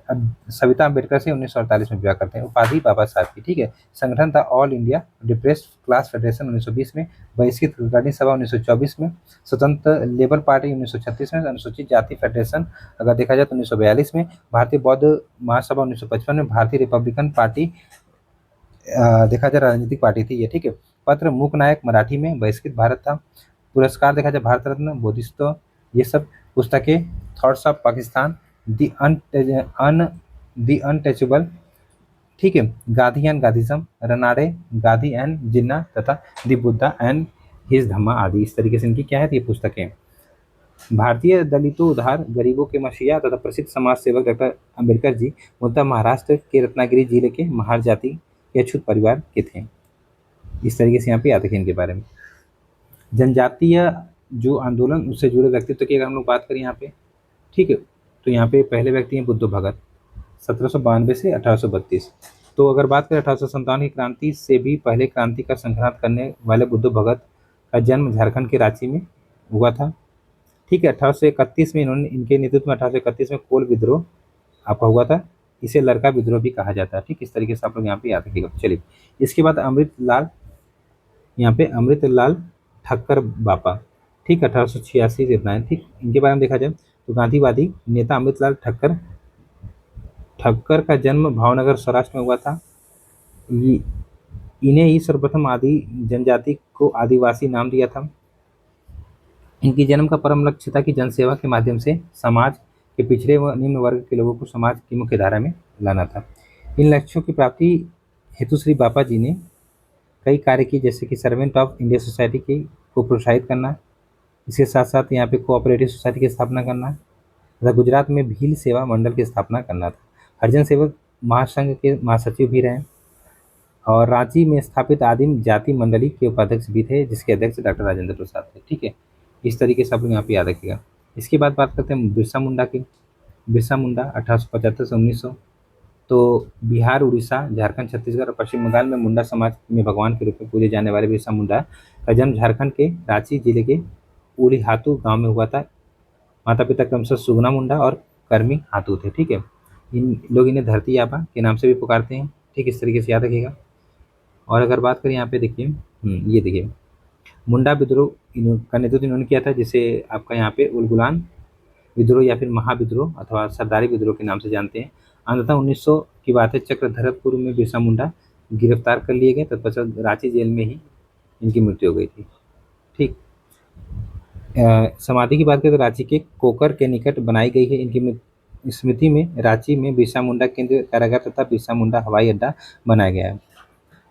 अब सविता अम्बेडकर से 1948 में विवाह करते हैं। उपाधि बाबा साहब की, ठीक है। संगठन था all India depressed class federation 1920 में। बहिष्कृत कुलकर्णी सभा 1924 में। स्वतंत्र लेबर पार्टी 1936 में। अनुसूचित जाति फेडरेशन अगर देखा जाए तो 1942 में। भारतीय बौद्ध महासभा 1955 में। भारतीय रिपब्लिकन पार्टी देखा जाए राजनीतिक पार्टी थी ये, ठीक है। पत्र मूक नायक मराठी में। बहिष्कृत भारत था। पुरस्कार देखा जाए भारत रत्न, बोधिसत्व, ये सब पुस्तकें thoughts of Pakistan, the untouchable, ठीक है। गांधी एंड गांधीज्म, रनाडे, गांधी एंड जिन्ना तथा दी बुद्धा एंड हिज धम्मा आदि, इस तरीके से इनकी क्या है ये पुस्तकें। भारतीय दलितों, उधार गरीबों के मसीहा तथा प्रसिद्ध समाज सेवक डॉक्टर अम्बेडकर जी मूलतः महाराष्ट्र के रत्नागिरी जिले के महार जाति के अछूत परिवार के थे। इस तरीके से यहाँ पे याद रखें इनके बारे में। जनजातीय जो आंदोलन उससे जुड़े व्यक्तित्व की अगर हम लोग बात करें यहाँ पे, ठीक है, तो यहाँ पे पहले व्यक्ति हैं बुद्धू भगत, 1792 से 1832। तो अगर बात करें 1857 की क्रांति से भी पहले क्रांति का संघर्ष करने वाले बुद्धू भगत का जन्म झारखंड के रांची में हुआ था। ठीक है, 1831 में इन्होंने, इनके नेतृत्व में 1831 में कोल विद्रोह आपका हुआ था। इसे लड़का विद्रोह भी कहा जाता है। ठीक, इस तरीके से आप लोग यहाँ पे याद रखिएगा। चलिए, इसके बाद अमृतलाल, यहाँ पे अमृतलाल ठक्कर बापा, ठीक, 1886 से इतना है। ठीक, इनके बारे में देखा जाए तो गांधीवादी नेता अमृतलाल ठक्कर ठक्कर का जन्म भावनगर सौराष्ट्र में हुआ था। इन्हें ही सर्वप्रथम आदि जनजाति को आदिवासी नाम दिया था। इनकी जन्म का परम लक्ष्य था कि जनसेवा के माध्यम से समाज के पिछड़े व निम्न वर्ग के लोगों को समाज की मुख्य धारा में लाना था। इन लक्ष्यों की प्राप्ति हेतु श्री बापा जी ने कई कार्य किए, जैसे कि सर्वेंट ऑफ इंडिया सोसाइटी की को प्रोत्साहित करना, इसके साथ साथ यहाँ पे कोऑपरेटिव सोसाइटी की स्थापना करना तथा गुजरात में भील सेवा मंडल की स्थापना करना था। हरिजन सेवक महासंघ के महासचिव भी रहे और रांची में स्थापित आदिम जाति मंडली के उपाध्यक्ष भी थे, जिसके अध्यक्ष डॉक्टर राजेंद्र प्रसाद थे। ठीक है, इस तरीके से आप लोग यहाँ पे याद रखिएगा। इसके बाद बात करते हैं बिरसा मुंडा की। बिरसा मुंडा 1875 से 1900। तो बिहार, उड़ीसा, झारखंड, छत्तीसगढ़ और पश्चिम बंगाल में मुंडा समाज में भगवान के रूप में पूजे जाने वाले बिरसा मुंडा का जन्म झारखंड के रांची जिले के उलीहातू गांव में हुआ था। माता पिता क्रमशः सुगना मुंडा और कर्मी हाथू थे। ठीक है, इन लोग इन्हें धरती आबा के नाम से भी पुकारते हैं। ठीक, इस तरीके से याद रखिएगा। और अगर बात करें यहाँ पे देखिए, ये देखिए मुंडा विद्रोह का नेतृत्व इन्होंने किया था, जिसे आपका यहाँ पे उलगुलान विद्रोह या फिर महाविद्रोह अथवा सरदारी विद्रोह के नाम से जानते हैं। अंततः 1900 की बात है, चक्रधरपुर में बिरसा मुंडा गिरफ्तार कर लिए गए, तत्पश्चात रांची जेल में ही इनकी मृत्यु हो गई थी। ठीक, समाधि की बात करें तो रांची के कोकर के निकट बनाई गई है। इनकी स्मृति में रांची में बिरसा मुंडा केंद्रीय कारागार तथा बिरसा मुंडा हवाई अड्डा बनाया गया है।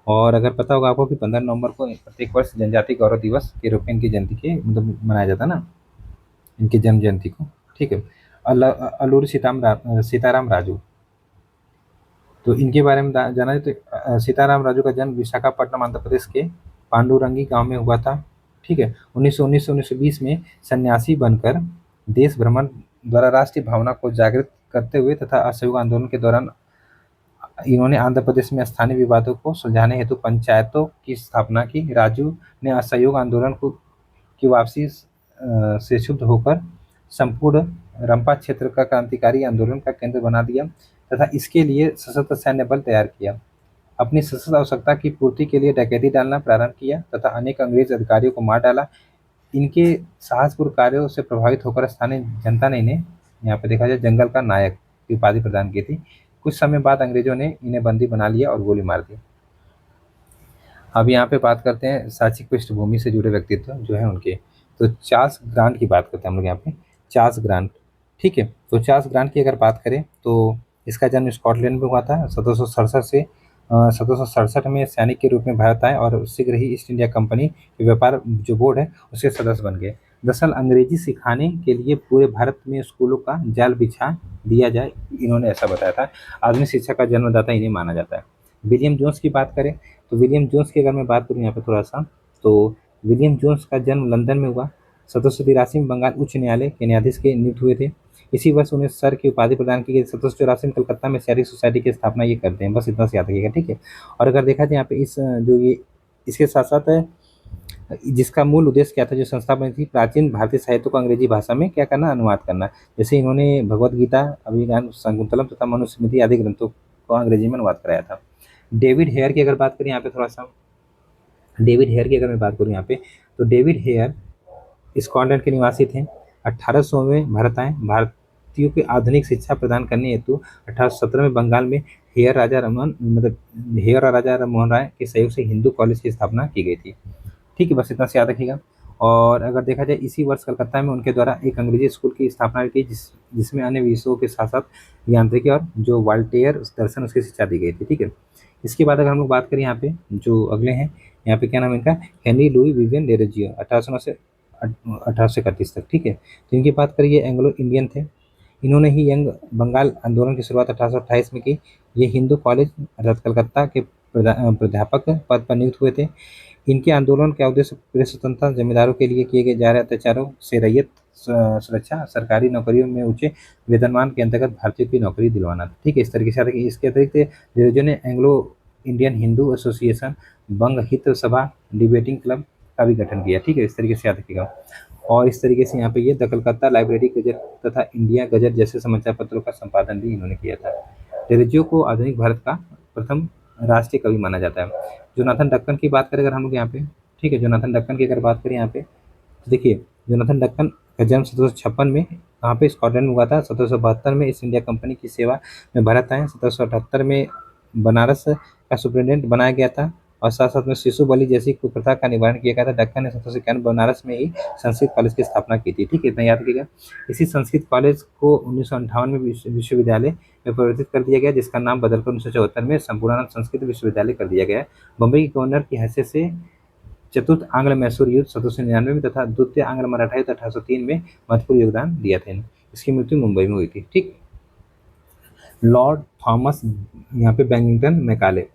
और अगर पता होगा आपको कि 15 नवंबर को प्रत्येक वर्ष जनजाति गौरव दिवस के रूप में इनकी जयंती के मतलब मनाया जाता है ना, इनकी जन्म जयंती को। ठीक है, अलूरी सीताराम राजू, तो इनके बारे में जाना है तो सीताराम राजू का जन्म विशाखापट्टनम आंध्र प्रदेश के पांडुरंगी गांव में हुआ था। ठीक है, 1919 से 1920 में सन्यासी बनकर देश भ्रमण द्वारा राष्ट्रीय भावना को जागृत करते हुए तथा असहयोग आंदोलन के दौरान इन्होंने आंध्र प्रदेश में स्थानीय विवादों को सुलझाने हेतु पंचायतों की स्थापना की। राजू ने असहयोग आंदोलन को की वापसी से क्षुब्ध होकर संपूर्ण रंपा क्षेत्र का क्रांतिकारी आंदोलन का केंद्र बना दिया तथा इसके लिए सशस्त्र सैन्य बल तैयार किया। अपनी सशस्त्र आवश्यकता की पूर्ति के लिए डकैती डालना प्रारंभ किया तथा अनेक अंग्रेज अधिकारियों को मार डाला। इनके साहसपूर्ण कार्यों से प्रभावित होकर स्थानीय जनता ने इन्हें, यहाँ पे देखा जाए, जंगल का नायक की उपाधि प्रदान की थी। कुछ समय बाद अंग्रेजों ने इन्हें बंदी बना लिया और गोली मार दी। अब यहाँ पे बात करते हैं शैक्षिक पृष्ठभूमि से जुड़े व्यक्तित्व जो है उनके। तो चार्ल्स ग्रांट की बात करते हैं हम लोग यहाँ पे। चार्ल्स ग्रांट, ठीक है, तो चार्ल्स ग्रांट की अगर बात करें तो इसका जन्म स्कॉटलैंड में हुआ था। 1767 में सैनिक के रूप में भारत आए और शीघ्र ही ईस्ट इंडिया कंपनी के व्यापार जो बोर्ड है उसके सदस्य बन गए। दरअसल अंग्रेजी सिखाने के लिए पूरे भारत में स्कूलों का जाल बिछा दिया जाए, इन्होंने ऐसा बताया था। आधुनिक शिक्षा का जन्मदाता इन्हें माना जाता है। विलियम जोन्स की बात करें तो विलियम जोन्स की अगर मैं बात करूँ यहाँ पे थोड़ा सा, तो विलियम जोन्स का जन्म लंदन में हुआ। 1783 में बंगाल उच्च न्यायालय के न्यायाधीश के नियुक्त हुए थे। इसी वर्ष उन्हें सर की उपाधि प्रदान की गई। 1784 में कलकत्ता में शहरी सोसाइटी की स्थापना ये करते हैं। बस इतना से याद रखिएगा, ठीक है। और अगर देखा जाए यहाँ पे इस जो ये इसके साथ साथ जिसका मूल उद्देश्य क्या था, जो संस्था बनी थी, प्राचीन भारतीय साहित्य को अंग्रेजी भाषा में क्या करना, अनुवाद करना। जैसे इन्होंने भगवत गीता, अभिज्ञान शाकुंतलम तथा मनुस्मृति आदि ग्रंथों को अंग्रेजी में अनुवाद कराया था। डेविड हेयर की अगर बात करें यहाँ पे थोड़ा सा, डेविड हेयर की अगर मैं बात करूँ यहाँ पे, तो डेविड हेयर स्कॉटलैंड के निवासी थे। 1800 में भारत आए। भारतीयों की आधुनिक शिक्षा प्रदान करने हेतु 1817 में बंगाल में हेयर और राजा राम मोहन राय के सहयोग से हिंदू कॉलेज की स्थापना की गई थी। ठीक है, बस इतना से याद रखिएगा। और अगर देखा जाए इसी वर्ष कलकत्ता में उनके द्वारा एक अंग्रेजी स्कूल की स्थापना की जिसमें अन्य विषयों के साथ साथ यांत्रिकी और जो वाल्टेयर दर्शन उसकी शिक्षा दी गई थी। ठीक है, इसके बाद अगर हम लोग बात करें यहाँ पे जो अगले हैं, यहाँ पे क्या नाम है इनका, हेनरी लुई विवियन डेरोजियो, 1809 से 1831 तक। ठीक है, तो इनकी बात करिए एंग्लो इंडियन थे। इन्होंने ही यंग बंगाल आंदोलन की शुरुआत 1828 में की। ये हिंदू कॉलेज अर्थात कलकत्ता के प्राध्यापक पद पर नियुक्त हुए थे। इनके आंदोलन का उद्देश्य प्रेस स्वतंत्रता, जमींदारों के लिए किए गए जा रहे अत्याचारों से रैयत सुरक्षा, सरकारी नौकरियों में ऊंचे वेतनमान के अंतर्गत भारतीयों की नौकरी दिलवाना था। ठीक है, इस तरीके से इसके अतिरिक्त डिरोजियो ने एंग्लो इंडियन हिंदू एसोसिएशन, बंग हित सभा, डिबेटिंग क्लब का भी गठन किया। ठीक है, इस तरीके से याद रखिएगा। और इस तरीके से यहाँ पे ये द कलकत्ता लाइब्रेरी गजट तथा इंडिया गजट जैसे समाचार पत्रों का संपादन भी इन्होंने किया था। डेरोजियो को आधुनिक भारत का प्रथम राष्ट्रीय कवि माना जाता है। जोनाथन डक्कन की बात करें अगर हम लोग यहाँ पे, ठीक है, जोनाथन डक्कन की अगर बात करें यहाँ पे, तो देखिए जोनाथन डक्कन का जन्म 1756 में कहाँ पे, स्कॉटलैंड में हुआ था। 1772 में ईस्ट इंडिया कंपनी की सेवा में भारत आए। 1778 में बनारस का सुप्रिटेंडेंट बनाया गया था और साथ साथ में शिशु बलि जैसी कुप्रथा का निवारण किया गया था। डक्कन ने 1791 बनारस में ही संस्कृत कॉलेज की स्थापना की थी। ठीक है, इतना याद रखिएगा। इसी संस्कृत कॉलेज को 1958 में विश्वविद्यालय में परिवर्तित कर दिया गया, जिसका नाम बदलकर 1974 में संपूर्णानंद संस्कृत विश्वविद्यालय कर दिया गया। बम्बई के गवर्नर की हैसियत से चतुर्थ आंग्ल मैसूर युद्ध 1799 में तथा द्वितीय आंग्ल मराठा युद्ध 1803 में महत्वपूर्ण योगदान दिया था। इसकी मृत्यु मुंबई में हुई थी। ठीक, लॉर्ड थॉमस यहाँ पे बैनिंगटन मैकाले,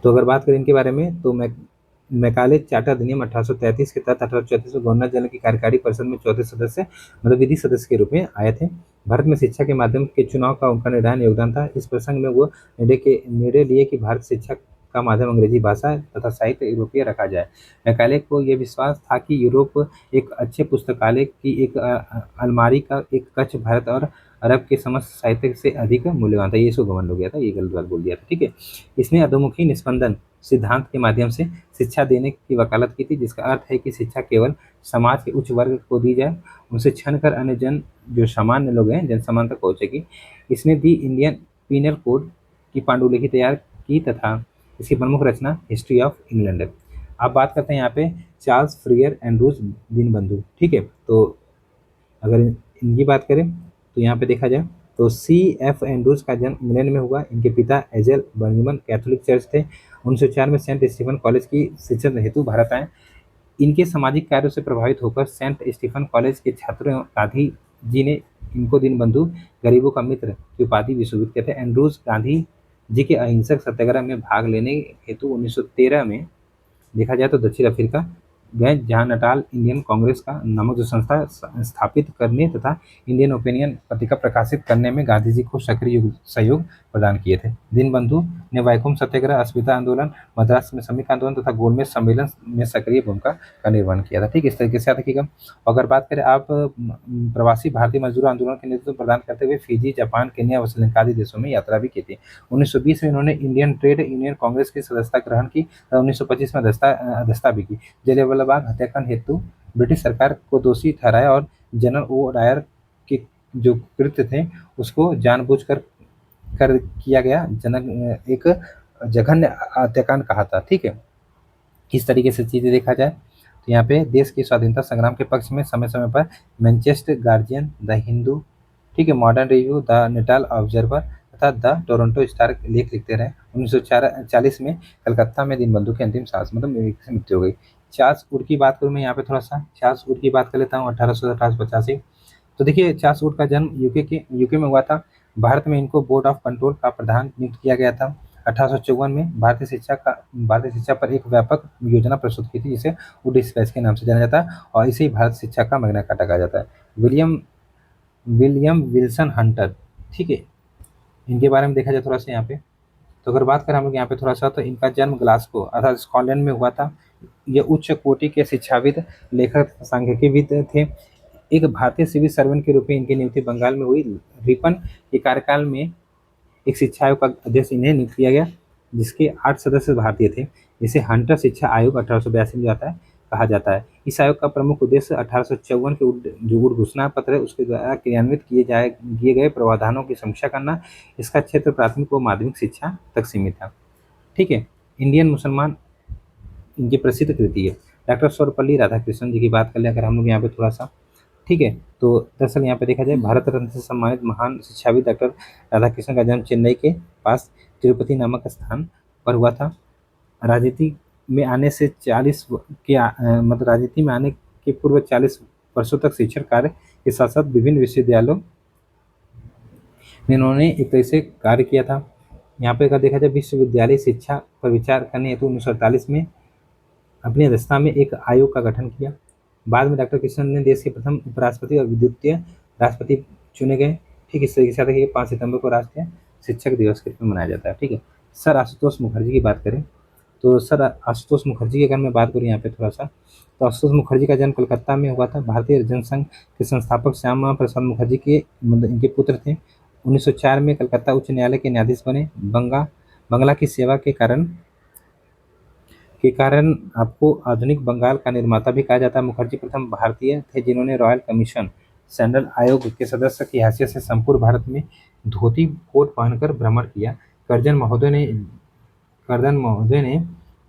तो अगर बात करें इनके बारे में तो मैकाले चार्टर अधिनियम 1833 के तहत 1834 में गवर्नर जनरल की कार्यकारी परिषद में चौथे सदस्य मतलब विधि सदस्य के रूप में आए थे। भारत में शिक्षा के माध्यम के चुनाव का उनका निर्णायक योगदान था। इस प्रसंग में वो निर्णय लिए कि भारत शिक्षा का माध्यम अंग्रेजी भाषा तथा साहित्य यूरोपीय रखा जाए। मैकाले को यह विश्वास था कि यूरोप एक अच्छे पुस्तकालय की एक अलमारी का एक कच्छ भारत और अरब के समस्त साहित्य से अधिक मूल्यवान था। ये इसको घमंड हो गया था, ये गलत बात बोल दिया था। ठीक है, इसने अधोमुखी निस्पंदन सिद्धांत के माध्यम से शिक्षा देने की वकालत की थी, जिसका अर्थ है कि शिक्षा केवल समाज के उच्च वर्ग को दी जाए, उनसे छन कर अन्य जन जो सामान्य लोग हैं जन समान तक पहुंचेगी। इसने दी इंडियन पीनल कोड की पांडुलिपि तैयार की तथा इसकी प्रमुख रचना हिस्ट्री ऑफ इंग्लैंड है। आप बात करते हैं यहाँ पे चार्ल्स फ्रियर एंड्रूज दीनबंधु। ठीक है, तो अगर इनकी बात करें तो यहाँ पे देखा जाए तो C.F. एंड्रूज का जन्म इंग्लैंड में हुआ। इनके पिता एजल बर्निमन कैथोलिक चर्च थे। 1904 में सेंट स्टीफन कॉलेज की शिक्षा हेतु भारत आए। इनके सामाजिक कार्यों से प्रभावित होकर सेंट स्टीफन कॉलेज के छात्रों गांधी जी ने इनको दीनबंधु गरीबों का मित्र की उपाधि विश्वविदित किया था। एंड्रूज गांधी जी के अहिंसक सत्याग्रह में भाग लेने हेतु 1913 में देखा जाए तो दक्षिण अफ्रीका गए, जहां नटाल इंडियन कांग्रेस का नामक जो संस्था स्थापित करने तथा इंडियन ओपिनियन पत्रिका प्रकाशित करने में गांधी जी को सक्रिय सहयोग प्रदान किए थे। दीनबंधु ने वैकोम सत्याग्रह, अस्मिता आंदोलन, मद्रास में श्रमिक आंदोलन तथा गोलमेज सम्मेलन में सक्रिय भूमिका का निर्वहन किया था। ठीक, इस तरीके से याद रखिएगा। अगर बात करें आप प्रवासी भारतीय मजदूर आंदोलन के नेतृत्व प्रदान करते हुए फिजी, जापान, केन्या व श्रीलंका आदि देशों में यात्रा भी की थी। 1920 में इन्होंने इंडियन ट्रेड यूनियन कांग्रेस की सदस्यता ग्रहण की और 1925 में अध्यक्षता भी की। जलियांवाला बाग हत्याकांड हेतु ब्रिटिश सरकार को दोषी ठहराया और जनरल ओ डायर के जो कृत्य थे उसको जानबूझकर कर किया गया जनक एक जघन्य हत्याकांड कहा था। ठीक है, इस तरीके से चीजें देखा जाए तो यहाँ पे देश की स्वाधीनता संग्राम के पक्ष में समय समय पर मैनचेस्टर गार्जियन, द हिंदू, ठीक है, modern review, the Natal observer तथा द टोरंटो स्टार लेख लिखते रहे। 1940 में कलकत्ता में दीनबंधु की अंतिम सांस मतलब मृत्यु हो गई। चार्ल्स वुड की बात करूँ मैं यहाँ पे थोड़ा सा चार्ल्स वुड की बात कर लेता हूँ। 1885। तो देखिए चार्ल्स वुड का जन्म यूके में हुआ था। भारत में इनको बोर्ड ऑफ कंट्रोल का प्रधान नियुक्त किया गया था। 1854 में भारतीय शिक्षा पर एक व्यापक योजना प्रस्तुत की थी, जिसे वुड स्पेस के नाम से जाना जाता है और इसे ही भारत शिक्षा का मैग्ना कार्टा कहा जाता है। विलियम विल्सन हंटर, ठीक है, इनके बारे में देखा जाए थोड़ा सा यहाँ पे, तो अगर बात करें हम लोग यहाँ पे थोड़ा सा, तो इनका जन्म ग्लासगो अर्थात स्कॉटलैंड में हुआ था। ये उच्च कोटि के शिक्षाविद, लेखक, सांख्यिकीविद थे। एक भारतीय सिविल सर्वेंट के रूप में इनकी नियुक्ति बंगाल में हुई। रिपन के कार्यकाल में एक शिक्षा आयोग का अध्यक्ष इन्हें नियुक्त किया गया, जिसके 8 सदस्य भारतीय थे, जिसे हंटर शिक्षा आयोग 1882 में कहा जाता है। इस आयोग का प्रमुख उद्देश्य 1854 के जो वुड घोषणा पत्र है उसके द्वारा क्रियान्वित किए गए प्रावधानों की समीक्षा करना। इसका क्षेत्र प्राथमिक व माध्यमिक शिक्षा तक सीमित था। ठीक है, इंडियन मुसलमान इनकी प्रसिद्ध कृति है। डॉक्टर सर्वपल्ली राधाकृष्णन जी की बात कर ले अगर हम लोग यहाँ पे थोड़ा सा, ठीक है। तो दरअसल यहाँ पे देखा जाए भारत रत्न से सम्मानित महान शिक्षाविद डॉक्टर राधाकृष्णन का जन्म चेन्नई के पास तिरुपति नामक स्थान पर हुआ था। राजनीति में आने से 40 मतलब राजनीति में आने के पूर्व 40 वर्षों तक शिक्षण कार्य के साथ साथ विभिन्न विश्वविद्यालयों में इन्होंने एक तरह से कार्य किया था। यहाँ पे अगर देखा जाए विश्वविद्यालय शिक्षा पर विचार करने हेतु 1948 में अपनी अध्यक्षता में एक आयोग का गठन किया। बाद में डॉक्टर कृष्णन ने देश के प्रथम उपराष्ट्रपति और द्वितीय राष्ट्रपति चुने गए। ठीक, इस तरीके से आता है कि 5 सितंबर को राष्ट्रीय शिक्षक दिवस के रूप में मनाया जाता है। ठीक है। सर आशुतोष मुखर्जी की बात करें तो सर आशुतोष मुखर्जी की अगर मैं बात करूँ यहाँ पे थोड़ा सा, तो आशुतोष मुखर्जी का जन्म कलकत्ता में हुआ था। भारतीय जनसंघ के संस्थापक श्यामा प्रसाद मुखर्जी के मतलब इनके पुत्र थे। 1904 में कलकत्ता उच्च न्यायालय के न्यायाधीश बने। बंगला की सेवा के कारण आपको आधुनिक बंगाल का निर्माता भी कहा जाता है। मुखर्जी प्रथम भारतीय थे जिन्होंने रॉयल कमीशन सेंट्रल आयोग के सदस्य की हैसियत से संपूर्ण भारत में धोती कोट पहनकर भ्रमण किया। कर्दन महोदय ने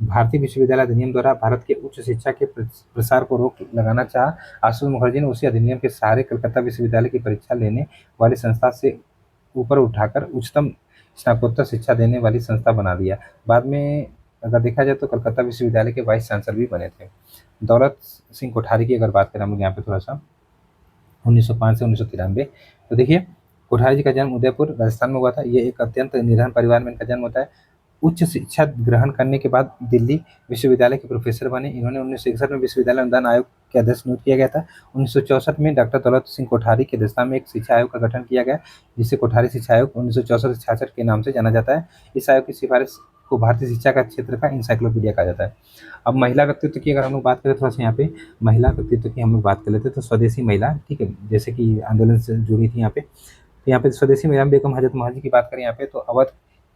भारतीय विश्वविद्यालय अधिनियम द्वारा भारत के उच्च शिक्षा के प्रसार को रोक लगाना चाहा। आशुतोष मुखर्जी ने उसी अधिनियम के सहारे कलकत्ता विश्वविद्यालय की परीक्षा लेने वाली संस्था से ऊपर उठाकर उच्चतम स्नातकोत्तर शिक्षा देने वाली संस्था बना दिया। बाद में अगर देखा जाए तो कलकत्ता विश्वविद्यालय के वाइस चांसलर भी बने थे। दौलत सिंह कोठारी की अगर बात करें हम लोग यहाँ पे थोड़ा सा, 1905 से 1993, तो देखिए कोठारी जी का जन्म उदयपुर राजस्थान में हुआ था। ये एक अत्यंत निधन परिवार में इनका जन्म होता है। उच्च शिक्षा ग्रहण करने के बाद दिल्ली विश्वविद्यालय के प्रोफेसर बने। इन्होंने 1961 में विश्वविद्यालय अनुदान आयोग के अध्यक्ष नियुक्त किया गया था। 1964 में डॉक्टर दौलत सिंह कोठारी की अध्यक्षता में एक शिक्षा आयोग का गठन किया गया, जिसे कोठारी शिक्षा आयोग 1964 से 66 के नाम से जाना जाता है। इस आयोग की सिफारिश को भारतीय शिक्षा का क्षेत्र का इंसाइक्लोपीडिया कहा जाता है। अब महिला व्यक्तित्व की अगर हम लोग बात करें थोड़ा सा, यहाँ पे महिला व्यक्तित्व की हम लोग बात कर लेते हैं तो स्वदेशी महिला, ठीक है, जैसे कि आंदोलन से जुड़ी थी यहाँ पे, तो यहाँ पे स्वदेशी महिला बेगम हजरत महल जी की बात करें यहाँ पे, तो अवध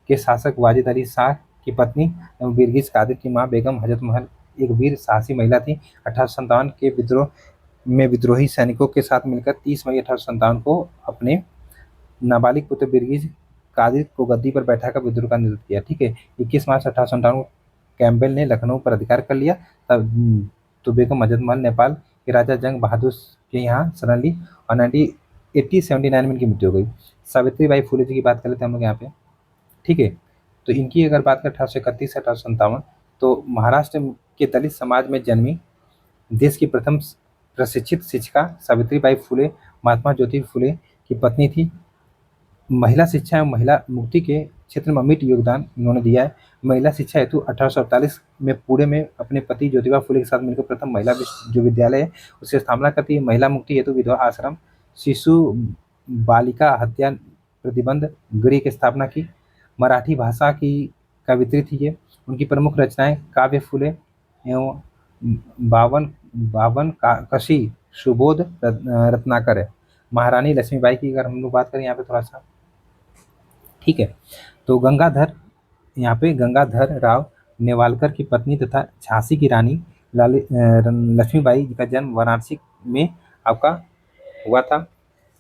के शासक वाजिद अली शाह की पत्नी एवं बिरगिज कादिर की मां बेगम हजरत महल एक वीर साहसी महिला थी। 1857 के विद्रोह में विद्रोही सैनिकों के साथ मिलकर 30 मई 1857 को अपने नाबालिग पुत्र बिरगिज कादिर को गद्दी पर बैठाकर विद्रोह का नेतृत्व किया। ठीक है। 21 मार्च 1857 को कैम्पबेल ने लखनऊ पर अधिकार कर लिया। तब तो बेगम हजरत महल नेपाल के राजा जंग बहादुर के यहाँ शरण ली और 1979 में इनकी मृत्यु हो गई। सावित्री बाई फुले जी की बात कर लेते हैं हम लोग यहाँ पे, ठीक है। तो इनकी अगर बात करें 1831 से 1857, तो महाराष्ट्र के दलित समाज में जन्मी देश की प्रथम प्रशिक्षित शिक्षिका सावित्री बाई फुले महात्मा ज्योति फुले की पत्नी थी। महिला शिक्षा एवं महिला मुक्ति के क्षेत्र में अमिट योगदान इन्होंने दिया है। महिला शिक्षा हेतु 1848 में पुणे में अपने पति ज्योतिबा फुले के साथ मिलकर प्रथम महिला जो विद्यालय है उसकी स्थापना करती है। महिला मुक्ति हेतु विधवा आश्रम, शिशु बालिका हत्या प्रतिबंध गृह की स्थापना की। मराठी भाषा की कवित्री थी ये। उनकी प्रमुख रचनाएं काव्य फुले एवं बावन कशी सुबोध रत्नाकर है। महारानी लक्ष्मीबाई की अगर हम लोग बात करें यहाँ पे थोड़ा सा, ठीक है, तो यहाँ पे गंगाधर राव नेवालकर की पत्नी तथा झांसी की रानी लक्ष्मीबाई का जन्म वाराणसी में आपका हुआ था।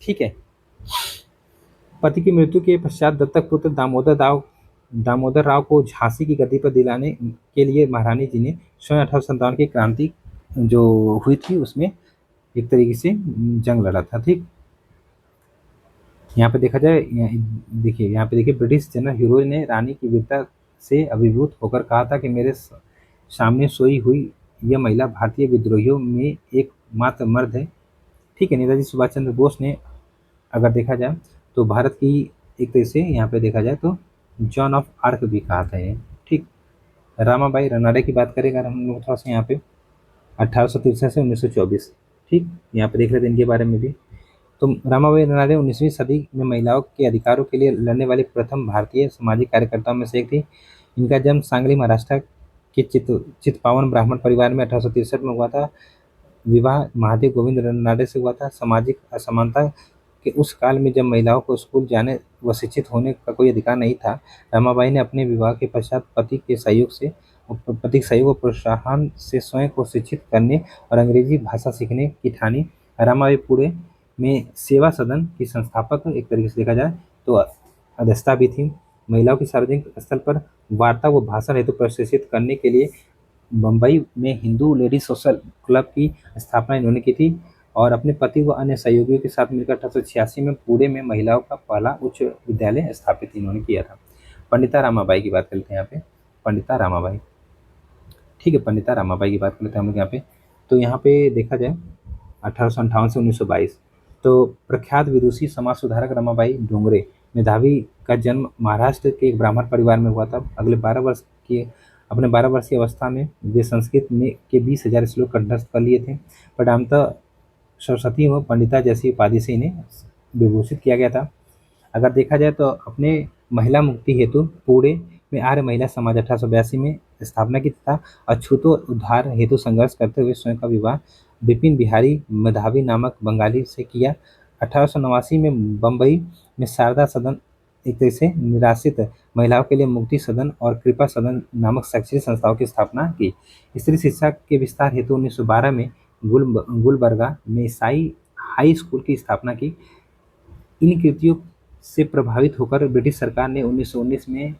ठीक है। पति की मृत्यु के पश्चात दत्तक पुत्र दामोदर राव को झांसी की गद्दी पर दिलाने के लिए महारानी जी ने स्वयं 1857 की क्रांति जो हुई थी उसमें एक तरीके से जंग लड़ा था। ठीक, यहाँ पे देखा जाए, देखिए यहाँ पे देखिए ब्रिटिश जनरल हीरो ने रानी की वीरता से अभिभूत होकर कहा था कि मेरे सामने सोई हुई यह महिला भारतीय विद्रोहियों में एक मात्र मर्द है। ठीक है। नेताजी सुभाष चंद्र बोस ने अगर देखा जाए तो भारत की एक तरह से यहाँ पे देखा जाए तो जॉन ऑफ आर्क भी कहा था ये। ठीक। रामाबाई रनाडे की बात करें अगर हम लोग थोड़ा सा यहाँ पे 1863 से 1924, ठीक, यहाँ पे देख लेते हैं इनके बारे में भी। तो रामाबाई रनाडे 19वीं सदी में महिलाओं के अधिकारों के लिए लड़ने वाली प्रथम भारतीय सामाजिक कार्यकर्ताओं में से एक थी। इनका जन्म सांगली महाराष्ट्र के चितपावन ब्राह्मण परिवार में 1863 में हुआ था। विवाह महादेव गोविंद रनाडे से हुआ था। सामाजिक असमानता के उस काल में जब महिलाओं को स्कूल जाने व शिक्षित होने का कोई अधिकार नहीं था, रमाबाई ने अपने विवाह के पश्चात पति के सहयोग और प्रोत्साहन से स्वयं को शिक्षित करने और अंग्रेजी भाषा सीखने की ठानी। रमाबाई पुणे में सेवा सदन की संस्थापक एक तरीके से देखा जाए तो अध्यक्षता भी थी। महिलाओं की सार्वजनिक स्थल पर वार्ता व भाषण हेतु प्रशिक्षित करने के लिए बम्बई में हिंदू लेडी सोशल क्लब की स्थापना इन्होंने की थी और अपने पति व अन्य सहयोगियों के साथ मिलकर 1886 में पुणे में महिलाओं का पहला उच्च विद्यालय स्थापित इन्होंने किया था। पंडिता रामाबाई की बात करते हैं यहाँ पे। पंडिता रामाबाई, ठीक है, पंडिता रामाबाई की बात करते हैं हम लोग यहाँ पे। तो यहाँ पे देखा जाए 1858 से 1922, तो प्रख्यात विदुषी समाज सुधारक रमाबाई डोंगरे मेधावी का जन्म महाराष्ट्र के एक ब्राह्मण परिवार में हुआ था। अगले 12 वर्ष की अवस्था में वे संस्कृत में के 20,000 श्लोक कंठस्थ कर लिए थे। परिणामतः सरस्वती व पंडिता जैसी उपाधि से इन्हें विभूषित किया गया था। अगर देखा जाए तो अपने महिला मुक्ति हेतु पुणे में आर्य महिला समाज 1882 में स्थापना की तथा अछूतो उद्धार हेतु संघर्ष करते हुए स्वयं का विवाह विपिन बिहारी मेधावी नामक बंगाली से किया। 1889 में बम्बई में शारदा सदन, एक तरह से निराश्रित महिलाओं के लिए मुक्ति सदन और कृपा सदन नामक शैक्षणिक संस्थाओं की स्थापना की। स्त्री शिक्षा के विस्तार हेतु 1912 में गुलबर्गा में ईसाई हाई स्कूल की स्थापना की। इन कृतियों से प्रभावित होकर ब्रिटिश सरकार ने 1919 में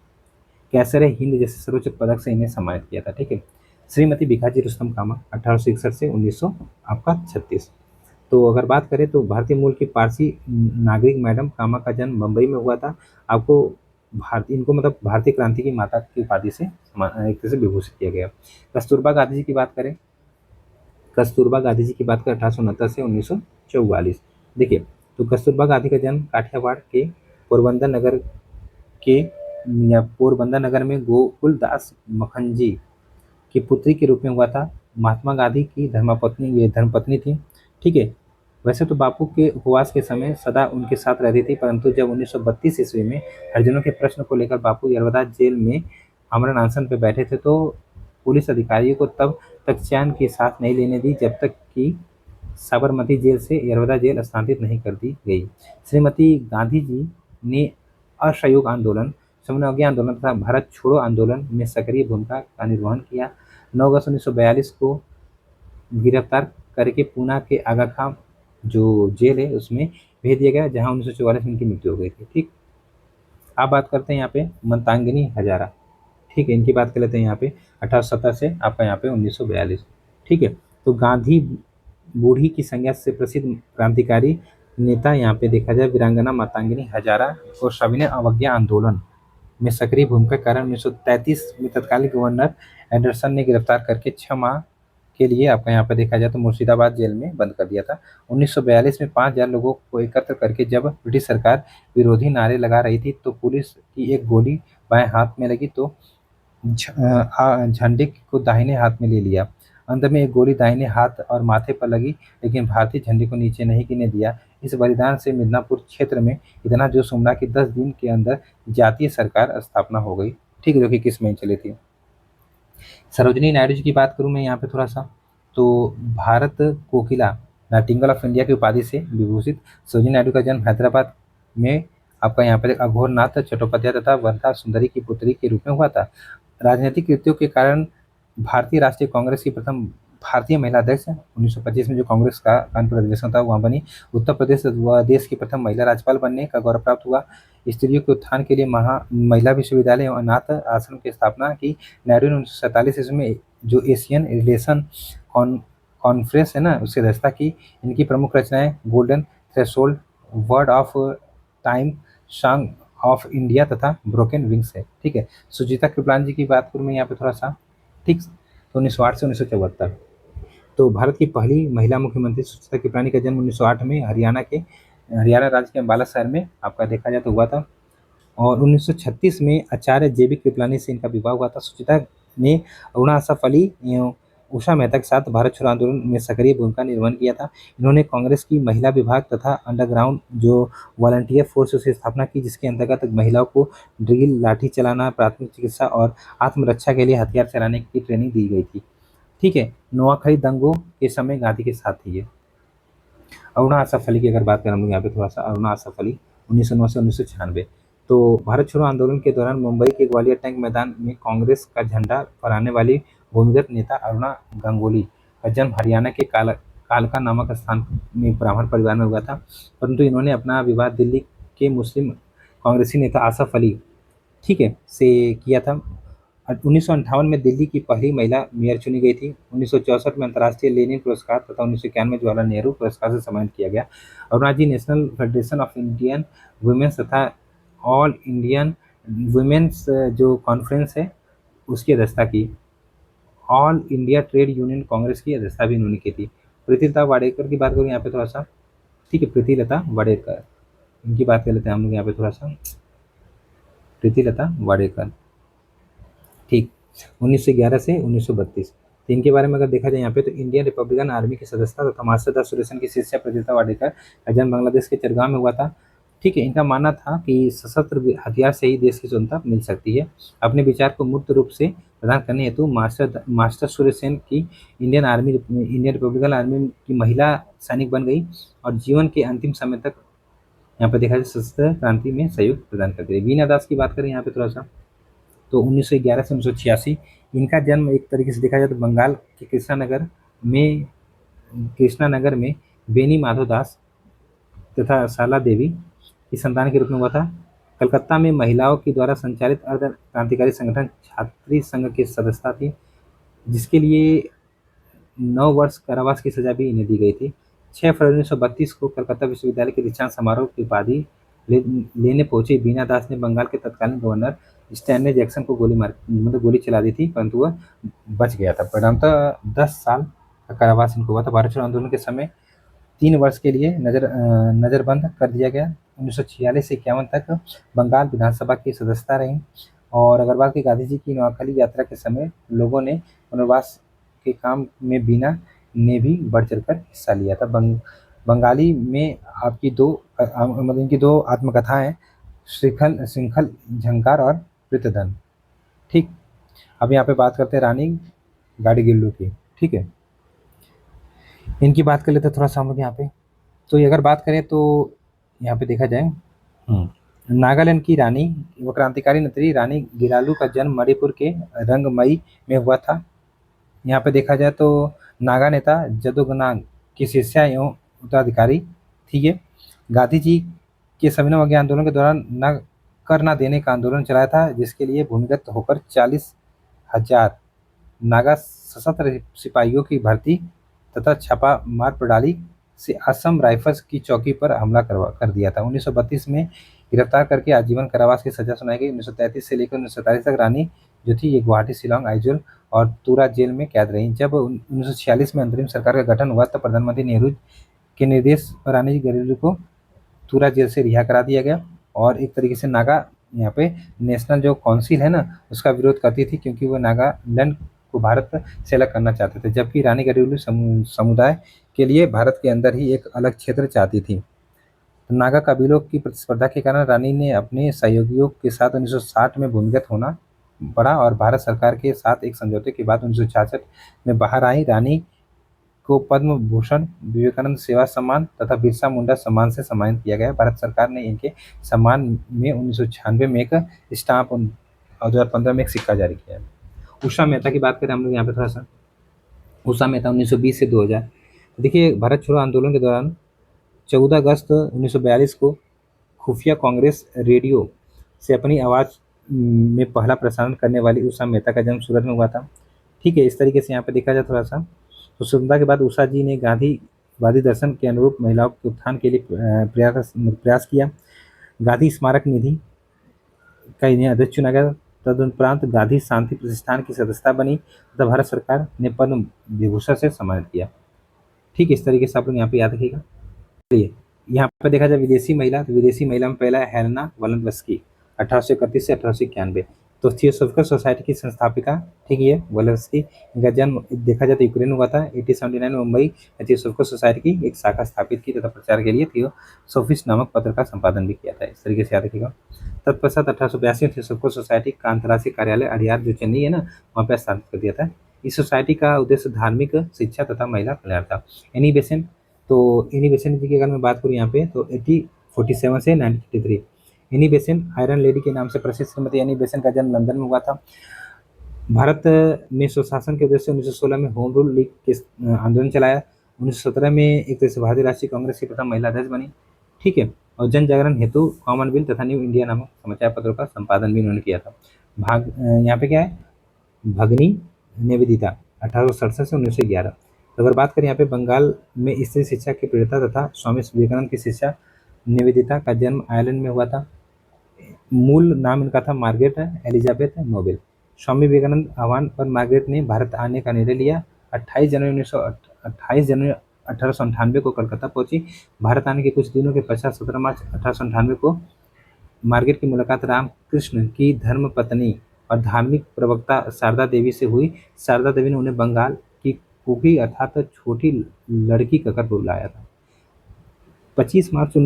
कैसर हिंद जैसे सर्वोच्च पदक से इन्हें सम्मानित किया था। ठीक है। श्रीमती भिखाजी रुस्तम कामा 1861 से 1936। तो अगर बात करें तो भारतीय मूल की पारसी नागरिक मैडम कामा का जन्म मुंबई में हुआ था। आपको भारतीय, इनको मतलब भारतीय क्रांति की माता की उपाधि से एक तरह से विभूषित किया गया। कस्तूरबा गांधी जी की बात करें, कस्तूरबा गांधी जी की बात करें 1869 से 1944। देखिए, तो कस्तूरबा गांधी का जन्म काठियावाड़ के पोरबंदर नगर के या पोरबंदर नगर में गोकुलदास मखनजी की पुत्री के रूप में हुआ था। महात्मा गांधी की धर्मपत्नी, ये धर्मपत्नी थी। ठीक है। वैसे तो बापू के उपवास के समय सदा उनके साथ रहती थी, परंतु जब 1932 ईस्वी में हरिजनों के प्रश्न को लेकर बापू यरवदा जेल में आमरण अनशन पर बैठे थे, तो पुलिस अधिकारियों को तब तक चैन की सांस नहीं लेने दी जब तक कि साबरमती जेल से यरवदा जेल स्थानांतरित नहीं कर दी गई। श्रीमती गांधी जी ने असहयोग आंदोलन, समन्वय आंदोलन तथा भारत छोड़ो आंदोलन में सक्रिय भूमिका का निर्वहन किया। 9 अगस्त 1942 को गिरफ्तार करके पूना के आगा खां जो जेल है उसमें भेज दिया गया, जहां 1944 में इनकी मृत्यु हो गई थी। ठीक। आप बात करते हैं यहाँ पे मंतांगिनी हजारा। ठीक है, इनकी बात कर लेते हैं यहाँ पे 1870 से आपका यहाँ पे 1942। ठीक है। तो गांधी बूढ़ी की संज्ञा से प्रसिद्ध क्रांतिकारी नेता यहाँ पे देखा जाए वीरांगना मातंगिनी हजारा और सविनय अवज्ञा आंदोलन में सक्रिय भूमिका के कारण 1933 में तत्कालीन गवर्नर एंडरसन ने गिरफ्तार करके 6 माह के लिए आपका यहाँ पर देखा जाए तो मुर्शिदाबाद जेल में बंद कर दिया था। 1942 में 5,000 लोगों को एकत्र करके जब ब्रिटिश सरकार विरोधी नारे लगा रही थी, तो पुलिस की एक गोली बाएं हाथ में लगी तो झंडे को दाहिने हाथ में ले लिया। अंत में एक गोली दाहिने हाथ और माथे पर लगी, लेकिन भारतीय झंडे को नीचे नहीं गिरने दिया। इस बलिदान से मिदनापुर क्षेत्र में इतना जोश उमड़ा कि 10 दिन के अंदर जातीय सरकार स्थापना हो गई। ठीक है, जो कि किस में चली थी। सरोजिनी नायडू जी की बात करूं मैं यहाँ पे थोड़ा सा, तो भारत कोकिला, नाइटिंगेल ऑफ इंडिया की उपाधि से विभूषित सरोजिनी नायडू का जन्म हैदराबाद में आपका यहाँ पर अघोरनाथ चट्टोपाध्याय तथा वर्धा सुंदरी की पुत्री के रूप में हुआ था। राजनीतिक कृत्यों के कारण भारतीय राष्ट्रीय कांग्रेस की प्रथम भारतीय महिला अध्यक्ष 1925 में जो कांग्रेस का कानपुर अधिवेशन था वहाँ बनी। उत्तर प्रदेश व देश की प्रथम महिला राज्यपाल बनने का गौरव प्राप्त हुआ। स्त्रियों के उत्थान के लिए महिला विश्वविद्यालय और अनाथ आश्रम की स्थापना की। नायडू ने 1947 ईस्वी में जो एशियन रिलेशन कॉन्फ्रेंस है ना, उसकी अध्यक्षता की। इनकी प्रमुख रचनाएं golden threshold, word of time, song of India तथा ब्रोकन विंग्स है। ठीक है। सुजीता कृपलानी जी की बात करूँ मैं यहाँ पे थोड़ा सा। ठीक। तो 1908 से 1974, तो भारत की पहली महिला मुख्यमंत्री सुचिता कृपलानी का जन्म 1908 में हरियाणा राज्य के अम्बाला शहर में आपका देखा जाए तो हुआ था। और 1936 में आचार्य जेबी कृपलानी से इनका विवाह हुआ था। सुचिता ने अरुणा असफ अली, उषा मेहता के साथ भारत छोड़ो आंदोलन में सक्रिय भूमिका निर्वहन किया था। इन्होंने कांग्रेस की महिला विभाग तथा अंडरग्राउंड जो वॉलंटियर फोर्स की स्थापना की, जिसके अंतर्गत महिलाओं को ड्रिल, लाठी चलाना, प्राथमिक चिकित्सा और आत्मरक्षा के लिए हथियार चलाने की ट्रेनिंग दी गई थी। ठीक है। नोआखली दंगों के समय गांधी के साथ थी ये। अरुणा असफ अली की अगर बात करें हम लोग यहाँ पे थोड़ा सा, अरुणा असफ अली 1909 से 1996। तो भारत छोड़ो आंदोलन के दौरान मुंबई के ग्वालियर टैंक मैदान में कांग्रेस का झंडा फहराने वाली भूमिगत नेता अरुणा गंगोली का जन्म हरियाणा के कालका नामक स्थान में ब्राह्मण परिवार में हुआ था, परंतु इन्होंने अपना विवाह दिल्ली के मुस्लिम कांग्रेसी नेता आसफ अली, ठीक है, से किया था। 1958 में दिल्ली की पहली महिला मेयर चुनी गई थी। 1964 में अंतर्राष्ट्रीय लेनिन पुरस्कार तथा 1991 में जवाहरलाल नेहरू पुरस्कार से सम्मानित किया गया। Aruna ji national federation of Indian women's तथा ऑल इंडियन वुमेन्स जो कॉन्फ्रेंस है उसकी अध्यक्षता की। All India trade union congress की अध्यक्षता भी इन्होंने की थी। प्रीतिलता वाडेकर की बात करूँ यहाँ पे थोड़ा सा, ठीक है, प्रीतिलता वाडेकर, इनकी बात कर लेते हैं हम लोग यहाँ पे थोड़ा सा। प्रीतिलता वाडेकर, ठीक, 1911 से 1932। तो इनके बारे में अगर देखा जाए यहाँ पे, तो इंडियन रिपब्लिकन आर्मी की सदस्यता तथा मास्टर द सुरेशन की शिष्या प्रीतिलता वाडेकर का जन्म बांग्लादेश के चरगांव में हुआ था। ठीक है, इनका मानना था कि सशस्त्र हथियार से ही देश की स्वतंत्रता मिल सकती है। अपने विचार को मूर्त रूप से प्रदान करने हेतु मास्टर सूर्यसेन की इंडियन रिपब्लिकन आर्मी की महिला सैनिक बन गई और जीवन के अंतिम समय तक यहाँ पे देखा जाए सशस्त्र क्रांति में सहयोग प्रदान करती रही। वीना दास की बात करें यहाँ पे थोड़ा सा, तो 1911 से 1986। इनका जन्म एक तरीके से देखा जाए तो बंगाल के कृष्णा नगर में बेनी माधव दास तथा शाला देवी की संतान के रूप में हुआ था। कलकत्ता में महिलाओं के द्वारा संचालित अर्ध क्रांतिकारी संगठन छात्री संघ की सदस्यता थी, जिसके लिए 9 वर्ष कारावास की सजा भी इन्हें दी गई थी। 6 फरवरी 1932 को कलकत्ता विश्वविद्यालय के दीक्षांत समारोह की उपाधि लेने पहुंचे बीना दास ने बंगाल के तत्कालीन गवर्नर स्टैनले जैक्सन को गोली चला दी थी, परंतु वह बच गया था। परिणामतः 10 साल का कारावास इनको हुआ था। भारत छोड़ो आंदोलन के समय 3 वर्ष के लिए नजरबंद कर दिया गया। 1946 से 51 तक बंगाल विधानसभा की सदस्यता रही। और अगर बात की गांधी जी की नोआखली यात्रा के समय लोगों ने पुनर्वास के काम में बीना ने भी बढ़ चढ़कर हिस्सा लिया था। बंगाली में आपकी मतलब इनकी 2 आत्मकथाएं, श्रृंखल श्रृंखल झंकार और प्रीतधन। ठीक, अब यहाँ पे बात करते हैं रानी गाड़ीगिल्लू की। ठीक है, इनकी बात कर लेते हैं थोड़ा सा हम लोग यहाँ पे। तो ये अगर बात करें तो यहाँ पे देखा जाए, नागालैंड की रानी व क्रांतिकारी नेत्री रानी गिलालू का जन्म मणिपुर के रंगमई में हुआ था। यहाँ पे देखा जाए तो नागा नेता जदोगनांग की शिष्या एवं उत्तराधिकारी थी ये। गांधी जी के सविनय अवज्ञा आंदोलन के दौरान न कर न देने का आंदोलन चलाया था, जिसके लिए भूमिगत होकर 40,000 नागा सशस्त्र सिपाहियों की भर्ती तथा छापा मार प्रणाली से असम राइफल्स की चौकी पर हमला कर दिया था। 1932 में गिरफ्तार करके आजीवन कारावास की सजा सुनाई गई। 1933 से लेकर 1947 तक रानी जो थी ये गुवाहाटी, शिलांग, आइजोल और तुरा जेल में कैद रही। जब 1946 में अंतरिम सरकार का गठन हुआ तब प्रधानमंत्री नेहरू के निर्देश पर रानी गिलालू को तुरा जेल से रिहा करा दिया गया। और एक तरीके से नागा यहाँ पे नेशनल जो काउंसिल है ना उसका विरोध करती थी, क्योंकि वो नागालैंड को भारत से अलग करना चाहते थे, जबकि रानी गिलालू समुदाय के लिए भारत के अंदर ही एक अलग क्षेत्र चाहती थी। नागा कबीलों की प्रतिस्पर्धा के कारण रानी ने अपने सहयोगियों के साथ 1960 में भूमिगत होना पड़ा और भारत सरकार के साथ एक समझौते के बाद 1966 में बाहर आई। रानी को पद्म भूषण, विवेकानंद सेवा सम्मान तथा बिरसा मुंडा सम्मान से सम्मानित किया गया। भारत सरकार ने इनके सम्मान में 1996 में एक स्टाम्प और 2015 में एक सिक्का जारी किया। उषा मेहता की बात करें हम लोग यहाँ पे थोड़ा सा। उषा मेहता 1920 से 2000। देखिए, भारत छोड़ो आंदोलन के दौरान 14 अगस्त 1942 को खुफिया कांग्रेस रेडियो से अपनी आवाज़ में पहला प्रसारण करने वाली उषा मेहता का जन्म सूरत में हुआ था। ठीक है, इस तरीके से यहाँ पे देखा जाए थोड़ा सा, तो स्वतंत्रता के बाद उषा जी ने गांधीवादी दर्शन के अनुरूप महिलाओं के उत्थान के लिए प्रयास किया। गांधी स्मारक निधि का इन्हें अध्यक्ष चुना गया। तदुपरांत गांधी शांति प्रतिष्ठान की सदस्यता बनी तथा भारत सरकार ने पद्म विभूषण से सम्मानित किया। ठीक, इस तरीके से आप लोग यहाँ पे याद रखिएगा। चलिए, यहाँ पे देखा जाए विदेशी महिला, तो विदेशी महिला में पहला है हेलेना वोलोंस्की, 1831 से 1891। तो थियोसॉफिकल सोसाइटी की संस्थापिका, ठीक है, वोलोंस्की। इनका जन्म देखा जाए तो यूक्रेन में हुआ था। 1879 में मुंबई में थियोसॉफिकल सोसाइटी की एक शाखा स्थापित की तथा प्रचार के लिए थियोसॉफिस्ट नामक पत्र का संपादन भी किया था। इस तरीके से याद रखिएगा। तत्पश्चात 1882 में थियोसॉफिकल सोसाइटी का अंतर्राष्ट्रीय कार्यालय अड़ियार जो चेन्नई है ना वहाँ पर स्थापित कर दिया था। इस सोसाइटी का उद्देश्य धार्मिक शिक्षा तथा महिला कल्याण था। एनी बेसेंट, तो एनी बेसेंट जी की अगर मैं बात करूँ यहाँ पे तो 1847 से 1953। एनी बेसेंट आयरन लेडी के नाम से प्रसिद्ध श्रीमती एनी बेसेंट का जन्म लंदन में हुआ था। भारत में स्वशासन के उद्देश्य 1916 में होम रूल लीग के आंदोलन चलाया। 1917 में एक तरह से भारतीय राष्ट्रीय कांग्रेस की प्रथम महिला अध्यक्ष बनी। ठीक है, और जन जागरण हेतु कॉमनवेल्थ तथा न्यू इंडिया नामक समाचार पत्रों का संपादन भी उन्होंने किया था। यहाँ पे क्या है, भगनी निवेदिता 1867 से 1911। तो अगर बात करें यहाँ पे बंगाल में स्त्री शिक्षा की प्रेरिता तथा स्वामी विवेकानंद की शिष्या निवेदिता का जन्म आयरलैंड में हुआ था। मूल नाम इनका था Margaret Elizabeth Nobel. Swami Vivekananda आह्वान पर मार्गरेट ने भारत आने का निर्णय लिया। 28 जनवरी 1898 को कलकत्ता पहुंची। भारत आने के कुछ दिनों के पश्चात 17 मार्च 1898 को मार्गरेट की मुलाकात रामकृष्ण की धर्मपत्नी और धार्मिक प्रवक्ता शारदा देवी से हुई। शारदा देवी ने उन्हें बंगाल की कुकी अर्थात छोटी लड़की कहकर बुलाया था। 25 मार्च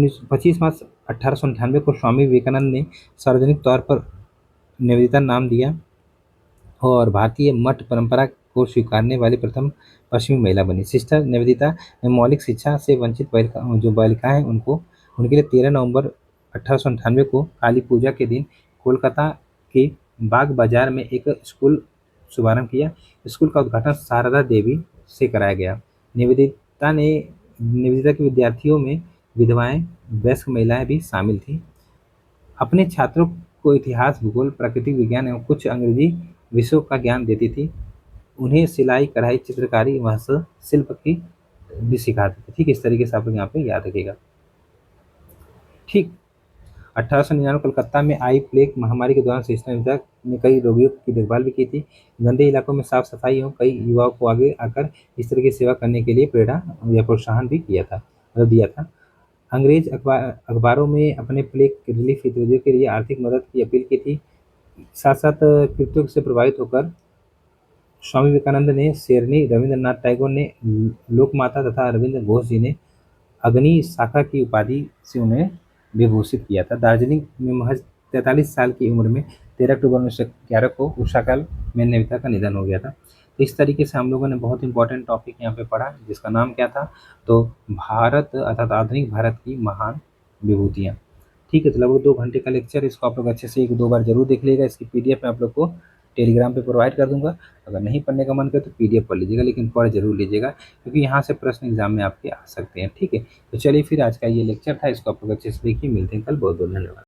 1898 को स्वामी विवेकानंद ने सार्वजनिक तौर पर निवेदिता नाम दिया और भारतीय मठ परंपरा को स्वीकारने वाली प्रथम पश्चिमी महिला बनी। सिस्टर निवेदिता ने मौलिक शिक्षा से वंचित जो बालिकाएं हैं उनको उनके लिए 13 नवंबर 1898 को काली पूजा के दिन कोलकाता के बाग बाजार में एक स्कूल शुभारंभ किया। स्कूल का उद्घाटन शारदा देवी से कराया गया। निवेदिता के विद्यार्थियों में विधवाएं, वयस्क महिलाएं भी शामिल थीं। अपने छात्रों को इतिहास, भूगोल, प्राकृतिक विज्ञान एवं कुछ अंग्रेजी विषयों का ज्ञान देती थी। उन्हें सिलाई, कढ़ाई, चित्रकारी, शिल्प की भी सिखाते थे। ठीक इस तरीके से आप लोग यहाँ पे याद रखिएगा। ठीक 1899 कलकत्ता में आई प्लेग महामारी के दौरान सिस्टर निवेदिता ने कई रोगियों की देखभाल भी की थी। गंदे इलाकों में साफ सफाई एवं कई युवाओं को आगे आकर इस तरह की सेवा करने के लिए प्रेरणा या प्रोत्साहन भी दिया था। अंग्रेज अखबारों में अपने प्लेग रिलीफ गतिविधियों के लिए आर्थिक मदद की अपील की थी। साथ साथ कृत्यों से प्रभावित होकर स्वामी विवेकानंद ने शेरनी, रविंद्रनाथ टैगोर ने लोकमाता तथा रविंद्र घोष जी ने अग्नि शाखा की उपाधि से उन्हें विभूषित किया था। दार्जिलिंग में महज 43 साल की उम्र में 13 अक्टूबर 1911 को उषाकाल में निवेदिता का निधन हो गया था। तो इस तरीके से हम लोगों ने बहुत इंपॉर्टेंट टॉपिक यहाँ पे पढ़ा जिसका नाम क्या था, तो भारत अर्थात आधुनिक भारत की महान विभूतियाँ। ठीक है, तो लगभग 2 घंटे का लेक्चर, इसको आप लोग अच्छे से 1-2 बार जरूर देख लीजिएगा। इसकी पीडीएफ मैं आप लोग को टेलीग्राम पे प्रोवाइड कर दूंगा। अगर नहीं पढ़ने का मन करे तो पीडीएफ पढ़ लीजिएगा, लेकिन पढ़ जरूर लीजिएगा क्योंकि यहाँ से प्रश्न एग्जाम में आपके आ सकते हैं। ठीक है, तो चलिए फिर आज का ये लेक्चर था, इसको आप लोग अच्छे से देखिए। मिलते हैं कल। बहुत बहुत धन्यवाद।